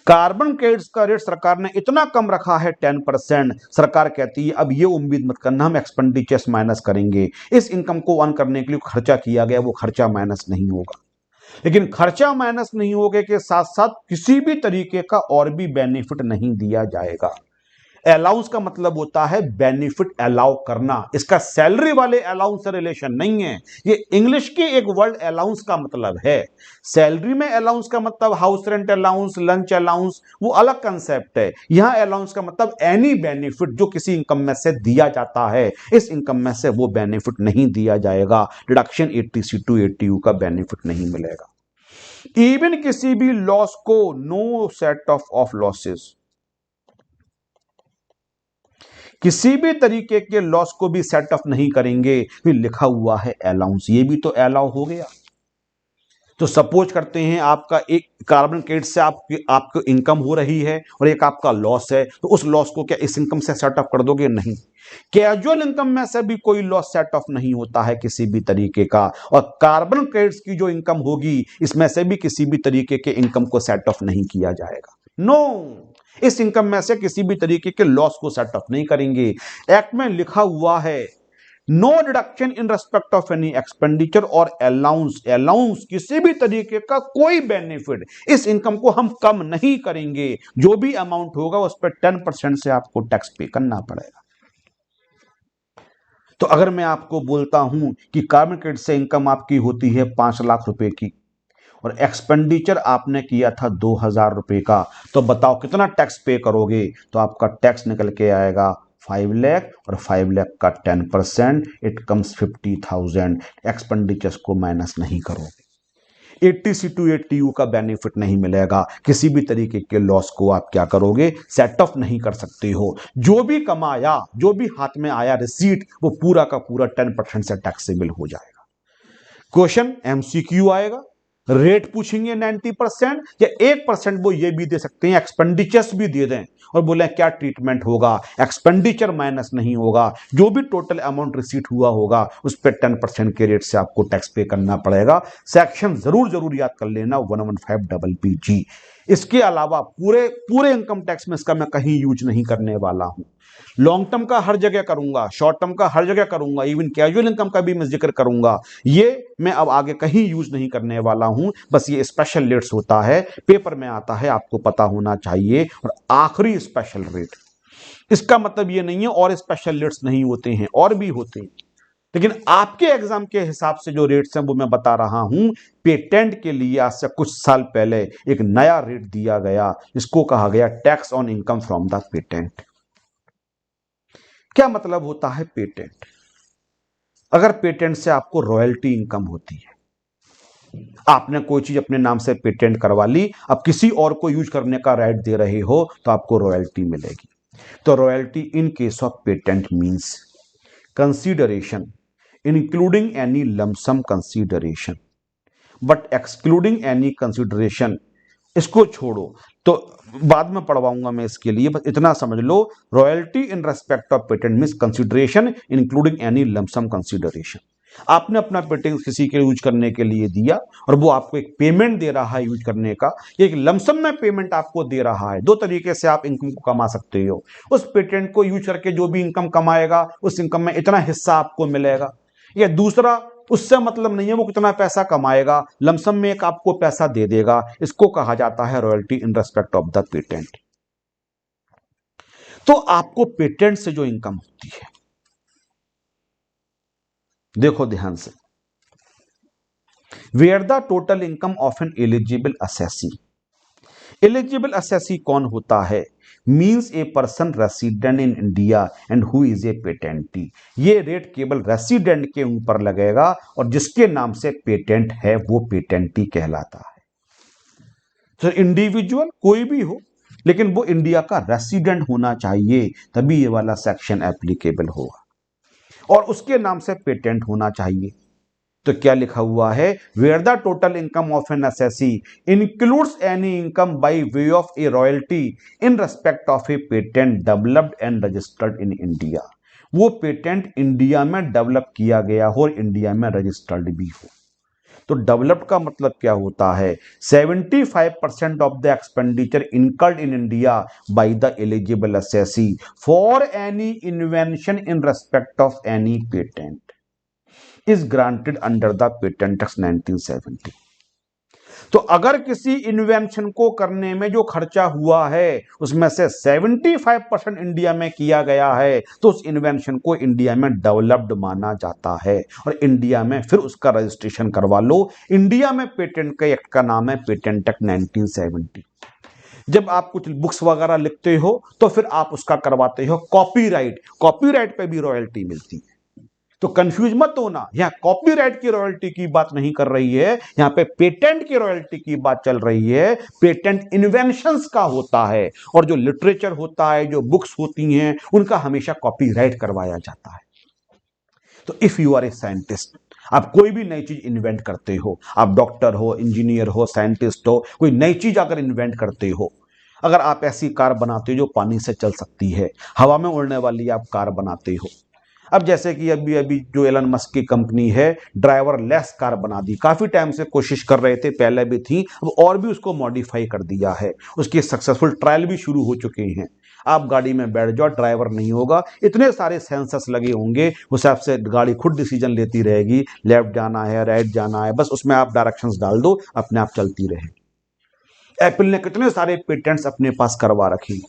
कार्बन क्रेडिट्स का रेट सरकार ने इतना कम रखा है 10%। सरकार कहती है अब ये उम्मीद मत करना हम एक्सपेंडिचर्स माइनस करेंगे। इस इनकम को अर्न करने के लिए खर्चा किया गया वो खर्चा माइनस नहीं होगा। लेकिन खर्चा माइनस नहीं होने के साथ साथ किसी भी तरीके का और भी बेनिफिट नहीं दिया जाएगा। अलाउंस का मतलब होता है बेनिफिट अलाउ करना, इसका सैलरी वाले अलाउंस से रिलेशन नहीं है। ये इंग्लिश के एक वर्ड अलाउंस का मतलब है। सैलरी में अलाउंस का मतलब house rent allowance, lunch allowance, वो अलग कंसेप्ट है। यहां अलाउंस का मतलब एनी बेनिफिट जो किसी इनकम में से दिया जाता है, इस इनकम में से वो बेनिफिट नहीं दिया जाएगा। डिडक्शन 80C to 80U का बेनिफिट नहीं मिलेगा। इवन किसी भी लॉस को, नो सेट ऑफ लॉसेस, किसी भी तरीके के लॉस को भी सेट ऑफ नहीं करेंगे। फिर लिखा हुआ है अलाउंस, ये भी तो अलाउ हो गया। तो सपोज करते हैं आपका एक कार्बन क्रेडिट से आपको इनकम हो रही है और एक आपका लॉस है, तो उस लॉस को क्या इस इनकम से सेट ऑफ कर दोगे? नहीं। कैजुअल इनकम में से भी कोई लॉस सेट ऑफ नहीं होता है किसी भी तरीके का, और कार्बन क्रेडिट्स की जो इनकम होगी इसमें से भी किसी भी तरीके के इनकम को सेट ऑफ नहीं किया जाएगा। नो, इस इनकम में से किसी भी तरीके के लॉस को सेट ऑफ नहीं करेंगे। एक्ट में लिखा हुआ है no deduction in respect of any expenditure और अलाउंस। अलाउंस किसी भी तरीके का कोई बेनिफिट, इस इनकम को हम कम नहीं करेंगे। जो भी अमाउंट होगा उस पर 10% से आपको टैक्स पे करना पड़ेगा। तो अगर मैं आपको बोलता हूं कि कार्बन क्रेडिट से इनकम आपकी होती है 5 लाख रुपए की और एक्सपेंडिचर आपने किया था 2000 रुपए का, तो बताओ कितना टैक्स पे करोगे? तो आपका टैक्स निकल के आएगा 5 लाख, और 5 लाख का 10% इट कम्स 50,000। एक्सपेंडिचर्स को माइनस नहीं करोगे। 80C to 80U का बेनिफिट नहीं मिलेगा। किसी भी तरीके के लॉस को आप क्या करोगे? सेट ऑफ नहीं कर सकते हो। जो भी कमाया, जो भी हाथ में आया रिसीट, वो पूरा का पूरा 10% से टैक्सेबल हो जाएगा। क्वेश्चन MCQ आएगा, रेट पूछेंगे 90% या 1% वो ये भी दे सकते हैं, एक्सपेंडिचर्स भी दे दें और बोले क्या ट्रीटमेंट होगा। एक्सपेंडिचर माइनस नहीं होगा, जो भी टोटल अमाउंट रिसीट हुआ होगा उस पर 10% के रेट से आपको टैक्स पे करना पड़ेगा। सेक्शन जरूर याद कर लेना 115BG। इसके अलावा पूरे इनकम टैक्स में इसका मैं कहीं यूज नहीं करने वाला हूं। लॉन्ग टर्म का हर जगह करूंगा, शॉर्ट टर्म का हर जगह करूंगा, इवन कैजुअल इनकम का भी मैं जिक्र करूंगा। ये मैं अब आगे कहीं यूज नहीं करने वाला हूं। बस ये स्पेशल रेट्स होता है, पेपर में आता है, आपको पता होना चाहिए। और आखिरी स्पेशल रेट, इसका मतलब ये नहीं है और स्पेशल रेट्स नहीं होते हैं, और भी होते हैं, लेकिन आपके एग्जाम के हिसाब से जो रेट्स हैं वो मैं बता रहा हूं। पेटेंट के लिए आज से कुछ साल पहले एक नया रेट दिया गया, इसको कहा गया tax on income from the patent. क्या मतलब होता है पेटेंट? अगर पेटेंट से आपको रॉयल्टी इनकम होती है, आपने कोई चीज अपने नाम से पेटेंट करवा ली, अब किसी और को यूज करने का राइट दे रहे हो तो आपको रॉयल्टी मिलेगी। तो royalty in case of patent means consideration including any lump sum consideration but excluding any consideration. इसको छोड़ो तो बाद में पढ़वाऊंगा मैं, इसके लिए बस इतना समझ लो। Royalty in respect of patent means consideration including any lump sum consideration. आपने अपना पेटेंट किसी के यूज करने के लिए दिया और वो आपको एक पेमेंट दे रहा है यूज करने का, एक लमसम में पेमेंट आपको दे रहा है। दो तरीके से आप इनकम को कमा सकते हो। उस पेटेंट को यूज करके जो भी इनकम कमाएगा उस इनकम में इतना हिस्सा आपको मिलेगा, या दूसरा उससे मतलब नहीं है वो कितना पैसा कमाएगा, लमसम में एक आपको पैसा दे देगा। इसको कहा जाता है royalty in respect of the patent. तो आपको पेटेंट से जो इनकम होती है, देखो ध्यान से, where the total income of an eligible assessee. Eligible assessee कौन होता है? Means a person resident in India and who is a patentee. ये रेट केवल रेसिडेंट के ऊपर लगेगा और जिसके नाम से पेटेंट है वो पेटेंटी कहलाता है। तो इंडिविजुअल कोई भी हो, लेकिन वो इंडिया का रेसिडेंट होना चाहिए, तभी ये वाला सेक्शन एप्लीकेबल होगा, और उसके नाम से पेटेंट होना चाहिए। तो क्या लिखा हुआ है, where the total income of an assessee includes any income by way of a royalty in respect of a patent developed and registered in India. वो पेटेंट इंडिया में डेवलप किया गया हो और इंडिया में रजिस्टर्ड भी हो। तो डेवलप्ड का मतलब क्या होता है, 75% of the expenditure incurred in India by the eligible SSC for any invention in respect of any patent is granted under the patent act 1970। तो अगर किसी इन्वेंशन को करने में जो खर्चा हुआ है उसमें से 75% इंडिया में किया गया है तो उस इन्वेंशन को इंडिया में डेवलप्ड माना जाता है और इंडिया में फिर उसका रजिस्ट्रेशन करवा लो। इंडिया में पेटेंट का एक्ट का नाम है पेटेंट एक्ट 1970। जब आप कुछ बुक्स वगैरह लिखते हो तो फिर आप उसका करवाते हो कॉपीराइट, कॉपीराइट पे भी रॉयल्टी मिलती है। तो कंफ्यूज मत होना, यहां कॉपीराइट की रॉयल्टी की बात नहीं कर रही है, यहां पे पेटेंट की रॉयल्टी की बात चल रही है। पेटेंट इन्वेंशंस का होता है और जो लिटरेचर होता है, जो बुक्स होती हैं, उनका हमेशा कॉपीराइट करवाया जाता है। तो if you are a scientist, आप कोई भी नई चीज इन्वेंट करते हो, आप डॉक्टर हो, इंजीनियर हो, साइंटिस्ट हो, कोई नई चीज अगर इन्वेंट करते हो, अगर आप ऐसी कार बनाते हो जो पानी से चल सकती है, हवा में उड़ने वाली आप कार बनाते हो। अब जैसे कि अभी अभी जो एलन मस्क की कंपनी है ड्राइवर लेस कार बना दी, काफी टाइम से कोशिश कर रहे थे, पहले भी थी, अब और भी उसको मॉडिफाई कर दिया है, उसकी सक्सेसफुल ट्रायल भी शुरू हो चुके हैं। आप गाड़ी में बैठ जाओ, ड्राइवर नहीं होगा, इतने सारे सेंसर्स लगे होंगे, उस हिसाब से गाड़ी खुद डिसीजन लेती रहेगी, लेफ्ट जाना है, राइट जाना है, बस उसमें आप डायरेक्शंस डाल दो, अपने आप चलती रहेगी। एप्पल ने कितने सारे पेटेंट्स अपने पास करवा रखे।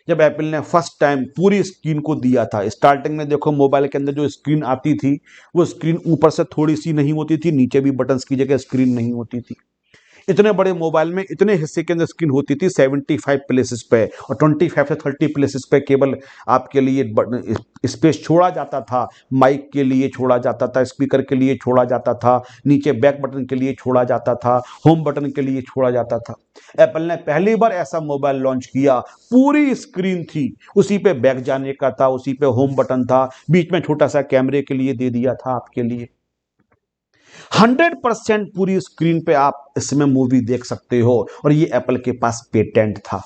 जब एप्पल ने फर्स्ट टाइम पूरी स्क्रीन को दिया था, स्टार्टिंग में देखो मोबाइल के अंदर जो स्क्रीन आती थी वो स्क्रीन ऊपर से थोड़ी सी नहीं होती थी, नीचे भी बटन्स की जगह स्क्रीन नहीं होती थी। इतने बड़े मोबाइल में इतने हिस्से के अंदर स्क्रीन होती थी 75 प्लेसेस पे, और 25 से 30 प्लेसेस पे केवल आपके लिए स्पेस छोड़ा जाता था, माइक के लिए छोड़ा जाता था, स्पीकर के लिए छोड़ा जाता था, नीचे बैक बटन के लिए छोड़ा जाता था, होम बटन के लिए छोड़ा जाता था। एप्पल ने पहली बार ऐसा मोबाइल लॉन्च किया, पूरी स्क्रीन थी, उसी पे बैक जाने का था, उसी पे होम बटन था, बीच में छोटा सा कैमरे के लिए दे दिया था आपके लिए। 100% पूरी स्क्रीन पे आप इसमें मूवी देख सकते हो, और ये एप्पल के पास पेटेंट था।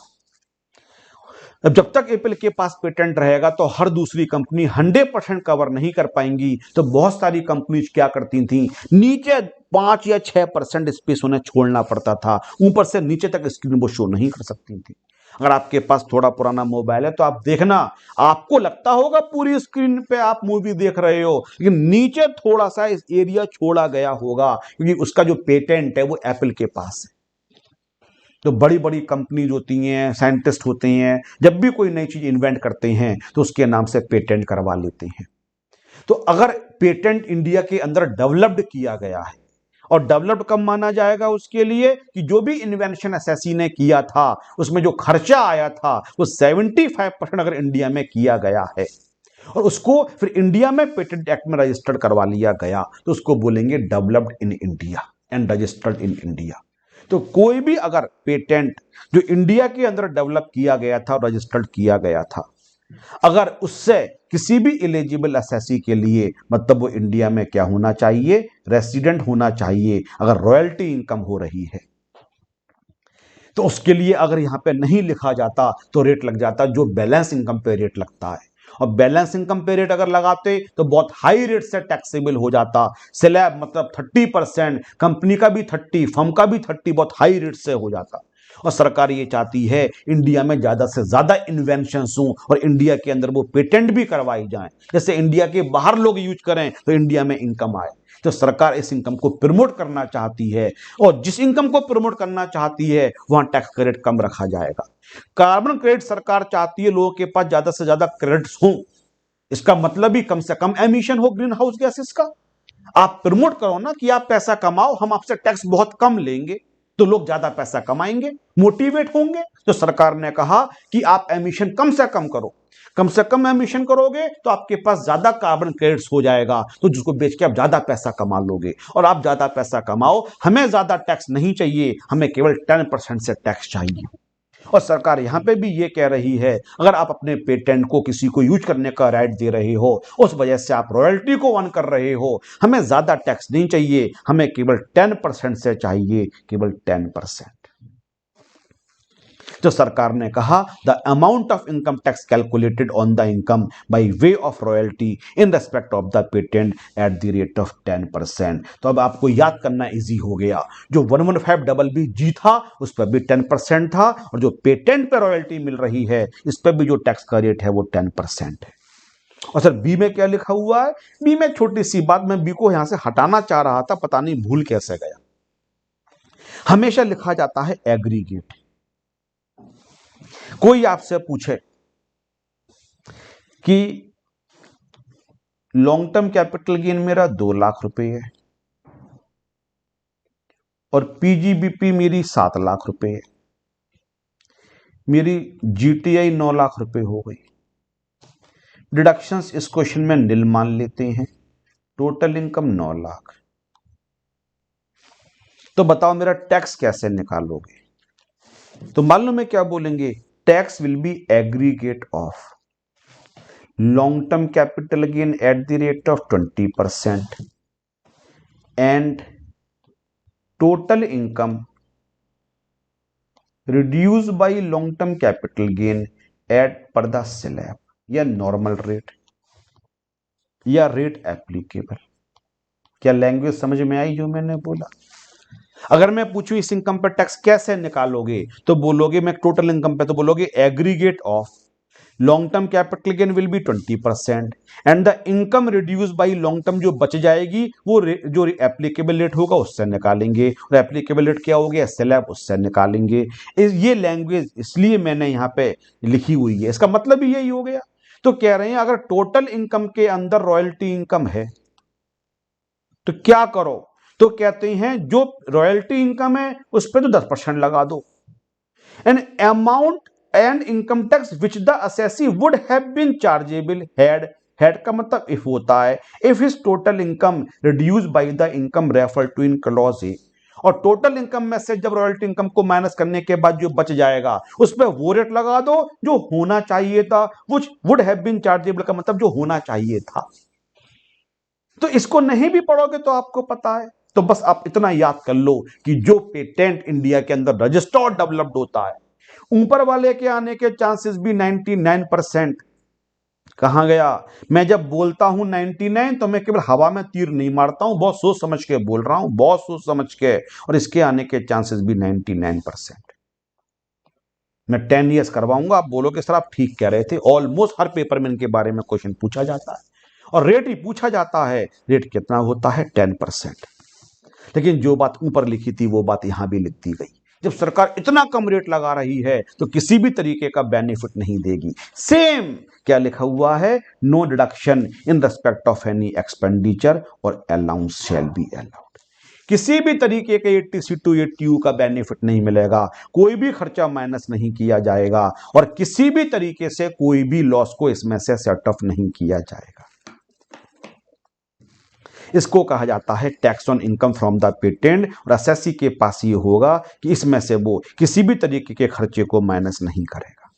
अब जब तक एप्पल के पास पेटेंट रहेगा तो हर दूसरी कंपनी 100% कवर नहीं कर पाएंगी। तो बहुत सारी कंपनीज क्या करती थी, नीचे 5 या 6% स्पेस उन्हें छोड़ना पड़ता था, ऊपर से नीचे तक स्क्रीन वो शो नहीं कर सकती थी। अगर आपके पास थोड़ा पुराना मोबाइल है तो आप देखना, आपको लगता होगा पूरी स्क्रीन पे आप मूवी देख रहे हो, लेकिन नीचे थोड़ा सा इस एरिया छोड़ा गया होगा, क्योंकि उसका जो पेटेंट है वो एप्पल के पास है। तो बड़ी बड़ी कंपनीज होती हैं, साइंटिस्ट होते हैं, जब भी कोई नई चीज इन्वेंट करते हैं तो उसके नाम से पेटेंट करवा लेते हैं। तो अगर पेटेंट इंडिया के अंदर डेवलप्ड किया गया है, और डेवलप्ड कब माना जाएगा उसके लिए, कि जो भी इन्वेंशन एसएससी ने किया था उसमें जो खर्चा आया था वो 75% अगर इंडिया में किया गया है और उसको फिर इंडिया में पेटेंट एक्ट में रजिस्टर्ड करवा लिया गया, तो उसको बोलेंगे developed in India and registered in India. तो कोई भी अगर पेटेंट जो इंडिया के अंदर डेवलप किया गया था और रजिस्टर्ड किया गया था, अगर उससे किसी भी एलिजिबल एसएससी के लिए, मतलब वो इंडिया में क्या होना चाहिए, रेसिडेंट होना चाहिए। अगर रॉयल्टी इनकम हो रही है तो उसके लिए अगर यहां पे नहीं लिखा जाता तो रेट लग जाता जो बैलेंस इनकम पे रेट लगता है, और बैलेंस इनकम पे रेट अगर लगाते तो बहुत हाई रेट से टैक्सेबल हो जाता। स्लैब मतलब 30%, कंपनी का भी 30, फर्म का भी 30, बहुत हाई रेट से हो जाता। और सरकार ये चाहती है इंडिया में ज्यादा से ज्यादा इन्वेंशंस हों और इंडिया के अंदर वो पेटेंट भी करवाई जाएं, जैसे इंडिया के बाहर लोग यूज करें तो इंडिया में इनकम आए। तो सरकार इस इनकम को प्रमोट करना चाहती है, और जिस इनकम को प्रमोट करना चाहती है वहां टैक्स क्रेडिट कम रखा जाएगा। कार्बन क्रेडिट सरकार चाहती है लोगों के पास ज्यादा से ज्यादा क्रेडिट्स हों, इसका मतलब ही कम से कम एमिशन हो ग्रीन हाउस गैसेस का। आप प्रमोट करो ना कि आप पैसा कमाओ, हम आपसे टैक्स बहुत कम लेंगे, तो लोग ज्यादा पैसा कमाएंगे, मोटिवेट होंगे। तो सरकार ने कहा कि आप एमिशन कम से कम करो, कम से कम एमिशन करोगे तो आपके पास ज्यादा कार्बन क्रेडिट्स हो जाएगा, तो जिसको बेच के आप ज्यादा पैसा कमा लोगे, और आप ज्यादा पैसा कमाओ, हमें ज्यादा टैक्स नहीं चाहिए, हमें केवल 10% से टैक्स चाहिए। और सरकार यहां पे भी ये कह रही है, अगर आप अपने पेटेंट को किसी को यूज करने का राइट दे रहे हो, उस वजह से आप रॉयल्टी को वन कर रहे हो, हमें ज्यादा टैक्स नहीं चाहिए, हमें केवल 10% से चाहिए, केवल 10%। तो सरकार ने कहा, the amount of income tax calculated on the income by way of royalty in respect of the patent eight the rate of 10%। तो अब आपको याद करना इजी हो गया, जो 115BB था उस पर भी 10% था, और जो पेटेंट पे रॉयल्टी मिल रही है इस पर भी जो टैक्स का रेट है वो 10% है। और सर बी में क्या लिखा हुआ है? बी में छोटी सी बात, मैं बी को यहां से हटाना चाह रहा था, पता नहीं भूल कैसे गया। हमेशा लिखा जाता है एग्रीगेट। कोई आपसे पूछे कि लॉन्ग टर्म कैपिटल गेन मेरा 2 लाख रुपए है और पीजीबीपी मेरी 7 लाख रुपए है, मेरी जीटीआई 9 लाख रुपए हो गई। डिडक्शंस इस क्वेश्चन में निल मान लेते हैं, टोटल इनकम 9 लाख। तो बताओ मेरा टैक्स कैसे निकालोगे? तो मालूम है क्या बोलेंगे? Tax will be aggregate of long term capital gain at the rate of 20% and total income reduce by long term capital gain at per the slab, या नॉर्मल रेट, या रेट एप्लीकेबल। क्या लैंग्वेज समझ में आई जो मैंने बोला? अगर मैं पूछूं इस इनकम पर टैक्स कैसे निकालोगे, तो बोलोगे मैं टोटल इनकम पे, तो बोलोगे aggregate of long term capital gain will be 20% and the income reduce by long term, जो बच जाएगी वो जो एप्लीकेबल रेट होगा उससे निकालेंगे, और एप्लीकेबल रेट क्या हो गया? स्लैब, उससे निकालेंगे। ये लैंग्वेज इसलिए मैंने यहां पे लिखी हुई है, इसका मतलब ही यही हो गया। तो कह रहे हैं अगर टोटल इनकम के अंदर रॉयल्टी इनकम है तो क्या करो? तो कहते हैं जो रॉयल्टी इनकम है उस पर तो 10% लगा दो, an amount and income tax which the assessee would have been chargeable had का मतलब इफ होता है, if his total income reduce by the income refer to in clause A, और टोटल इनकम में से जब रॉयल्टी इनकम को minus करने के बाद जो बच जाएगा उस पर वो रेट लगा दो जो होना चाहिए था, which would have been chargeable का मतलब जो होना चाहिए था। तो इसको नहीं भी पढ़ोगे तो आपको पता है, तो बस आप इतना याद कर लो कि जो पेटेंट इंडिया के अंदर रजिस्टर्ड डेवलप्ड होता है, ऊपर वाले के आने के चांसेस भी 99%। कहां गया? मैं जब बोलता हूं 99 तो मैं केवल हवा में तीर नहीं मारता हूं, बहुत सोच समझ के बोल रहा हूं, बहुत सोच समझ के, और इसके आने के चांसेस भी 99%। मैं 10 ईयर्स करवाऊंगा, आप बोलोगे सर आप ठीक कह रहे थे, ऑलमोस्ट हर पेपर में इनके बारे में क्वेश्चन पूछा जाता है और रेट ही पूछा जाता है। रेट कितना होता है? 10%। लेकिन जो बात ऊपर लिखी थी वो बात यहां भी लिख दी गई, जब सरकार इतना कम रेट लगा रही है तो किसी भी तरीके का बेनिफिट नहीं देगी। सेम क्या लिखा हुआ है? No deduction in respect of any expenditure और अलाउंस शैल बी अलाउड। किसी भी तरीके के 80C to 80U का बेनिफिट नहीं मिलेगा, कोई भी खर्चा माइनस नहीं किया जाएगा और किसी भी तरीके से कोई भी लॉस को इसमें से सेट ऑफ नहीं किया जाएगा। इसको कहा जाता है tax on income from the patent, और असेसी के पास ये होगा कि इसमें से वो किसी भी तरीके के खर्चे को माइनस नहीं करेगा।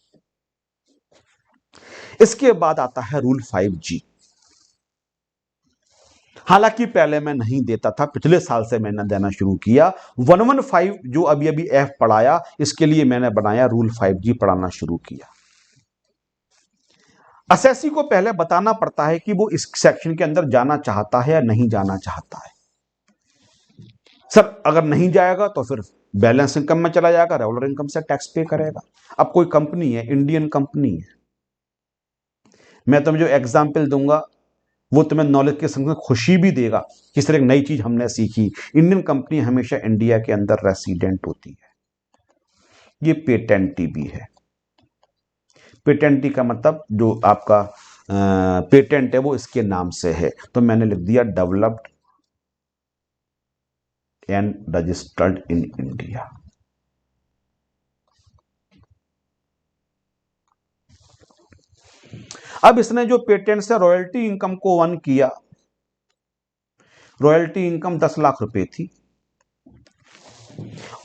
इसके बाद आता है रूल 5G। हालांकि पहले मैं नहीं देता था, पिछले साल से मैंने देना शुरू किया। 115 जो अभी अभी एफ पढ़ाया, इसके लिए मैंने बनाया रूल 5G पढ़ाना शुरू किया। असेसी को पहले बताना पड़ता है कि वो इस सेक्शन के अंदर जाना चाहता है या नहीं जाना चाहता है। सर अगर नहीं जाएगा तो फिर बैलेंस इनकम में चला जाएगा, रेगुलर इनकम से टैक्स पे करेगा। अब कोई कंपनी है, इंडियन कंपनी है, मैं तुम्हें जो एग्जाम्पल दूंगा वो तुम्हें नॉलेज के संग खुशी भी देगा। किस तरह एक नई चीज हमने सीखी, इंडियन कंपनी हमेशा इंडिया के अंदर रेसिडेंट होती है। ये पेटेंटी भी है। पेटेंटी का मतलब जो आपका पेटेंट है वो इसके नाम से है, तो मैंने लिख दिया developed and registered in India. अब इसने जो पेटेंट से रॉयल्टी इनकम को वन किया, रॉयल्टी इनकम 10 लाख रुपए थी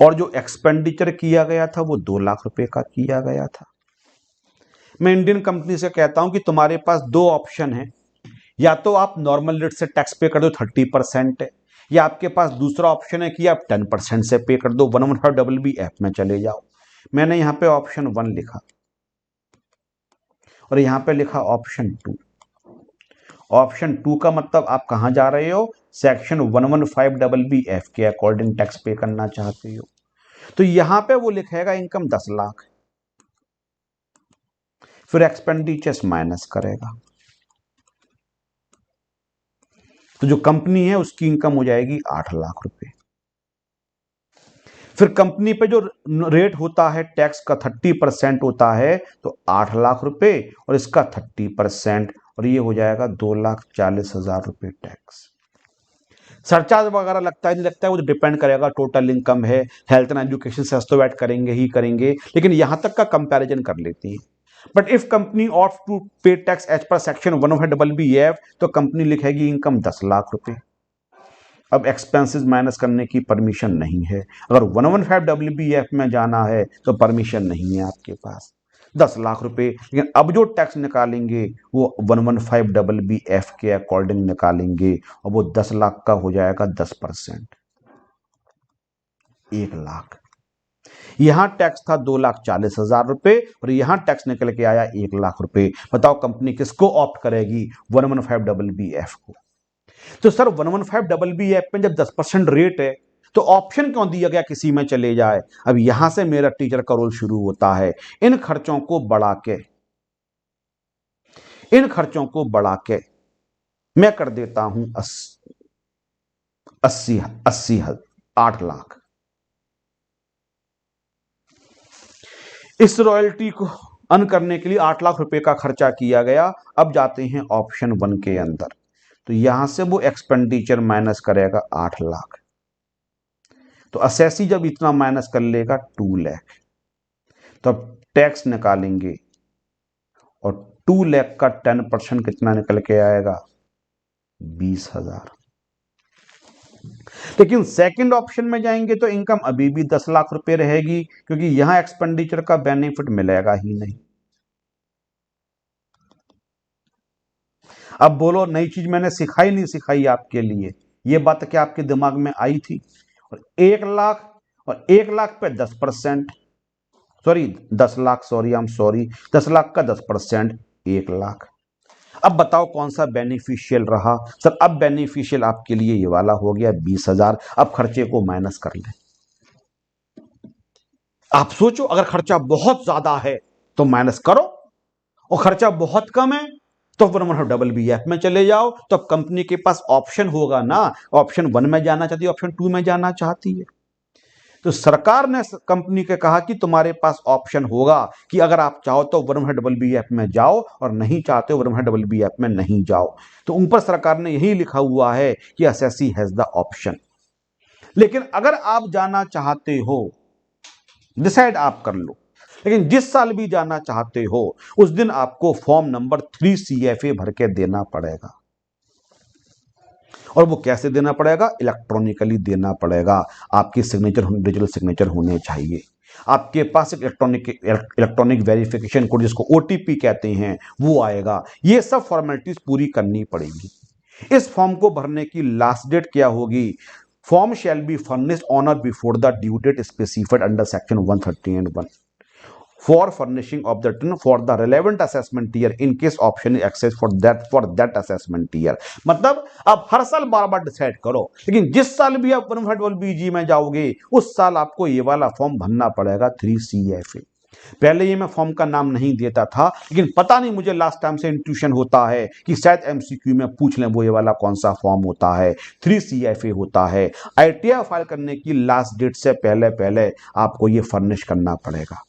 और जो एक्सपेंडिचर किया गया था वो 2 लाख रुपए का किया गया था। मैं इंडियन कंपनी से कहता हूं कि तुम्हारे पास 2 ऑप्शन है, या तो आप नॉर्मल रेट से टैक्स पे कर दो 30% है, या आपके पास दूसरा ऑप्शन है कि आप 10% से पे कर दो, 115BB ऐप में चले जाओ। मैंने यहां पे ऑप्शन 1 लिखा और यहां पे लिखा ऑप्शन 2। ऑप्शन 2 का मतलब आप कहां जा रहे हो, सेक्शन 115BB ऐप के अकॉर्डिंग टैक्स पे करना चाहते हो। तो यहां पे वो लिखेगा इनकम 10 लाख, फिर एक्सपेंडिचर्स माइनस करेगा, तो जो कंपनी है उसकी इनकम हो जाएगी 8 लाख रुपए। फिर कंपनी पे जो रेट होता है टैक्स का 30% होता है, तो 8 लाख रुपए और इसका 30%, और ये हो जाएगा 2,40,000 रुपए टैक्स। सरचार्ज वगैरह लगता है नहीं लगता है, वो तो डिपेंड करेगा, टोटल इनकम है, हेल्थ एंड एजुकेशन से तो ऐड करेंगे ही करेंगे, लेकिन यहां तक का कंपैरिजन कर लेते हैं। But if company opt to pay tax as per section 115BB ऐप, तो कंपनी लिखेगी इनकम 10 लाख रुपए। अब एक्सपेंसेस माइनस करने की परमिशन नहीं है। अगर 115BB ऐप में जाना है तो परमिशन नहीं है आपके पास, 10 लाख रुपए। लेकिन अब जो टैक्स निकालेंगे वो 115BB ऐप के अकॉर्डिंग निकालेंगे, और वो 10 लाख का हो जाएगा 10%, 1 लाख। यहां टैक्स था 2,40,000 रुपए और यहां टैक्स निकल के आया 1 लाख रुपए। बताओ कंपनी किसको ऑप्ट करेगी, 115BB ऐप को। तो सर 115BB ऐप में जब 10% रेट है तो ऑप्शन क्यों दिया गया किसी में चले जाए। अब यहां से मेरा टीचर का रोल शुरू होता है। इन खर्चों को बढ़ा के मैं कर देता हूं 8 लाख। इस रॉयल्टी को अर्न करने के लिए 8 लाख रुपए का खर्चा किया गया। अब जाते हैं ऑप्शन 1 के अंदर, तो यहां से वो एक्सपेंडिचर माइनस करेगा 8 लाख, तो असेसी जब इतना माइनस कर लेगा 2 लाख, तो अब टैक्स निकालेंगे और 2 लाख का 10% कितना निकल के आएगा, 20,000। लेकिन सेकंड ऑप्शन में जाएंगे तो इनकम अभी भी 10 लाख रुपए रहेगी, क्योंकि यहां एक्सपेंडिचर का बेनिफिट मिलेगा ही नहीं। अब बोलो नई चीज मैंने सिखाई नहीं सिखाई आपके लिए, ये बात क्या आपके दिमाग में आई थी। और 1 लाख और 1 लाख पे 10%, sorry 10 lakh, sorry I am sorry, 10 lakh का 10%, 1 लाख। अब बताओ कौन सा बेनिफिशियल रहा। सर अब बेनिफिशियल आपके लिए ये वाला हो गया 20,000। अब खर्चे को माइनस कर लें। आप सोचो अगर खर्चा बहुत ज्यादा है तो माइनस करो, और खर्चा बहुत कम है तो 115BB ऐप में चले जाओ। तो अब कंपनी के पास ऑप्शन होगा ना, ऑप्शन 1 में जाना चाहती है, ऑप्शन 2 में जाना चाहती है। तो सरकार ने कंपनी के कहा कि तुम्हारे पास ऑप्शन होगा कि अगर आप चाहो तो 115BB ऐप में जाओ और नहीं चाहते 115BB ऐप में नहीं जाओ। तो ऊपर सरकार ने यही लिखा हुआ है कि असेसी हैज द ऑप्शन। लेकिन अगर आप जाना चाहते हो, डिसाइड आप कर लो, लेकिन जिस साल भी जाना चाहते हो उस दिन आपको फॉर्म नंबर 3 CFA भर के देना पड़ेगा। और वो कैसे देना पड़ेगा, इलेक्ट्रॉनिकली देना पड़ेगा। आपकी सिग्नेचर डिजिटल सिग्नेचर होने चाहिए। आपके पास एक इलेक्ट्रॉनिक वेरिफिकेशन कोड जिसको OTP कहते हैं वो आएगा। ये सब फॉर्मेलिटीज पूरी करनी पड़ेगी। इस फॉर्म को भरने की लास्ट डेट क्या होगी, form shall be furnished on और before the due date specified under section 130(1) for furnishing of the return for the relevant assessment year in case option is accessed for that assessment year। मतलब आप हर साल बार बार decide करो, लेकिन जिस साल भी आप 115BG में जाओगे उस साल आपको ये वाला फॉर्म भरना पड़ेगा 3 CFA। पहले ये मैं फॉर्म का नाम नहीं देता था, लेकिन पता नहीं मुझे लास्ट टाइम से इंट्यूशन होता है कि शायद MCQ में पूछ लें वो ये वाला कौन सा फॉर्म होता है, 3 CFA होता है। ITR फाइल करने की लास्ट डेट से पहले पहले आपको ये फर्निश करना पड़ेगा।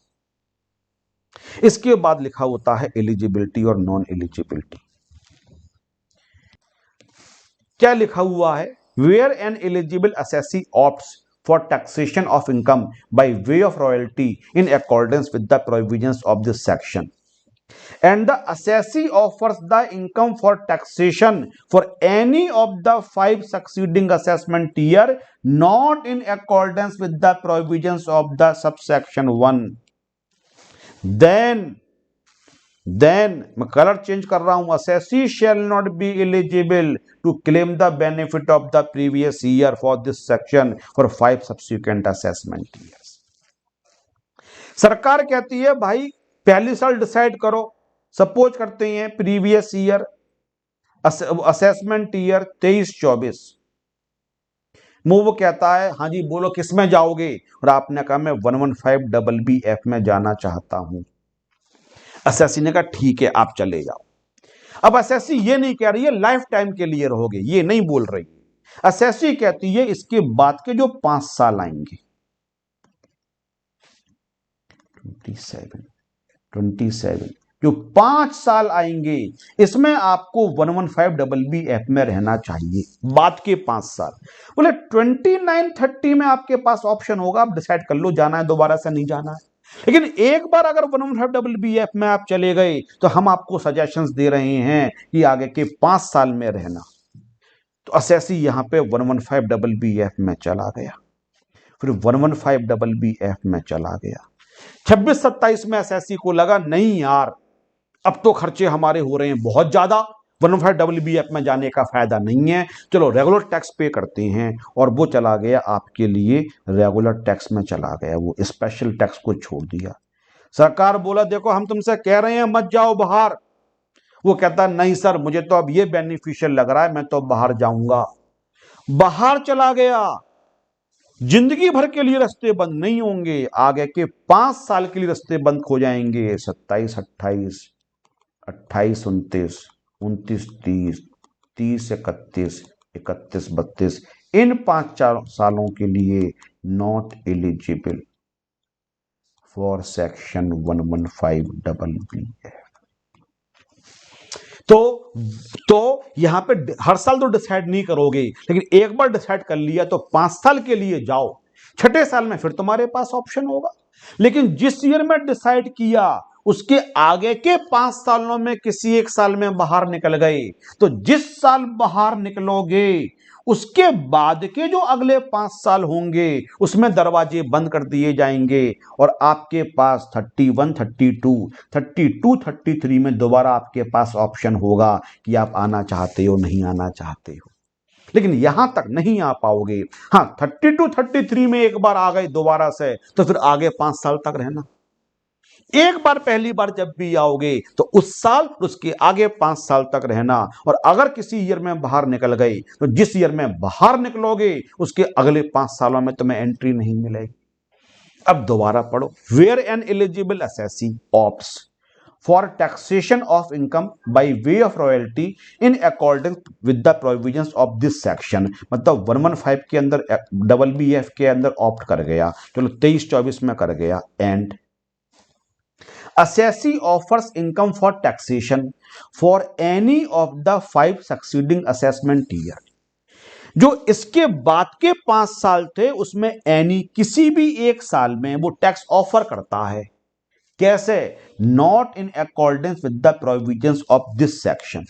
इसके बाद लिखा होता है एलिजिबिलिटी और नॉन एलिजिबिलिटी। क्या लिखा हुआ है, where an eligible assessee opts for taxation of income by way of royalty in accordance with the provisions of this section. and the assessee offers the income for taxation for any of the 5 succeeding assessment year not in accordance with the provisions of the subsection 1, then मैं colour change कर रहा हूं, assessee shall not be eligible to claim the benefit of the previous year for this section for 5 subsequent assessment years। सरकार कहती है भाई पहली साल डिसाइड करो, सपोज करते हैं प्रीवियस ईयर असेसमेंट ईयर 23-24, वो कहता है हाँ जी बोलो किस में जाओगे, और आपने कहा मैं 115BBF में जाना चाहता हूं। असेसी ने कहा ठीक है आप चले जाओ। अब असेसी ये नहीं कह रही है लाइफ टाइम के लिए रहोगे, ये नहीं बोल रही है। असेसी कहती है इसके बाद के जो 5 साल आएंगे 27 जो 5 साल आएंगे इसमें आपको 115BBF में रहना चाहिए, बाद के 5 साल। बोले 29-30 में आपके पास ऑप्शन होगा, आप डिसाइड कर लो जाना है दोबारा से नहीं जाना है। लेकिन एक बार अगर 115BBF में आप चले गए तो हम आपको सजेशंस दे रहे हैं कि आगे के 5 साल में रहना। तो असेसी यहां पे 115BBF में चला गया, फिर 115BBF में चला गया। 26-27 में असेसी को लगा नहीं यार अब तो खर्चे हमारे हो रहे हैं बहुत ज्यादा, 115BBF में जाने का फायदा नहीं है, चलो रेगुलर टैक्स पे करते हैं, और वो चला गया आपके लिए रेगुलर टैक्स में चला गया, वो स्पेशल टैक्स को छोड़ दिया। सरकार बोला देखो हम तुमसे कह रहे हैं मत जाओ बाहर, वो कहता नहीं सर मुझे तो अब ये बेनिफिशियल लग रहा है मैं तो बाहर जाऊंगा। बाहर चला गया, जिंदगी भर के लिए रास्ते बंद नहीं होंगे, आगे के 5 साल के लिए रास्ते बंद हो जाएंगे। 27-28, 28-29, 29-30, 30-31, 31-32, इन 5 सालों के लिए not eligible for section 115BBF। तो यहां पे हर साल तो डिसाइड नहीं करोगे, लेकिन एक बार डिसाइड कर लिया तो 5 साल के लिए जाओ, 6ठे साल में फिर तुम्हारे पास ऑप्शन होगा। लेकिन जिस ईयर में डिसाइड किया उसके आगे के 5 सालों में किसी एक साल में बाहर निकल गए, तो जिस साल बाहर निकलोगे उसके बाद के जो अगले 5 साल होंगे उसमें दरवाजे बंद कर दिए जाएंगे, और आपके पास 31, 32, 33 में दोबारा आपके पास ऑप्शन होगा कि आप आना चाहते हो नहीं आना चाहते हो। लेकिन यहां तक नहीं आ पाओगे। हाँ 32, 33 में एक बार आ गए दोबारा से तो फिर आगे 5 साल तक रहना। एक बार पहली बार जब भी आओगे तो उस साल उसके आगे 5 साल तक रहना, और अगर किसी ईयर में बाहर निकल गए तो जिस ईयर में बाहर निकलोगे उसके अगले 5 सालों में तुम्हें एंट्री नहीं मिलेगी। अब दोबारा पढ़ो, where an eligible assessee opts for taxation of income by way of royalty in according with the provisions of this section, मतलब 115 के अंदर BBF के अंदर ऑप्ट कर गया, चलो 23-24 में कर गया, and assessee offers income for taxation for any of the 5 succeeding assessment year। जो इसके बाद के 5 साल थे उसमें एनी किसी भी एक साल में वो टैक्स ऑफर करता है, कैसे, not in accordance with the provisions of this section.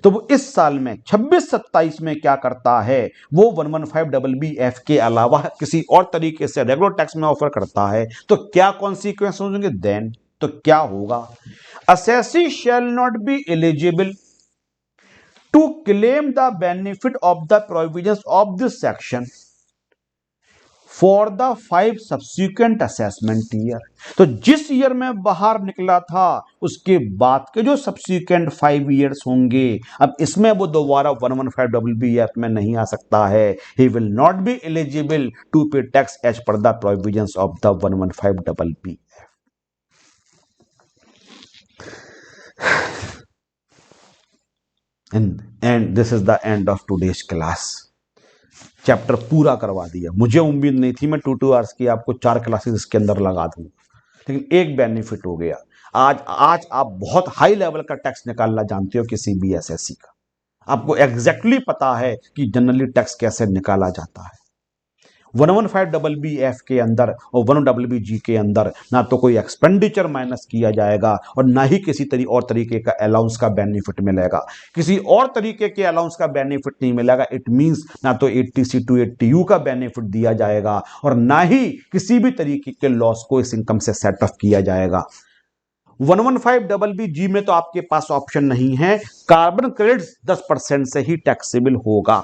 तो वो इस साल में 26-27 में क्या करता है, वो 115BBF के अलावा किसी और तरीके से रेगुलर टैक्स में ऑफर करता है, तो क्या कॉन्सिक्वेंस होंगे देन, तो क्या होगा, assessee shall not be eligible to claim the benefit of the provisions of this section for the 5 subsequent assessment year. तो जिस ईयर में बाहर निकला था उसके बाद के जो सब्सिक्वेंट 5 ईयर्स होंगे, अब इसमें वो दोबारा 115BBF में नहीं आ सकता है। He will not be eligible to pay tax as per the provisions of the 115BBF। And this is the end of today's class. Chapter पूरा करवा दिया, मुझे उम्मीद नहीं थी मैं 2 आवर्स की आपको 4 क्लासेस इसके अंदर लगा दूं, लेकिन एक बेनिफिट हो गया। आज आप बहुत हाई लेवल का टैक्स निकालना जानते हो किसी भी एसएससी का, आपको एग्जैक्टली पता है कि जनरली टैक्स कैसे निकाला जाता है, 115BBF के अंदर और 1BBG के अंदर ना तो कोई एक्सपेंडिचर माइनस किया जाएगा और ना ही किसी और तरीके का अलाउंस का बेनिफिट मिलेगा। किसी और तरीके के अलाउंस का बेनिफिट नहीं मिलेगा। इट मींस ना तो 80C to 80U का बेनिफिट दिया जाएगा और ना ही किसी भी तरीके के लॉस को इस इनकम से सेट ऑफ किया जाएगा। 115BBG में तो आपके पास ऑप्शन नहीं है, कार्बन क्रेडिट्स 10% से ही टैक्सेबल होगा।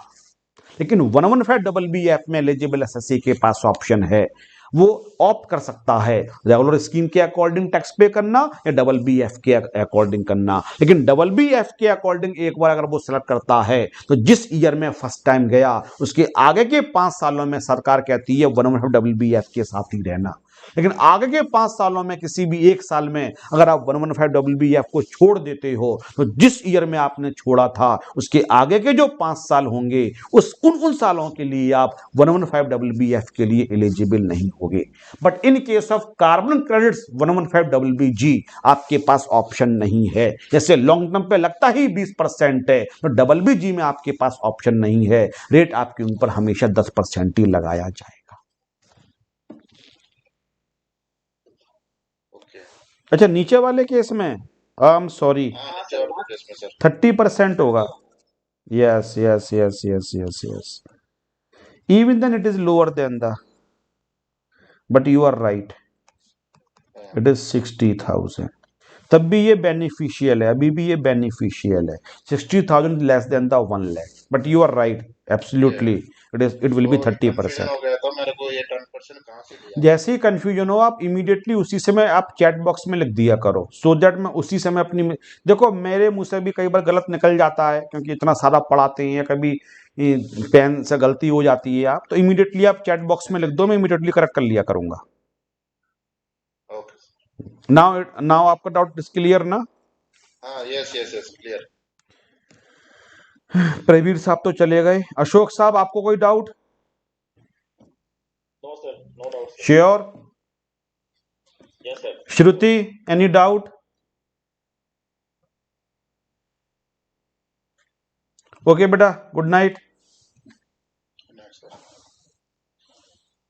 लेकिन 115BBF में एलिजिबल एसएससी के पास ऑप्शन है, वो ऑप्ट कर सकता है रेगुलर स्कीम के अकॉर्डिंग टैक्स पे करना या BBF के अकॉर्डिंग करना। लेकिन BBF के अकॉर्डिंग एक बार अगर वो सेलेक्ट करता है तो जिस ईयर में फर्स्ट टाइम गया उसके आगे के 5 सालों में सरकार कहती है 115BBF के साथ ही रहना। लेकिन आगे के 5 सालों में किसी भी एक साल में अगर आप 115BBF को छोड़ देते हो तो जिस ईयर में आपने छोड़ा था उसके आगे के जो 5 साल होंगे उन सालों के लिए आप 115BBF के लिए एलिजिबल नहीं होंगे। But in case of carbon credits 115BBG आपके पास ऑप्शन नहीं है। जैसे लॉन्ग टर्म पे लगता ही 20% है तो BBG में आपके पास ऑप्शन नहीं है, रेट आपके ऊपर हमेशा 10% ही लगाया जाएगा। अच्छा, नीचे वाले केस में आई एम सॉरी 30% होगा। Yes yes yes yes yes yes even then it is lower than the, but you are right, it is 60,000। तब भी ये बेनिफिशियल है, अभी भी ये बेनिफिशियल है। 60,000 less than the 1 lakh, but you are right absolutely it will be 30%। तो मेरे को ये 10% कहां से दिया? जैसे ही कंफ्यूजन हो आप इमीडिएटली उसी समय आप चैट बॉक्स में लिख दिया करो, सो दैट मैं उसी समय अपनी, देखो मेरे मुंह से भी कई बार गलत निकल जाता है क्योंकि इतना सारा पढ़ाते हैं, कभी पेन से गलती हो जाती है। आप तो इमीडिएटली आप चैट बॉक्स में लिख दो, मैं इमीडिएटली करेक्ट कर लिया करूंगा। नाउ आपका डाउट इज क्लियर ना? Yes yes yes clear. Praveer साहब तो चले गए। अशोक साहब आपको कोई doubt? No sir, no doubt. Sure? Yes sir. Shruti any doubt? Okay बेटा, good night.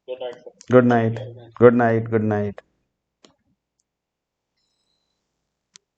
Good night sir. Good night, good night, good night.